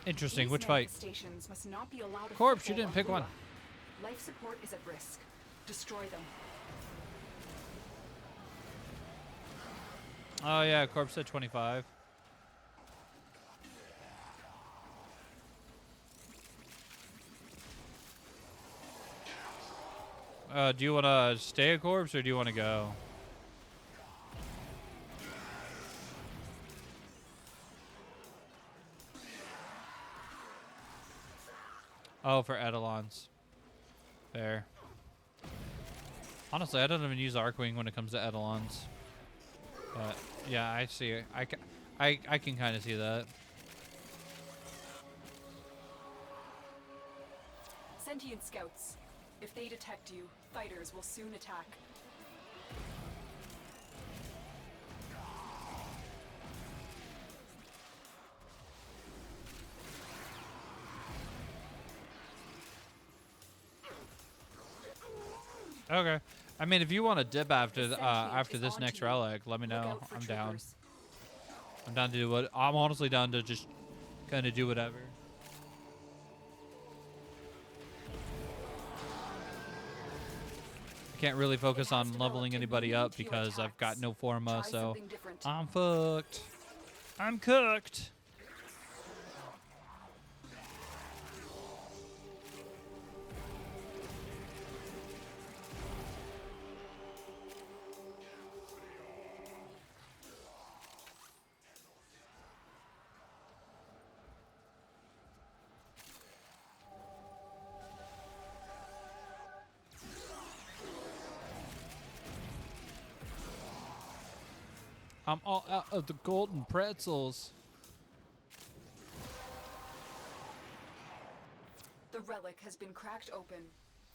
Interesting. These Which fight? manifestations must not be allowed to Corpse, you foothold didn't pick one. Lua. Life support is at risk. Destroy them. Oh yeah, Corpse said 25. Do you want to stay a Corpse or do you want to go? Oh, for Eidolons. Fair. Honestly, I don't even use Arcwing when it comes to Eidolons. But yeah, I see it. I can kind of see that. Sentient scouts. If they detect you, fighters will soon attack. Okay. I mean, if you want to dip after after is this on next to you. relic, let me Look know. out for I'm down. troopers. I'm down to do what. I'm honestly down to just kind of do whatever. I can't really focus on leveling anybody up because I've got no Forma, Try so something different. I'm fucked. I'm cooked. I'm all out of the golden pretzels. The relic has been cracked open.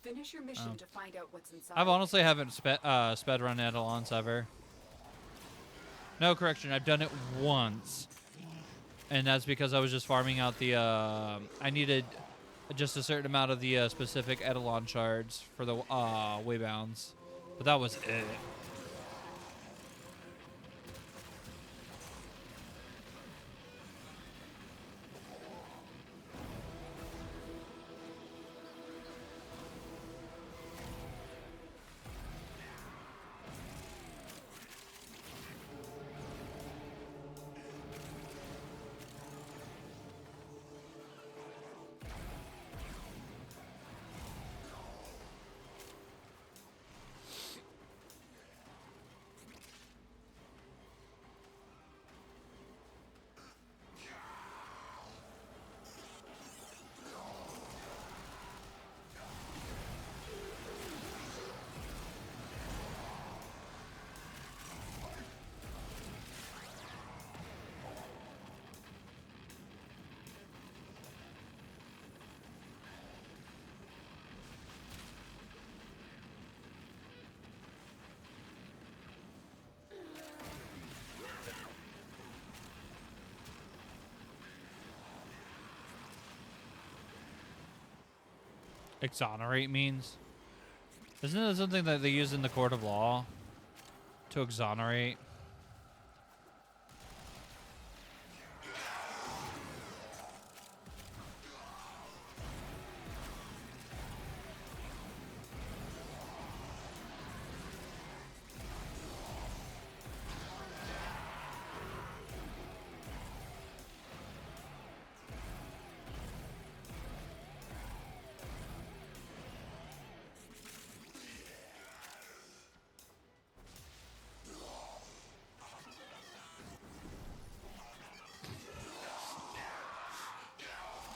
Finish your mission to find out what's inside. I've honestly haven't sped run Eidolons ever. No, correction, I've done it once. And that's because I was just farming out the, I needed just a certain amount of the specific Eidolon shards for the waybounds. But that was it. Exonerate means? Isn't that something that they use in the court of law? To exonerate?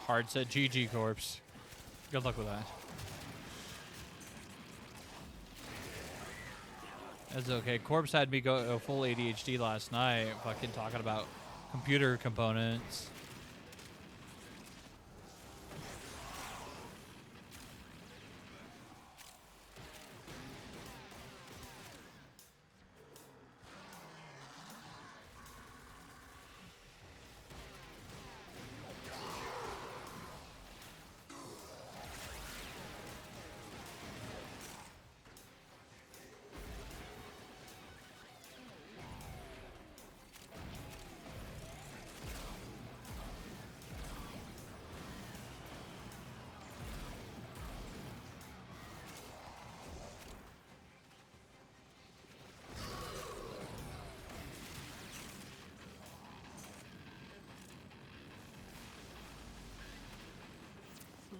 Hard said GG Corpse. Good luck with that. That's okay. Corpse had me go full ADHD last night, fucking talking about computer components.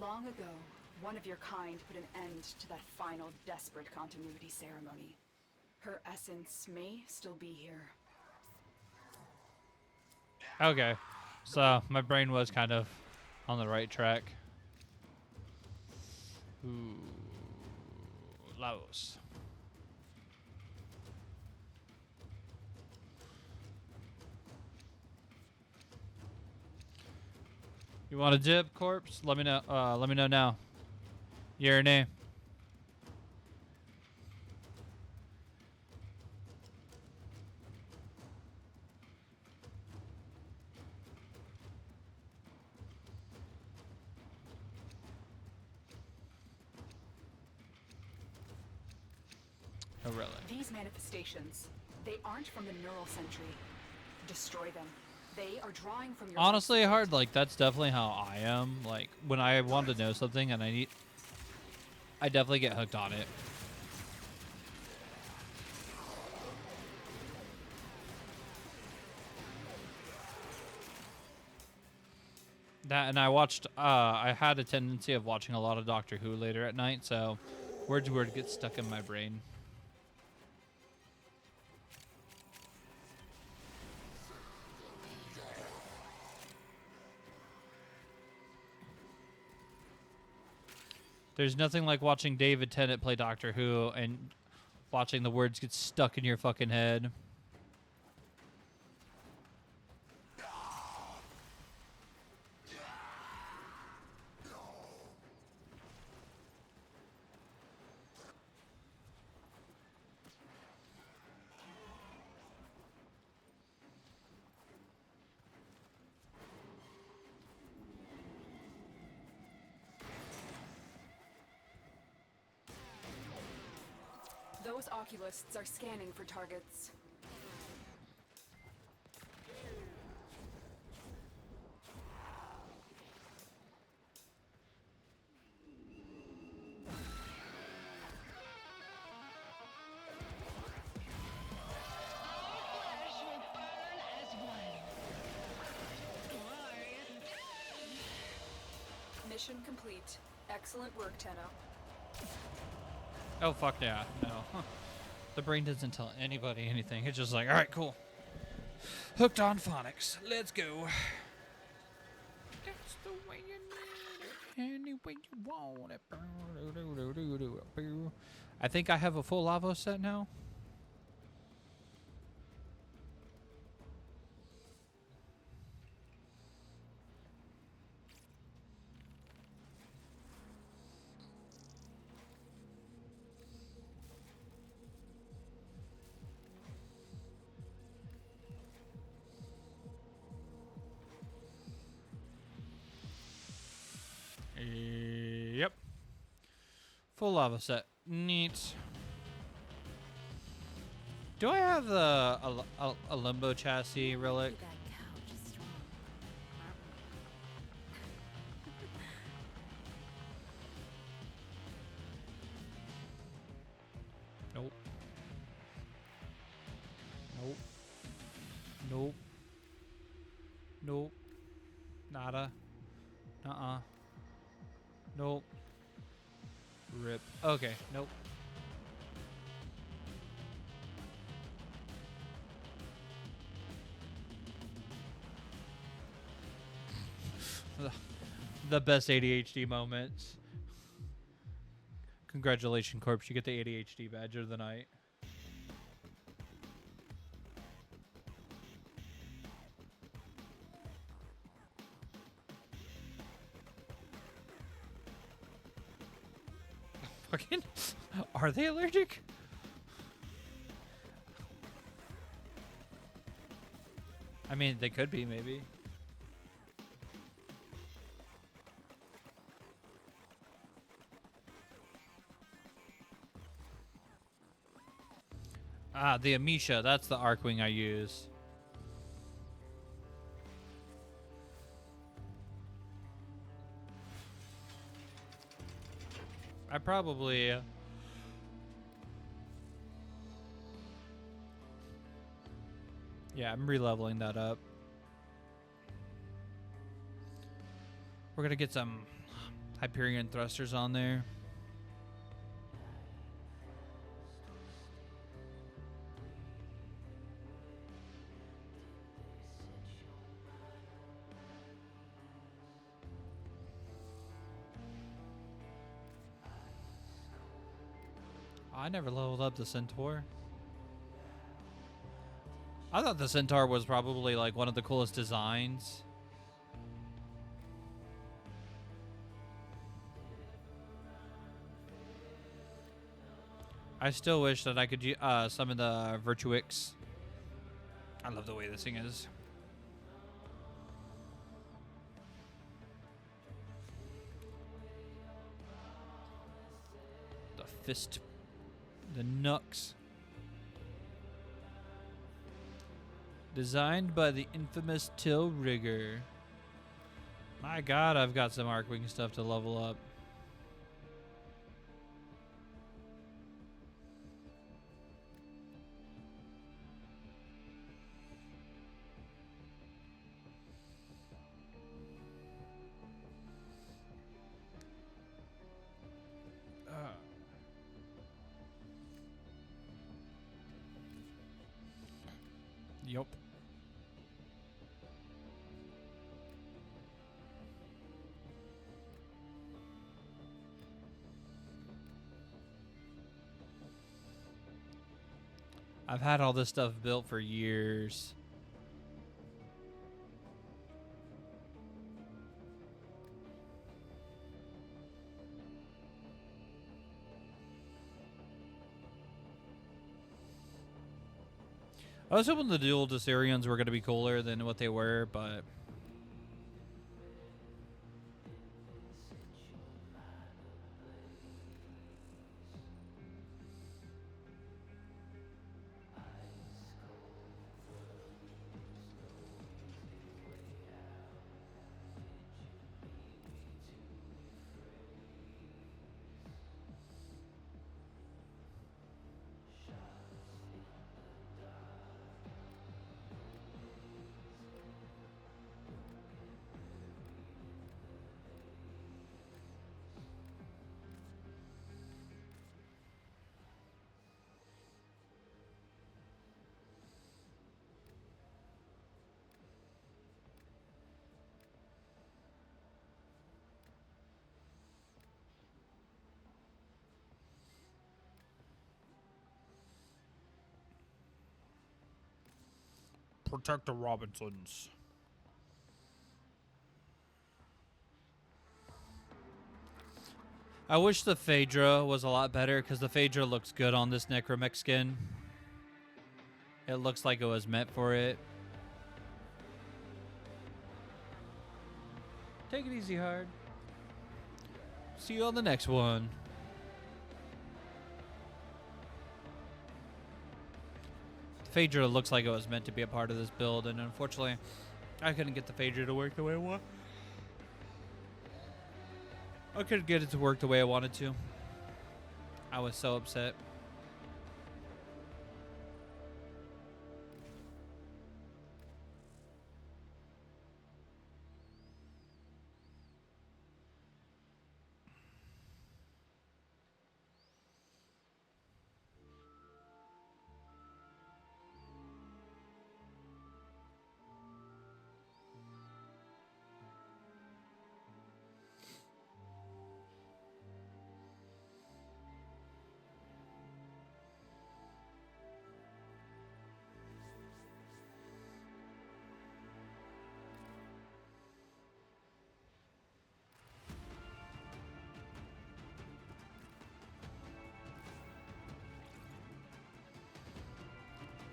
Long ago, one of your kind put an end to that final desperate continuity ceremony. Her essence may still be here. Okay, so my brain was kind of on the right track. Ooh, Laos. You want a dip, corpse? Let me know. Let me know now. Your name. Oh, really? These manifestations, they aren't from the neural sentry. Destroy them. They are drawing from your... Honestly, hard. Like, that's definitely how I am. Like, when I want to know something and I definitely get hooked on it. That, and I watched, I had a tendency of watching a lot of Doctor Who later at night, so words would get stuck in my brain. There's nothing like watching David Tennant play Doctor Who and watching the words get stuck in your fucking head. Those oculists are scanning for targets. Mission complete. Excellent work, Tenno. Oh, fuck yeah. No. The brain doesn't tell anybody anything. It's just like, alright, cool. Hooked on phonics. Let's go. That's the way you need it. Any way you want it. I think I have a full Lavo set now. Yep. Full lava set. Neat. Do I have a limbo chassis relic? Nope. Nope. Nope. Nope. Nada. Uh-uh. Nope. Rip. Okay, nope. The best ADHD moments. Congratulations, Corpse. You get the ADHD badge of the night. Fucking, are they allergic? I mean, they could be, maybe. Ah, the Amisha. That's the Arcwing I use. I probably... yeah, I'm re-leveling that up. We're gonna get some Hyperion thrusters on there. I never leveled up the Centaur. I thought the Centaur was probably like one of the coolest designs. I still wish that I could summon the Virtuix. I love the way this thing is. The fist. The Nux. Designed by the infamous Till Rigger. My god, I've got some Arcwing stuff to level up. Yup. I've had all this stuff built for years. I was hoping the dual Desarians were going to be cooler than what they were, but... Protect the Robinsons. I wish the Phaedra was a lot better, because the Phaedra looks good on this Necromech skin. It looks like it was meant for it. Take it easy, Hard. See you on the next one. Phaedra looks like it was meant to be a part of this build, and unfortunately, I couldn't get the Phaedra to work the way I want. I couldn't get it to work the way I wanted to. I was so upset.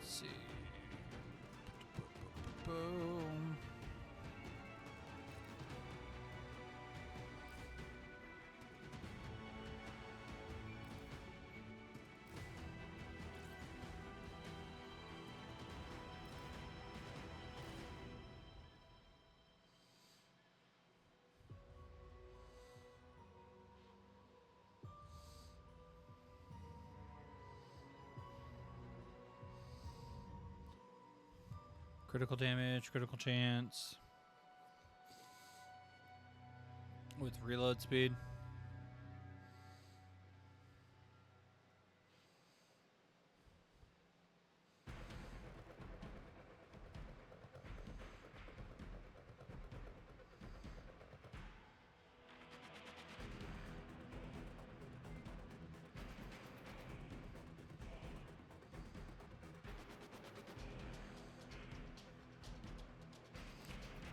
See. Boom. Critical damage, critical chance. With reload speed.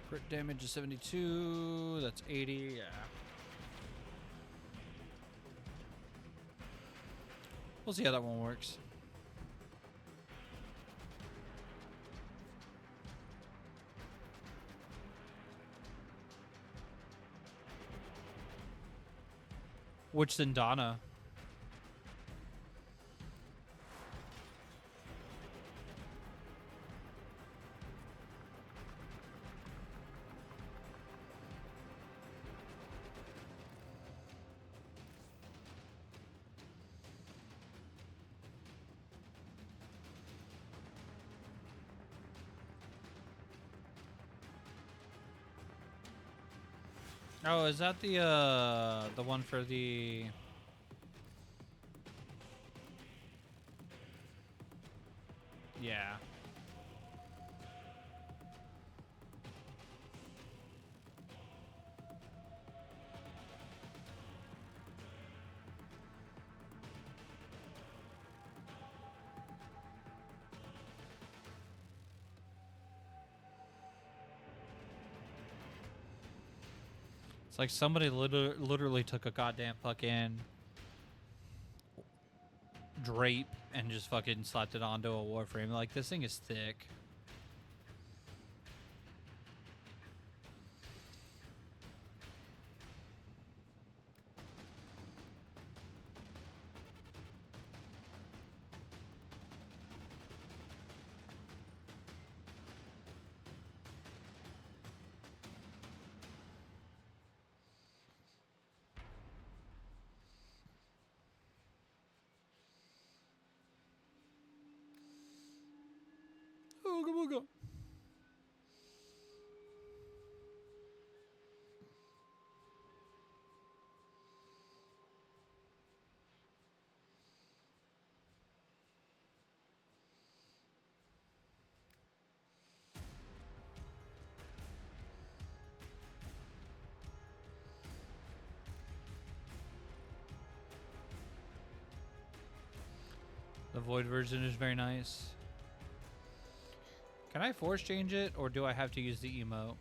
Crit damage is 72. That's 80. Yeah. We'll see how that one works. Which Zendana? Oh, is that the one for the... Yeah. It's like somebody literally took a goddamn fucking drape and just fucking slapped it onto a Warframe. Like, this thing is thick. Ooga booga. The Void version is very nice. Can I force change it, or do I have to use the emote?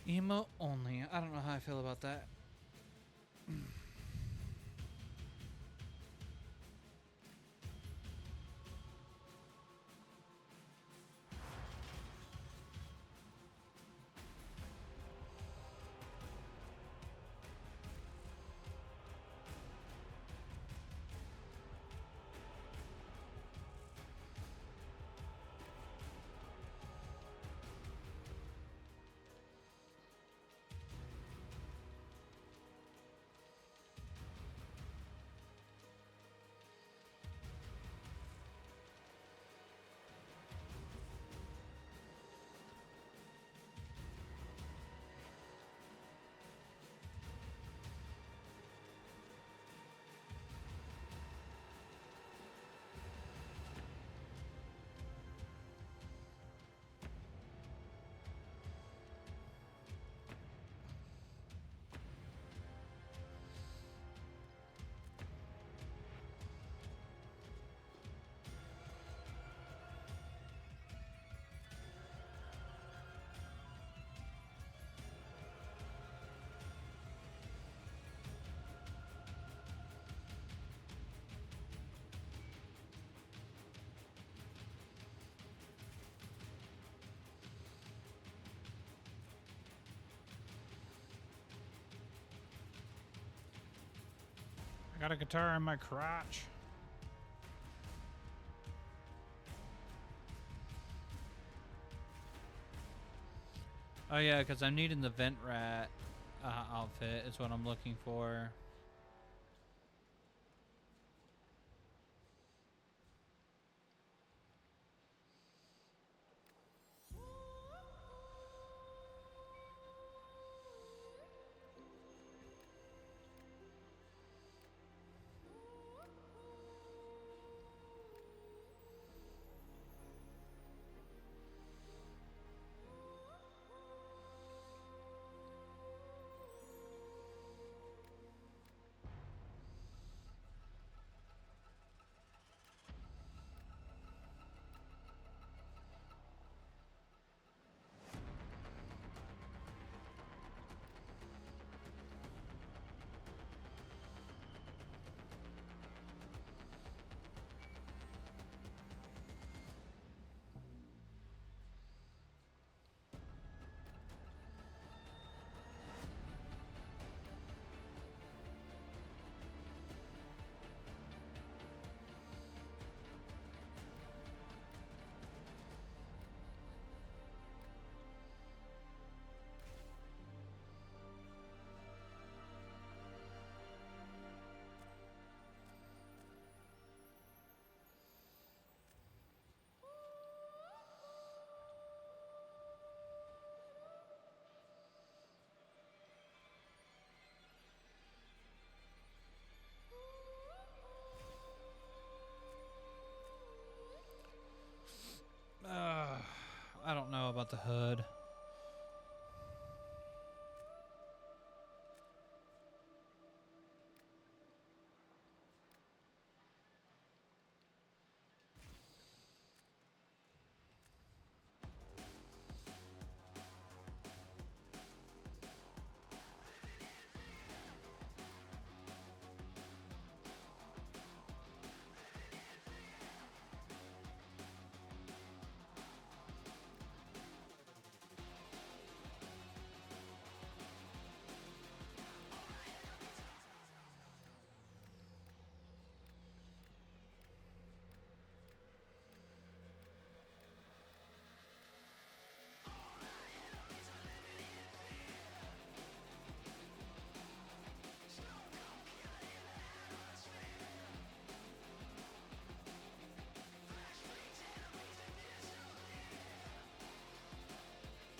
Emote only. I don't know how I feel about that. got a guitar in my crotch. Oh yeah, because I'm needing the vent rat outfit is what I'm looking for. I don't know about the hood.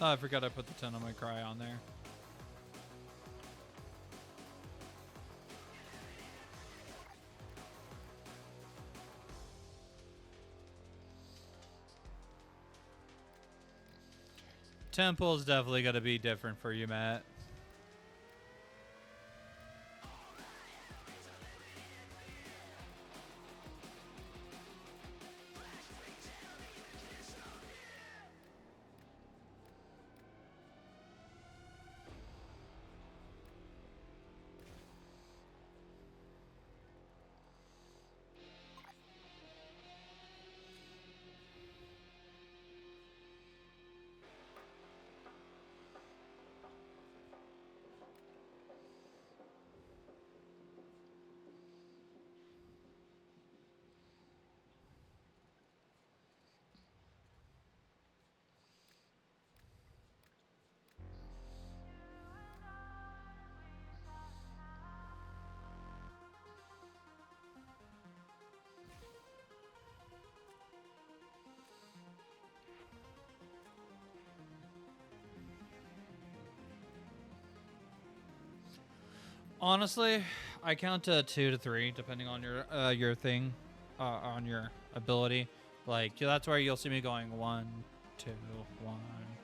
Oh, I forgot I put the Ten on my cry on there. Temple is definitely going to be different for you, Matt. Honestly, I count to 2 to 3 depending on your thing, on your ability. Like that's where you'll see me going 1, 2, 1,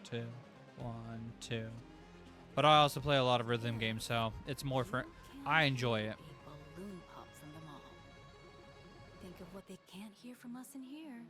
2, 1, 2. But I also play a lot of rhythm games, so it's more for. I enjoy it. A balloon pop from them all. Think of what they can't hear from us in here.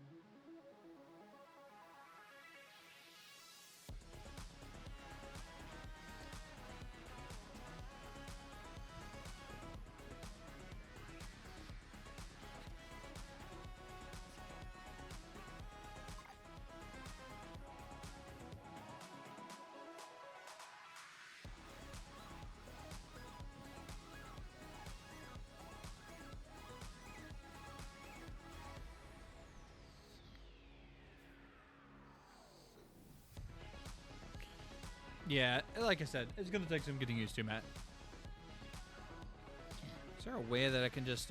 Yeah, like I said, it's gonna take some getting used to, Matt. Is there a way that I can just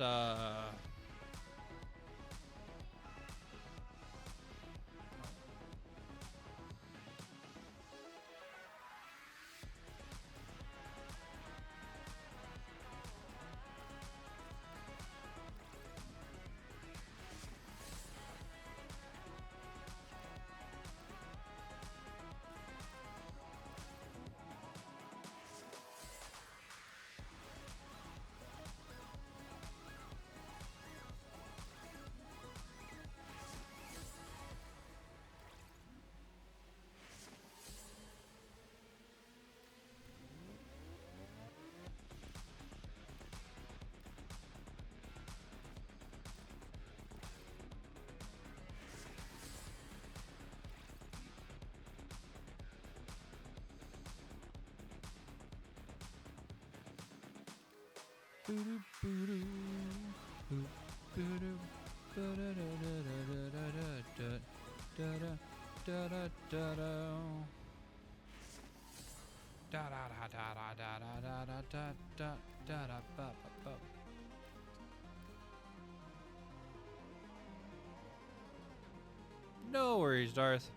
No worries, Darth.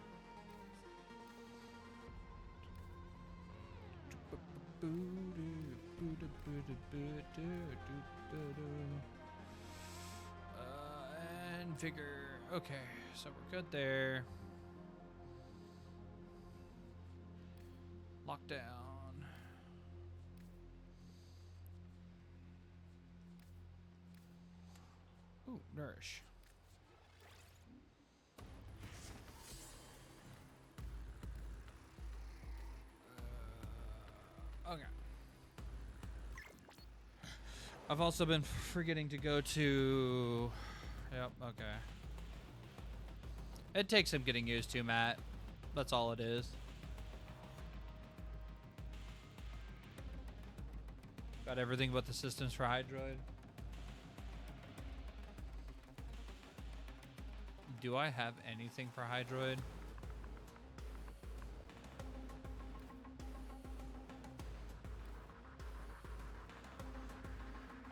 And figure. Okay, so we're good there. Lockdown. Ooh, nourish. Okay. I've also been forgetting to go to... Yep, okay. It takes some getting used to, Matt. That's all it is. Got everything but the systems for Hydroid. Do I have anything for Hydroid?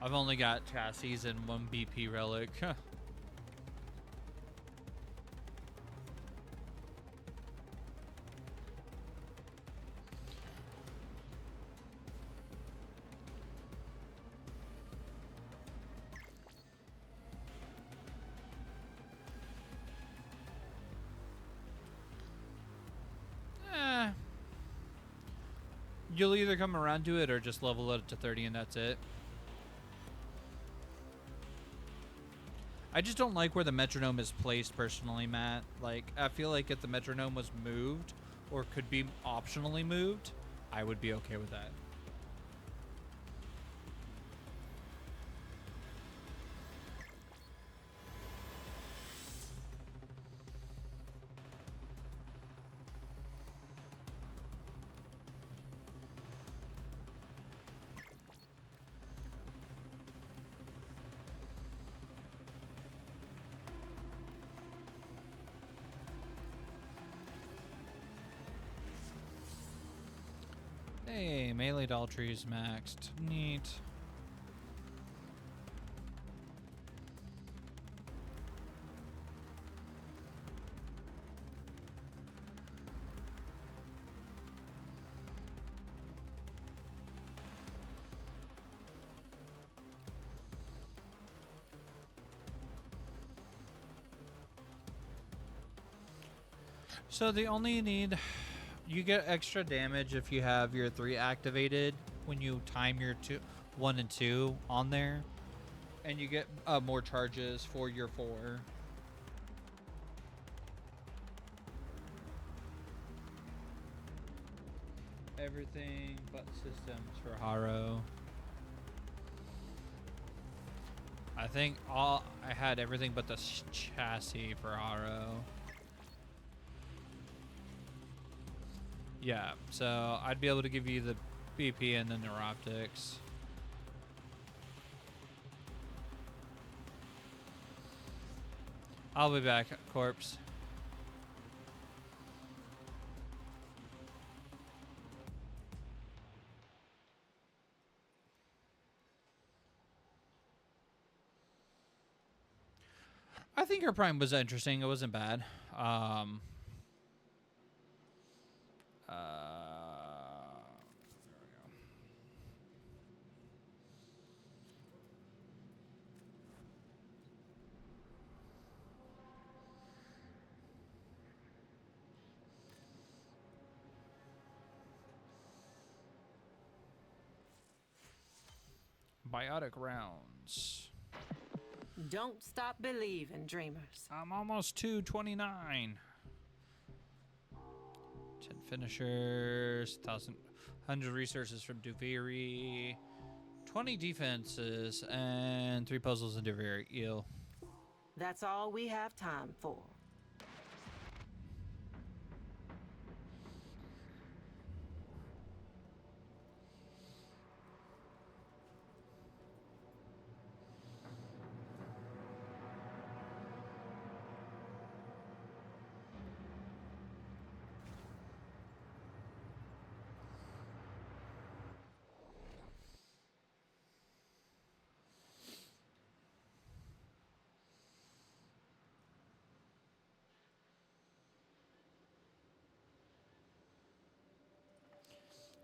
I've only got chassis and 1 BP relic. You'll either come around to it or just level it to 30 and that's it. I just don't like where the metronome is placed personally, Matt. Like, I feel like if the metronome was moved or could be optionally moved, I would be okay with that. Hey, melee Daltrey is maxed. Neat. So the only need... You get extra damage if you have your 3 activated when you time your 1 and 2 on there. And you get more charges for your 4. Everything but systems for Haro. I think I had everything but the chassis for Haro. Yeah, so I'd be able to give you the BP and the neuroptics. I'll be back, corpse. I think her prime was interesting. It wasn't bad. Biotic rounds. Don't stop believing, dreamers. I'm almost 229. 10 finishers, 1,100 resources from Duviri, 20 defenses, and 3 puzzles in Duviri. Ew. That's all we have time for.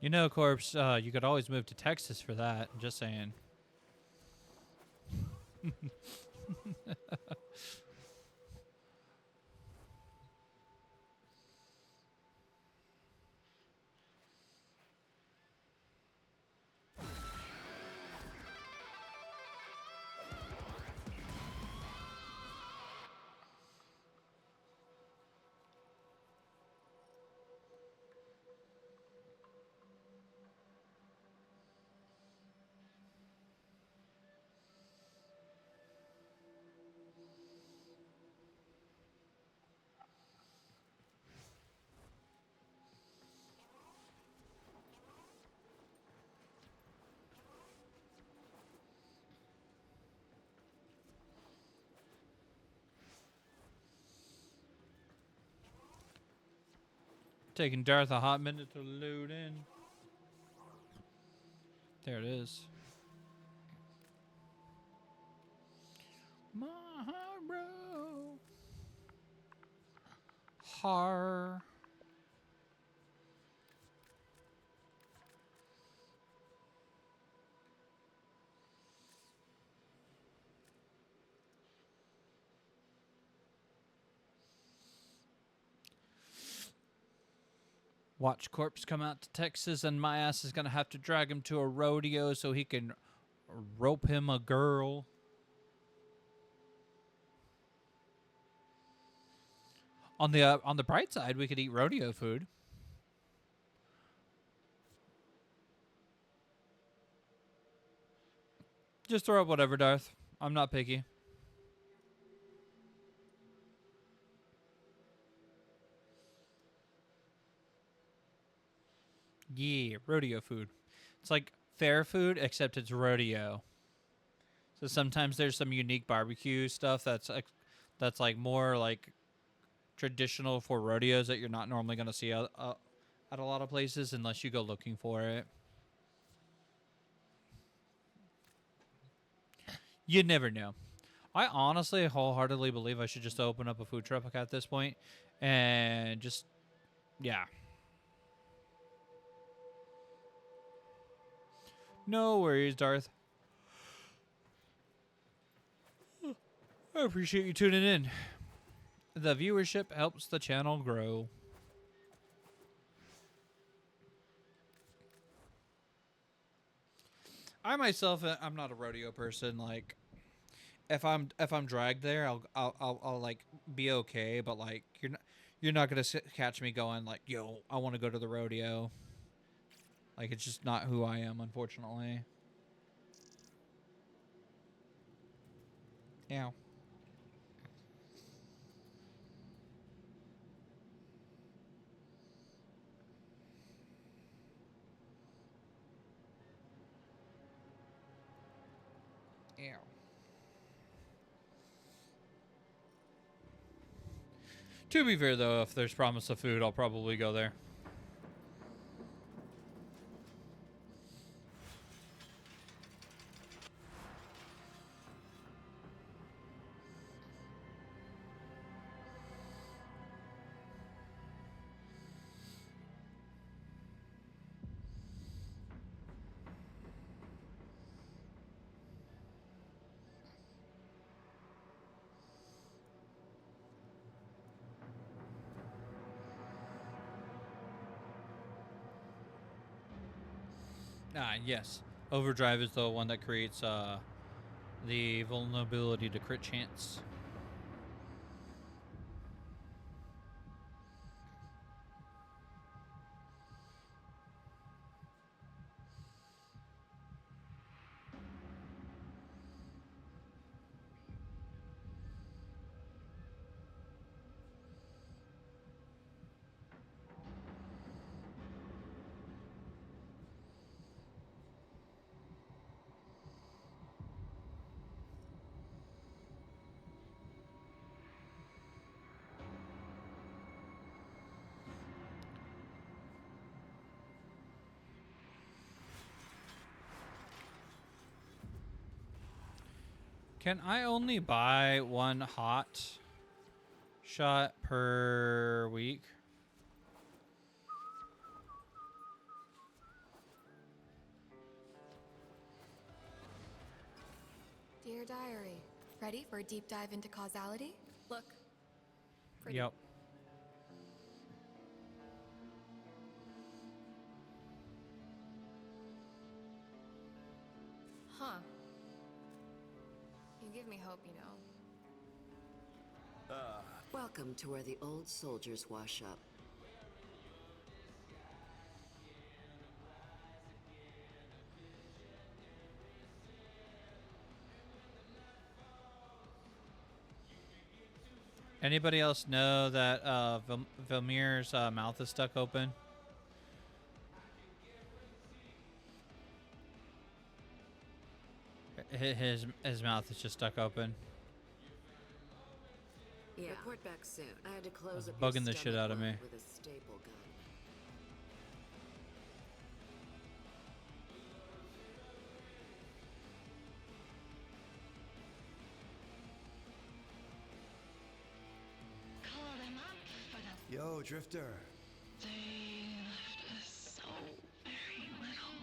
You know, Corpse, you could always move to Texas for that. Just saying. Taking Darth a hot minute to load in. There it is. Maharo. Har. Watch Corpse come out to Texas, and my ass is gonna have to drag him to a rodeo so he can rope him a girl. On the bright side, we could eat rodeo food. Just throw up whatever, Darth. I'm not picky. Yeah, rodeo food. It's like fair food, except it's rodeo. So sometimes there's some unique barbecue stuff that's like more like traditional for rodeos that you're not normally gonna see at a lot of places unless you go looking for it. You never know. I honestly, wholeheartedly believe I should just open up a food truck at this point, and just, yeah. No worries, Darth. I appreciate you tuning in. The viewership helps the channel grow. I myself, I'm not a rodeo person. Like, if I'm dragged there, I'll like be okay. But like, you're not gonna catch me going like, yo, I want to go to the rodeo. Like, it's just not who I am, unfortunately. Yeah. Yeah. To be fair, though, if there's promise of food, I'll probably go there. Yes. Overdrive is the one that creates the vulnerability to crit chance. Can I only buy one hot shot per week? Dear Diary, ready for a deep dive into causality? Look. Pretty. Yep. Huh. You give me hope, you know. Welcome to where the old soldiers wash up. Anybody else know that Vilmir's mouth is stuck open? His mouth is just stuck open. Yeah. Report back soon. I had to close That's up bugging your the shit out of me. with a staple gun. Call them up, but Yo, Drifter. they left us so very little.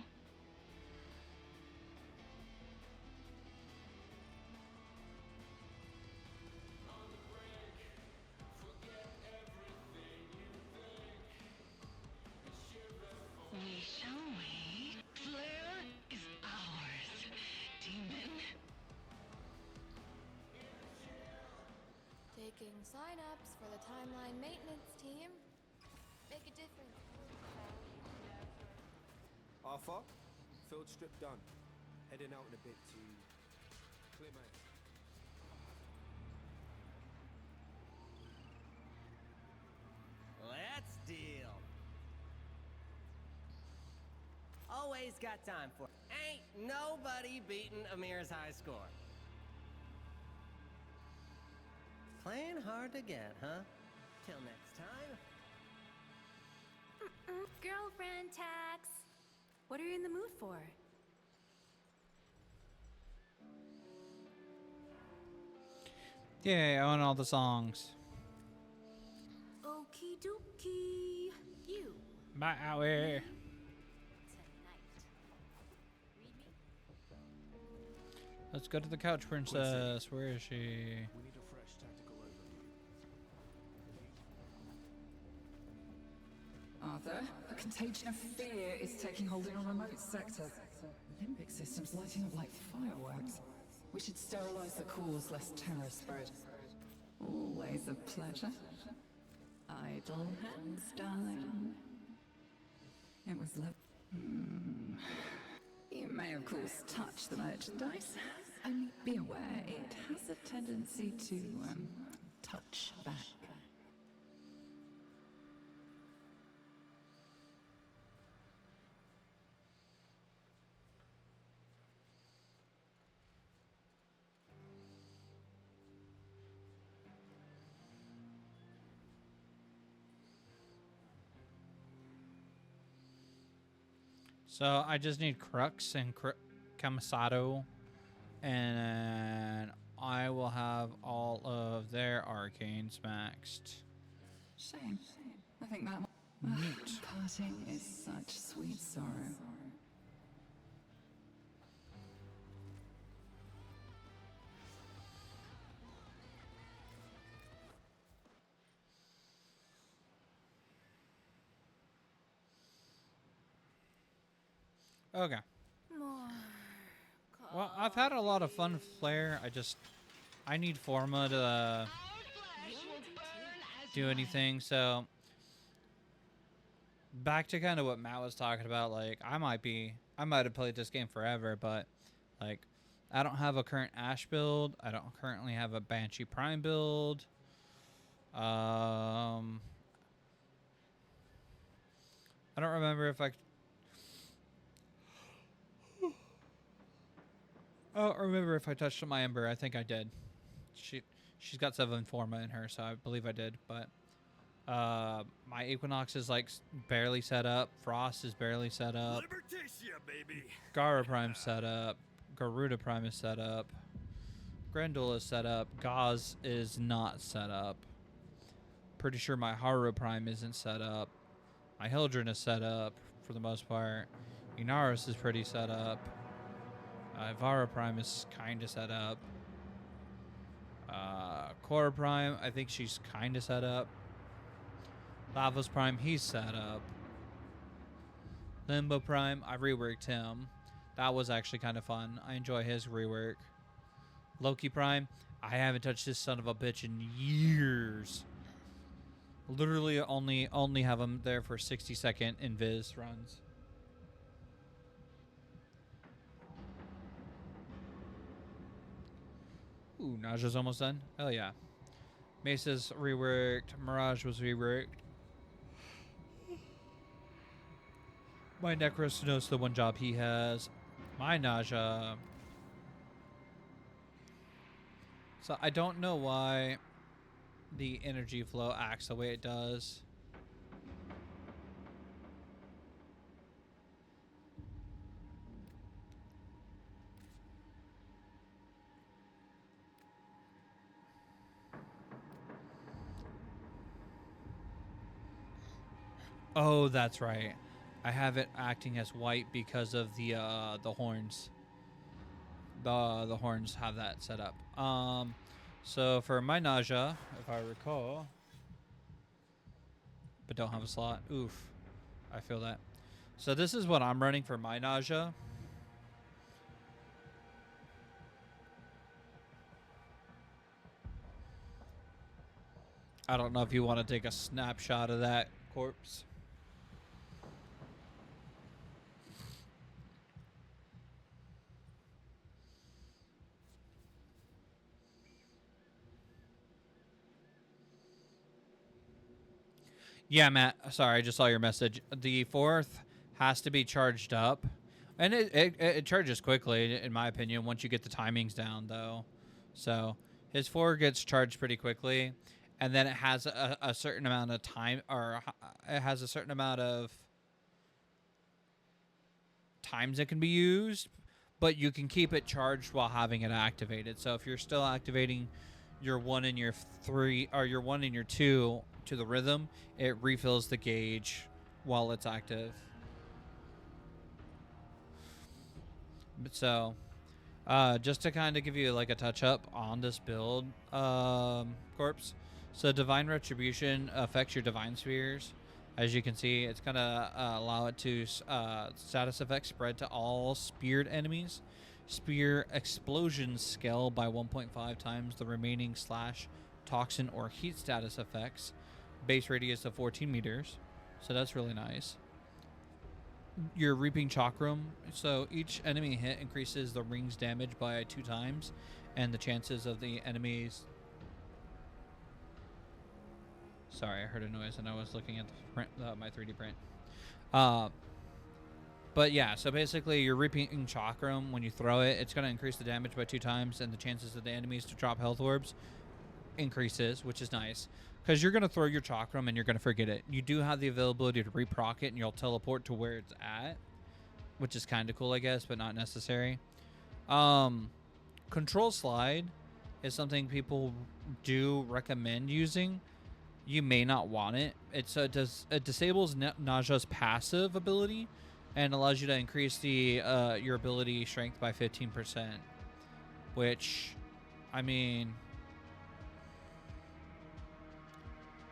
We shall wait. Flare is ours, demon. Taking sign-ups for the timeline maintenance team. Make a difference. Arthur, field strip done. Heading out in a bit to clear my. Let's deal. Always got time for it. Ain't nobody beating Amir's high score. Playing hard to get, huh? Till next time. Girlfriend tax. What are you in the mood for? Yay, I own all the songs. Okie dokie. You. Bye, Owie. Let's go to the couch princess. Where is she? We need a fresh tactical overview. Arthur, a contagion of fear is taking hold in a remote sector. Limbic systems lighting up like fireworks. We should sterilize the cause lest terror spread. Always a pleasure. Idle hands, darling. It was You may of course touch the merchandise. Only be aware it has a tendency to touch back. So I just need Crux and Camisado, and I will have all of their arcanes maxed. Shame. I think that parting is such sweet sorrow. Okay. More. Well, I've had a lot of fun with Flare. I need Forma to do anything. So back to kind of what Matt was talking about. Like, I might have played this game forever, but like, I don't have a current Ash build. I don't currently have a Banshee Prime build. I don't remember if I don't remember if I touched on my Ember. I think I did. She's got 7 Forma in her, so I believe I did. But my Equinox is like barely set up. Frost is barely set up. Libertatia, baby. Gara Prime set up. Garuda Prime is set up. Grendel is set up. Gauze is not set up. Pretty sure my Haru Prime isn't set up. My Hildren is set up for the most part. Inaris is pretty set up. Ivara Prime is kind of set up. Korra Prime, I think she's kind of set up. Lavos Prime, he's set up. Limbo Prime, I reworked him. That was actually kind of fun. I enjoy his rework. Loki Prime, I haven't touched this son of a bitch in years. Literally only have him there for 60-second invis runs. Ooh, Naja's almost done. Hell yeah. Mesa's reworked. Mirage was reworked. My Necros knows the one job he has. My Naja. So I don't know why the energy flow acts the way it does. Oh, that's right. I have it acting as white because of the horns. The horns have that set up. So for my Naja, if I recall, but don't have a slot. Oof, I feel that. So this is what I'm running for my Naja. I don't know if you want to take a snapshot of that corpse. Yeah, Matt. Sorry, I just saw your message. The 4th has to be charged up. And it charges quickly, in my opinion, once you get the timings down, though. So his 4 gets charged pretty quickly. And then it has a certain amount of time, or it has a certain amount of times it can be used. But you can keep it charged while having it activated. So if you're still activating your 1 and your 3, or your 1 and your 2 to the rhythm, it refills the gauge while it's active. But so, just to kind of give you like a touch up on this build, corpse. So Divine Retribution affects your Divine Spheres. As you can see, it's going to allow it to status effects spread to all speared enemies. Spear explosions scale by 1.5 times the remaining slash, toxin, or heat status effects. Base radius of 14 meters. So that's really nice. Your Reaping Chakram. So each enemy hit increases the ring's damage by 2 times. And the chances of the enemies... Sorry, I heard a noise and I was looking at the print, my 3D print. But yeah, so basically your Reaping Chakram, when you throw it, it's going to increase the damage by 2 times, and the chances of the enemies to drop health orbs increases, which is nice. Because you're going to throw your Chakram and you're going to forget it. You do have the availability to reproc it and you'll teleport to where it's at, which is kind of cool, I guess, but not necessary. Control Slide is something people do recommend using. You may not want it. It disables Naja's passive ability and allows you to increase the your ability strength by 15%. Which, I mean,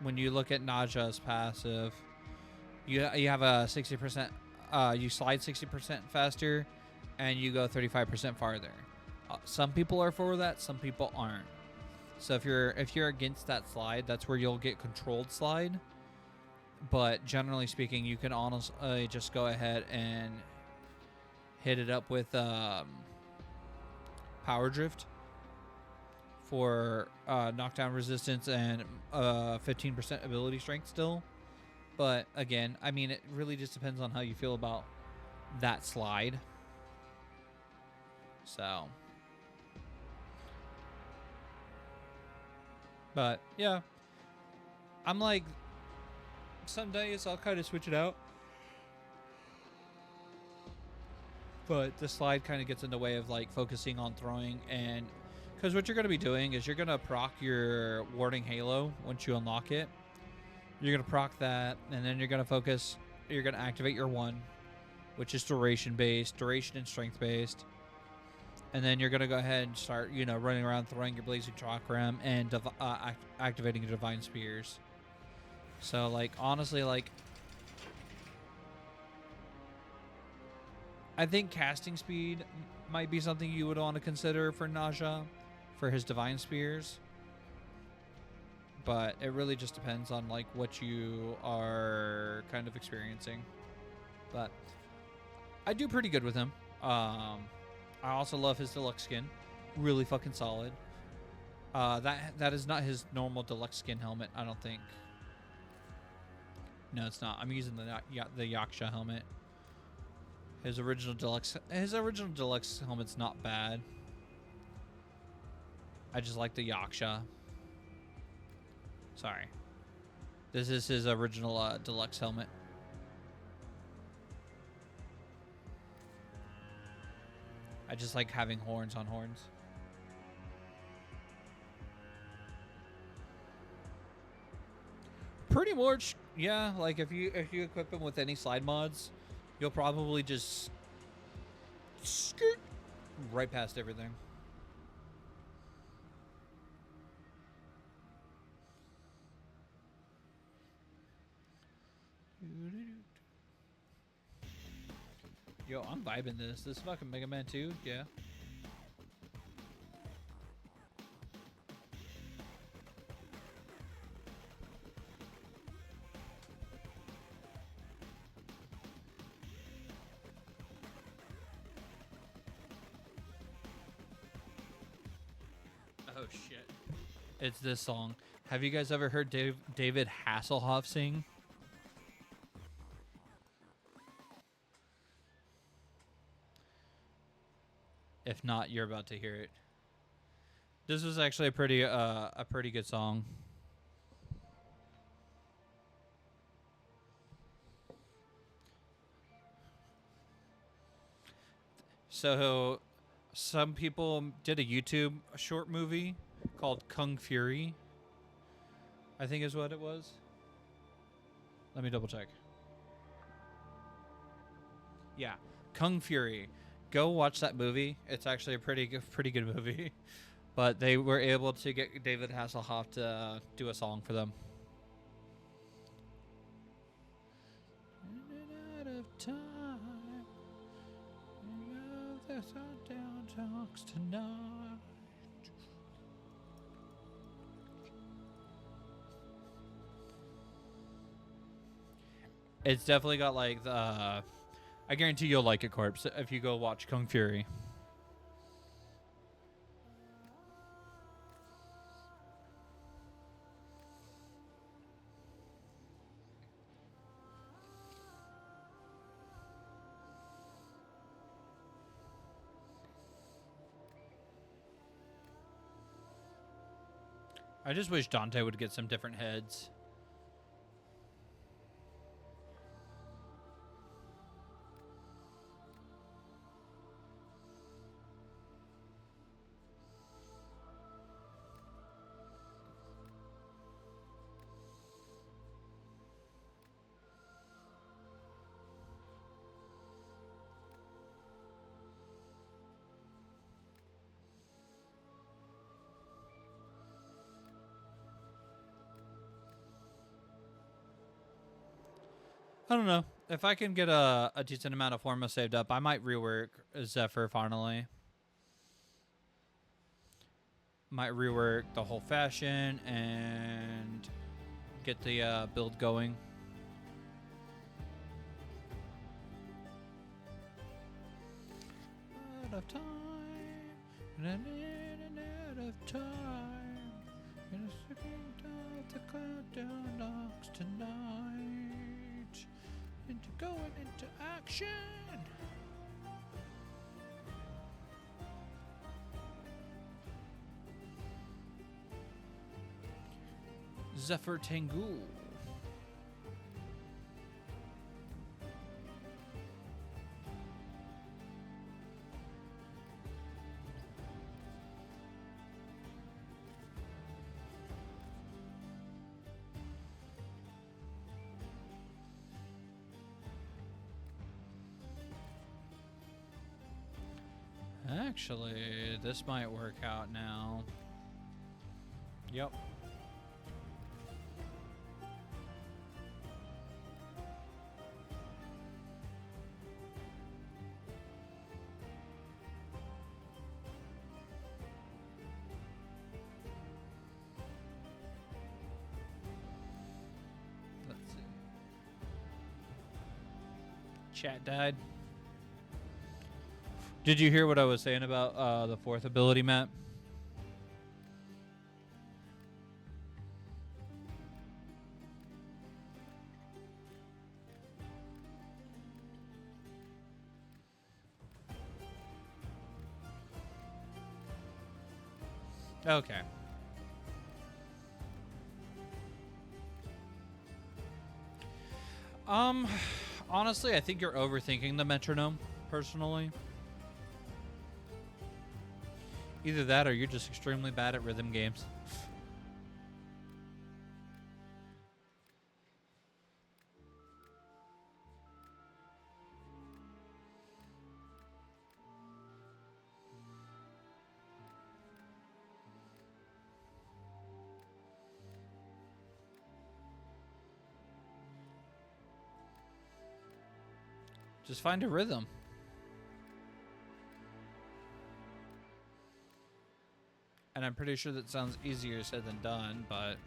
when you look at Naja's passive, you have a 60% you slide 60% faster, and you go 35% farther. Some people are for that, some people aren't. So if you're against that slide, that's where you'll get controlled slide. But generally speaking, you can honestly just go ahead and hit it up with power drift for knockdown resistance and 15% ability strength still. But again, I mean, it really just depends on how you feel about that slide. So, but yeah, I'm like, some days I'll kind of switch it out, but the slide kind of gets in the way of like focusing on throwing. And because what you're going to be doing is you're going to proc your warding halo once you unlock it. You're going to proc that, and then you're going to focus, you're going to activate your one, which is duration based, duration and strength based. And then you're going to go ahead and start, you know, running around throwing your blazing chakram and activating your divine spears. So, like, honestly, like, I think casting speed might be something you would want to consider for Naja, for his divine spears. But it really just depends on, like, what you are kind of experiencing. But I do pretty good with him. I also love his deluxe skin. Really fucking solid. That is not his normal deluxe skin helmet, I don't think. No, it's not. I'm using the Yaksha helmet. His original deluxe helmet's not bad. I just like the Yaksha. Sorry. This is his original deluxe helmet. I just like having horns on horns. Pretty much, yeah. Like if you equip him with any slide mods, you'll probably just skirt right past everything. Yo, I'm vibing this. This fucking Mega Man 2, yeah. Oh shit. It's this song. Have you guys ever heard David Hasselhoff sing? If not, you're about to hear it. This was actually a pretty good song. So, some people did a YouTube short movie called Kung Fury, I think is what it was. Let me double check. Yeah, Kung Fury. Go watch that movie. It's actually a pretty good movie. But they were able to get David Hasselhoff to do a song for them. Out of time. There's down talks tonight. It's definitely got like the I guarantee you'll like it, Corpse, if you go watch Kung Fury. I just wish Dante would get some different heads. I don't know. If I can get a decent amount of Forma saved up, I might rework Zephyr finally. Might rework the whole fashion and get the build going. Out of time, and I need out of time. In a second of the countdown knocks tonight. Into going into action. Zephyr Tangul. Actually, this might work out now. Yep. Let's see. Chat died. Did you hear what I was saying about the fourth ability map? Okay. Honestly, I think you're overthinking the metronome, personally. Either that or you're just extremely bad at rhythm games. Just find a rhythm. And I'm pretty sure that sounds easier said than done, but...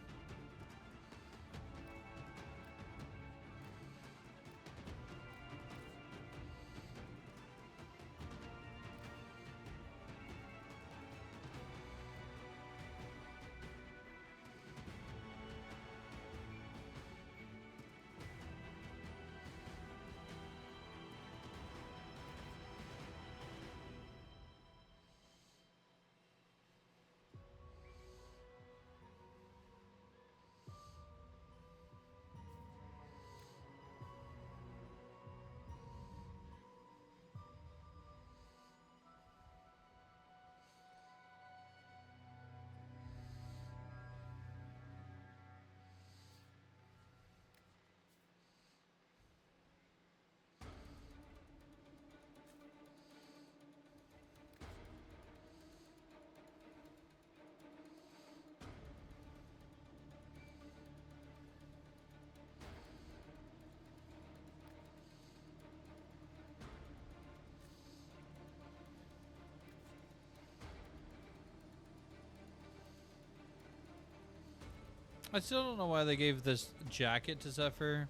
I still don't know why they gave this jacket to Zephyr.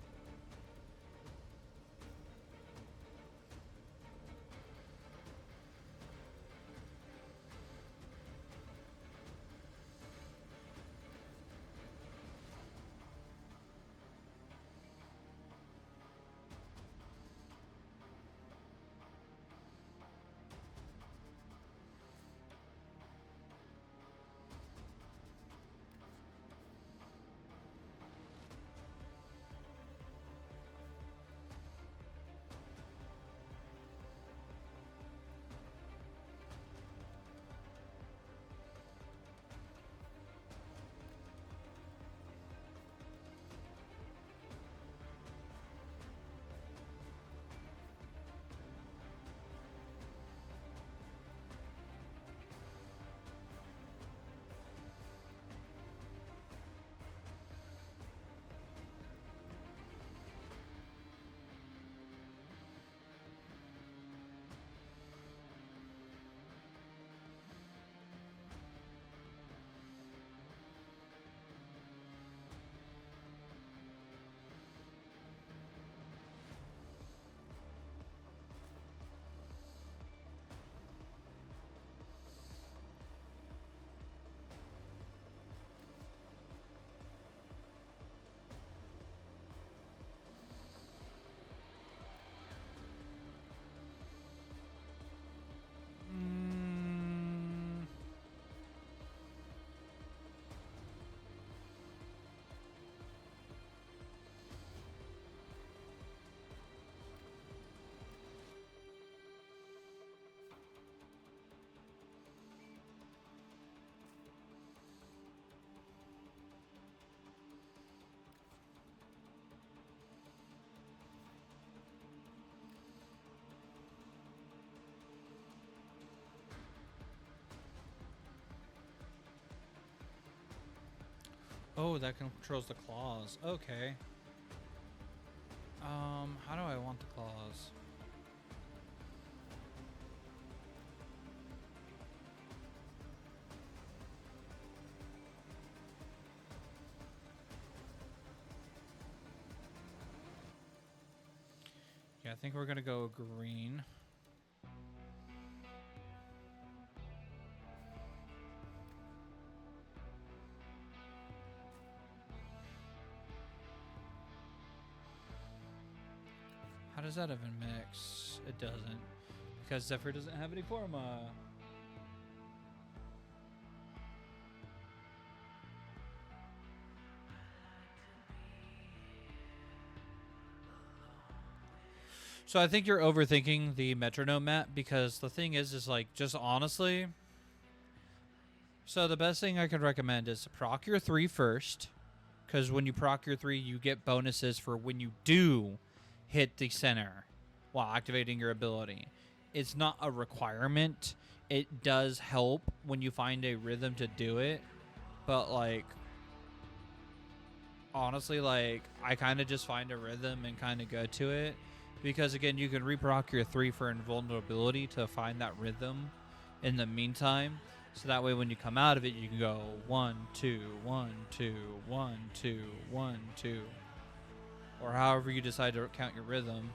Oh, that controls the claws. Okay. How do I want the claws? Yeah, I think we're gonna go green. How does that even mix? It doesn't. Because Zephyr doesn't have any Forma. So I think you're overthinking the metronome map, because the thing is like, just honestly. So the best thing I could recommend is proc your 3 first. Because when you proc your 3, you get bonuses for when you do hit the center while activating your ability. It's not a requirement. It does help when you find a rhythm to do it. But like, honestly, like, I kind of just find a rhythm and kind of go to it. Because again, you can reproc your 3 for invulnerability to find that rhythm in the meantime. So that way when you come out of it, you can go 1, 2, 1, 2, 1, 2, 1, 2. Or however you decide to count your rhythm.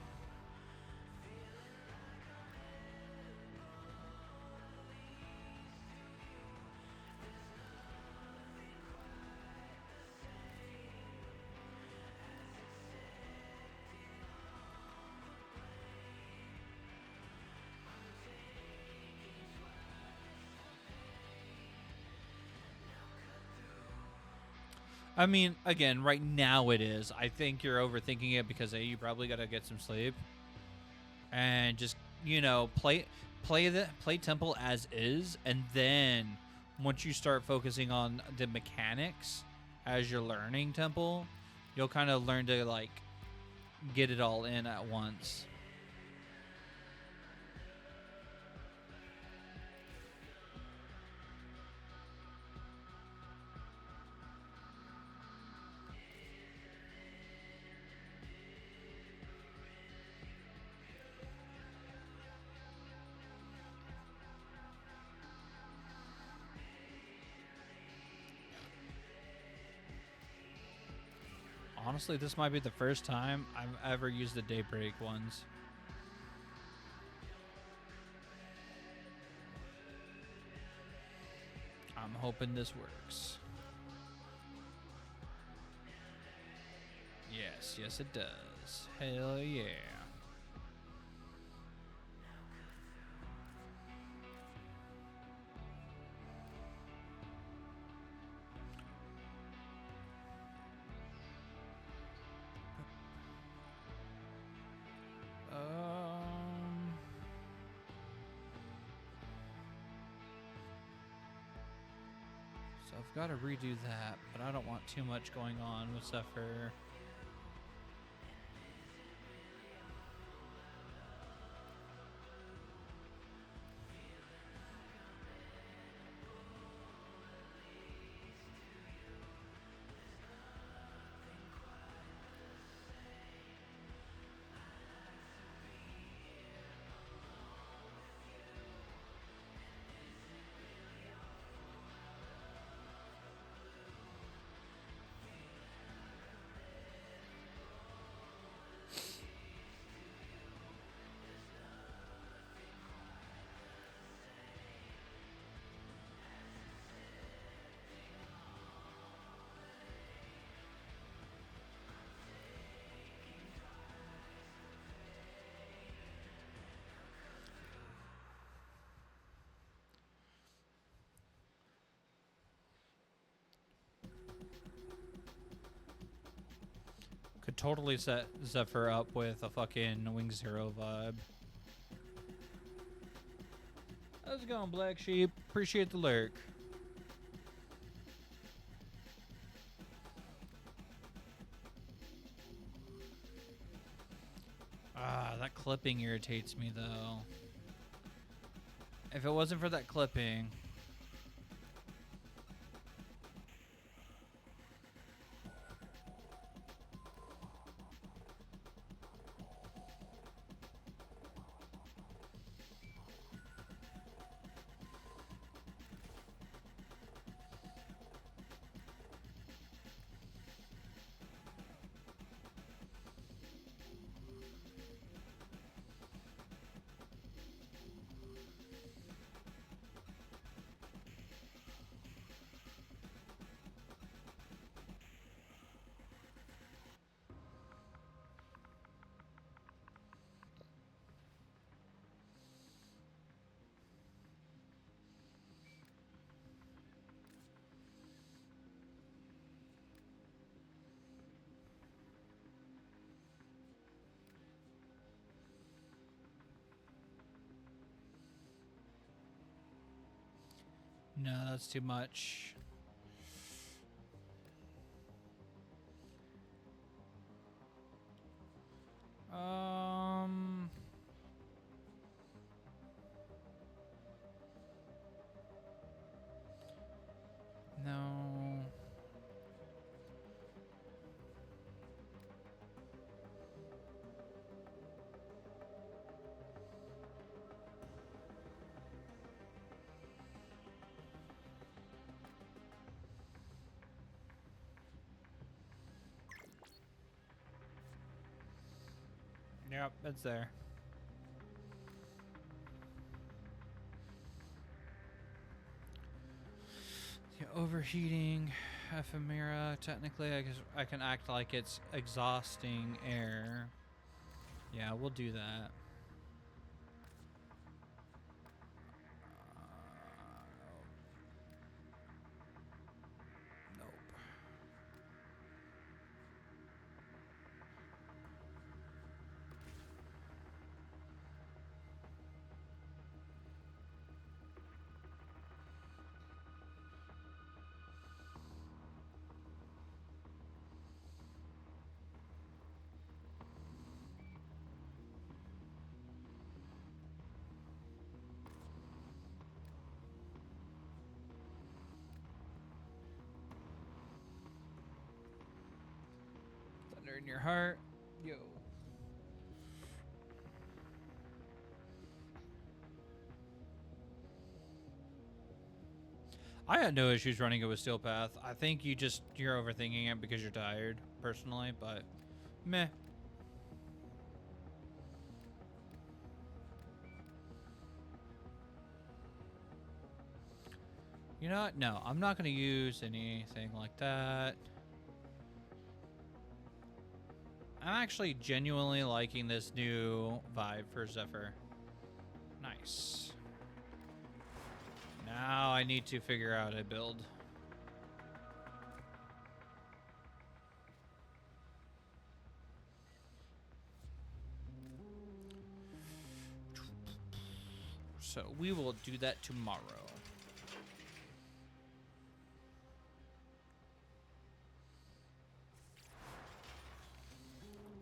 I mean, again, right now it is. I think you're overthinking it because A, you probably gotta get some sleep, and just, you know, play Temple as is, and then once you start focusing on the mechanics as you're learning Temple, you'll kind of learn to like get it all in at once. Honestly, this might be the first time I've ever used the Daybreak ones. I'm hoping this works. Yes, it does. Hell yeah. So I've got to redo that, but I don't want too much going on with Zephyr. Could totally set Zephyr up with a fucking Wing Zero vibe. How's it going, Black Sheep? Appreciate the lurk. That clipping irritates me, though. If it wasn't for that clipping... No, that's too much. No. Yep, it's there. Yeah, overheating ephemera. Technically, I guess I can act like it's exhausting air. Yeah, we'll do that. Nope. Thunder in your heart. Yo. I had no issues running it with Steel Path. I think you're overthinking it because you're tired, personally, but meh. You know what? No, I'm not going to use anything like that. I'm actually genuinely liking this new vibe for Zephyr. Nice. Now I need to figure out a build. So we will do that tomorrow.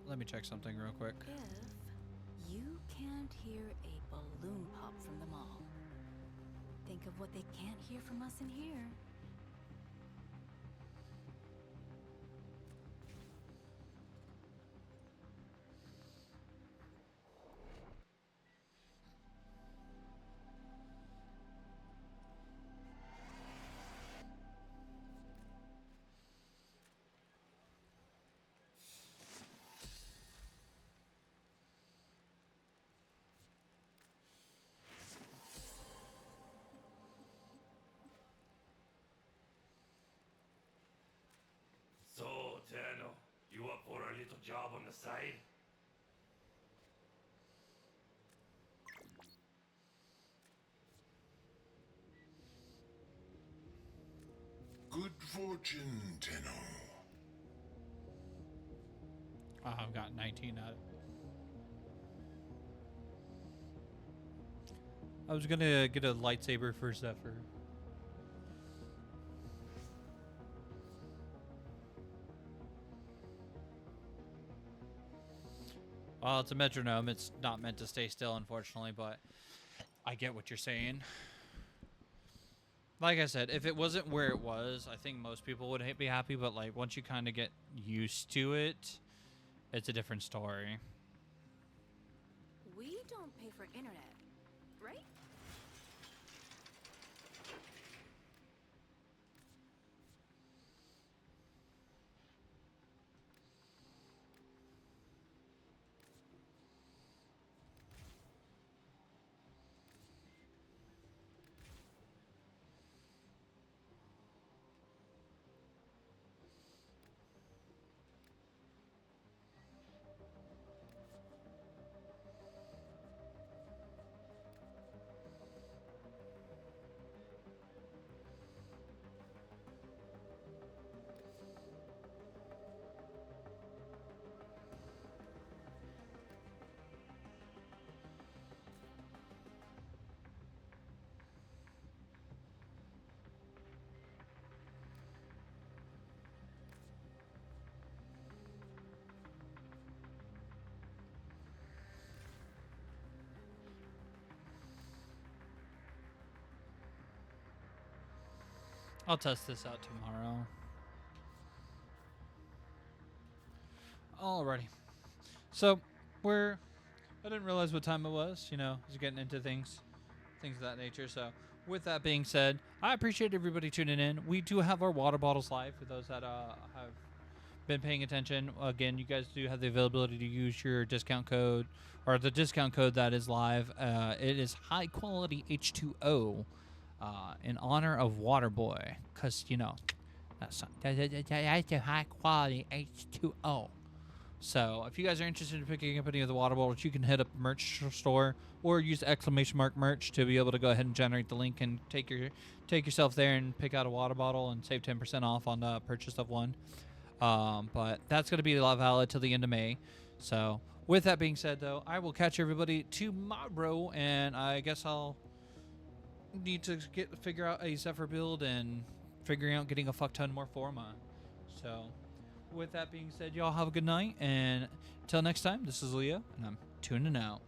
Let me check something real quick. If you can't hear a balloon pop from the mall, think of what they can't hear from us in here. So, Tenno, you up for a little job on the side? Good fortune, Tenno. Oh, I've got 19 out of it. I was gonna get a lightsaber for Zephyr. Well, it's a metronome. It's not meant to stay still, unfortunately, but I get what you're saying. Like I said, if it wasn't where it was, I think most people would be happy, but like once you kind of get used to it, it's a different story. We don't pay for internet, right? I'll test this out tomorrow. Alrighty. So, I didn't realize what time it was, you know, I was getting into things of that nature. So, with that being said, I appreciate everybody tuning in. We do have our water bottles live for those that have been paying attention. Again, you guys do have the availability to use your discount code, or the discount code that is live. It is high quality H2O in honor of Waterboy, because, you know, that's a high quality H2O. So if you guys are interested in picking up any of the water bottles, you can hit up the merch store or use the ! Merch to be able to go ahead and generate the link and take yourself there and pick out a water bottle and save 10% off on the purchase of one. But that's going to be valid till the end of May. So with that being said, though, I will catch everybody tomorrow, and I guess I'll need to figure out a Zephyr build and figuring out getting a fuck ton more Forma. So with that being said, y'all have a good night, and until next time, this is Leo, and I'm tuning out.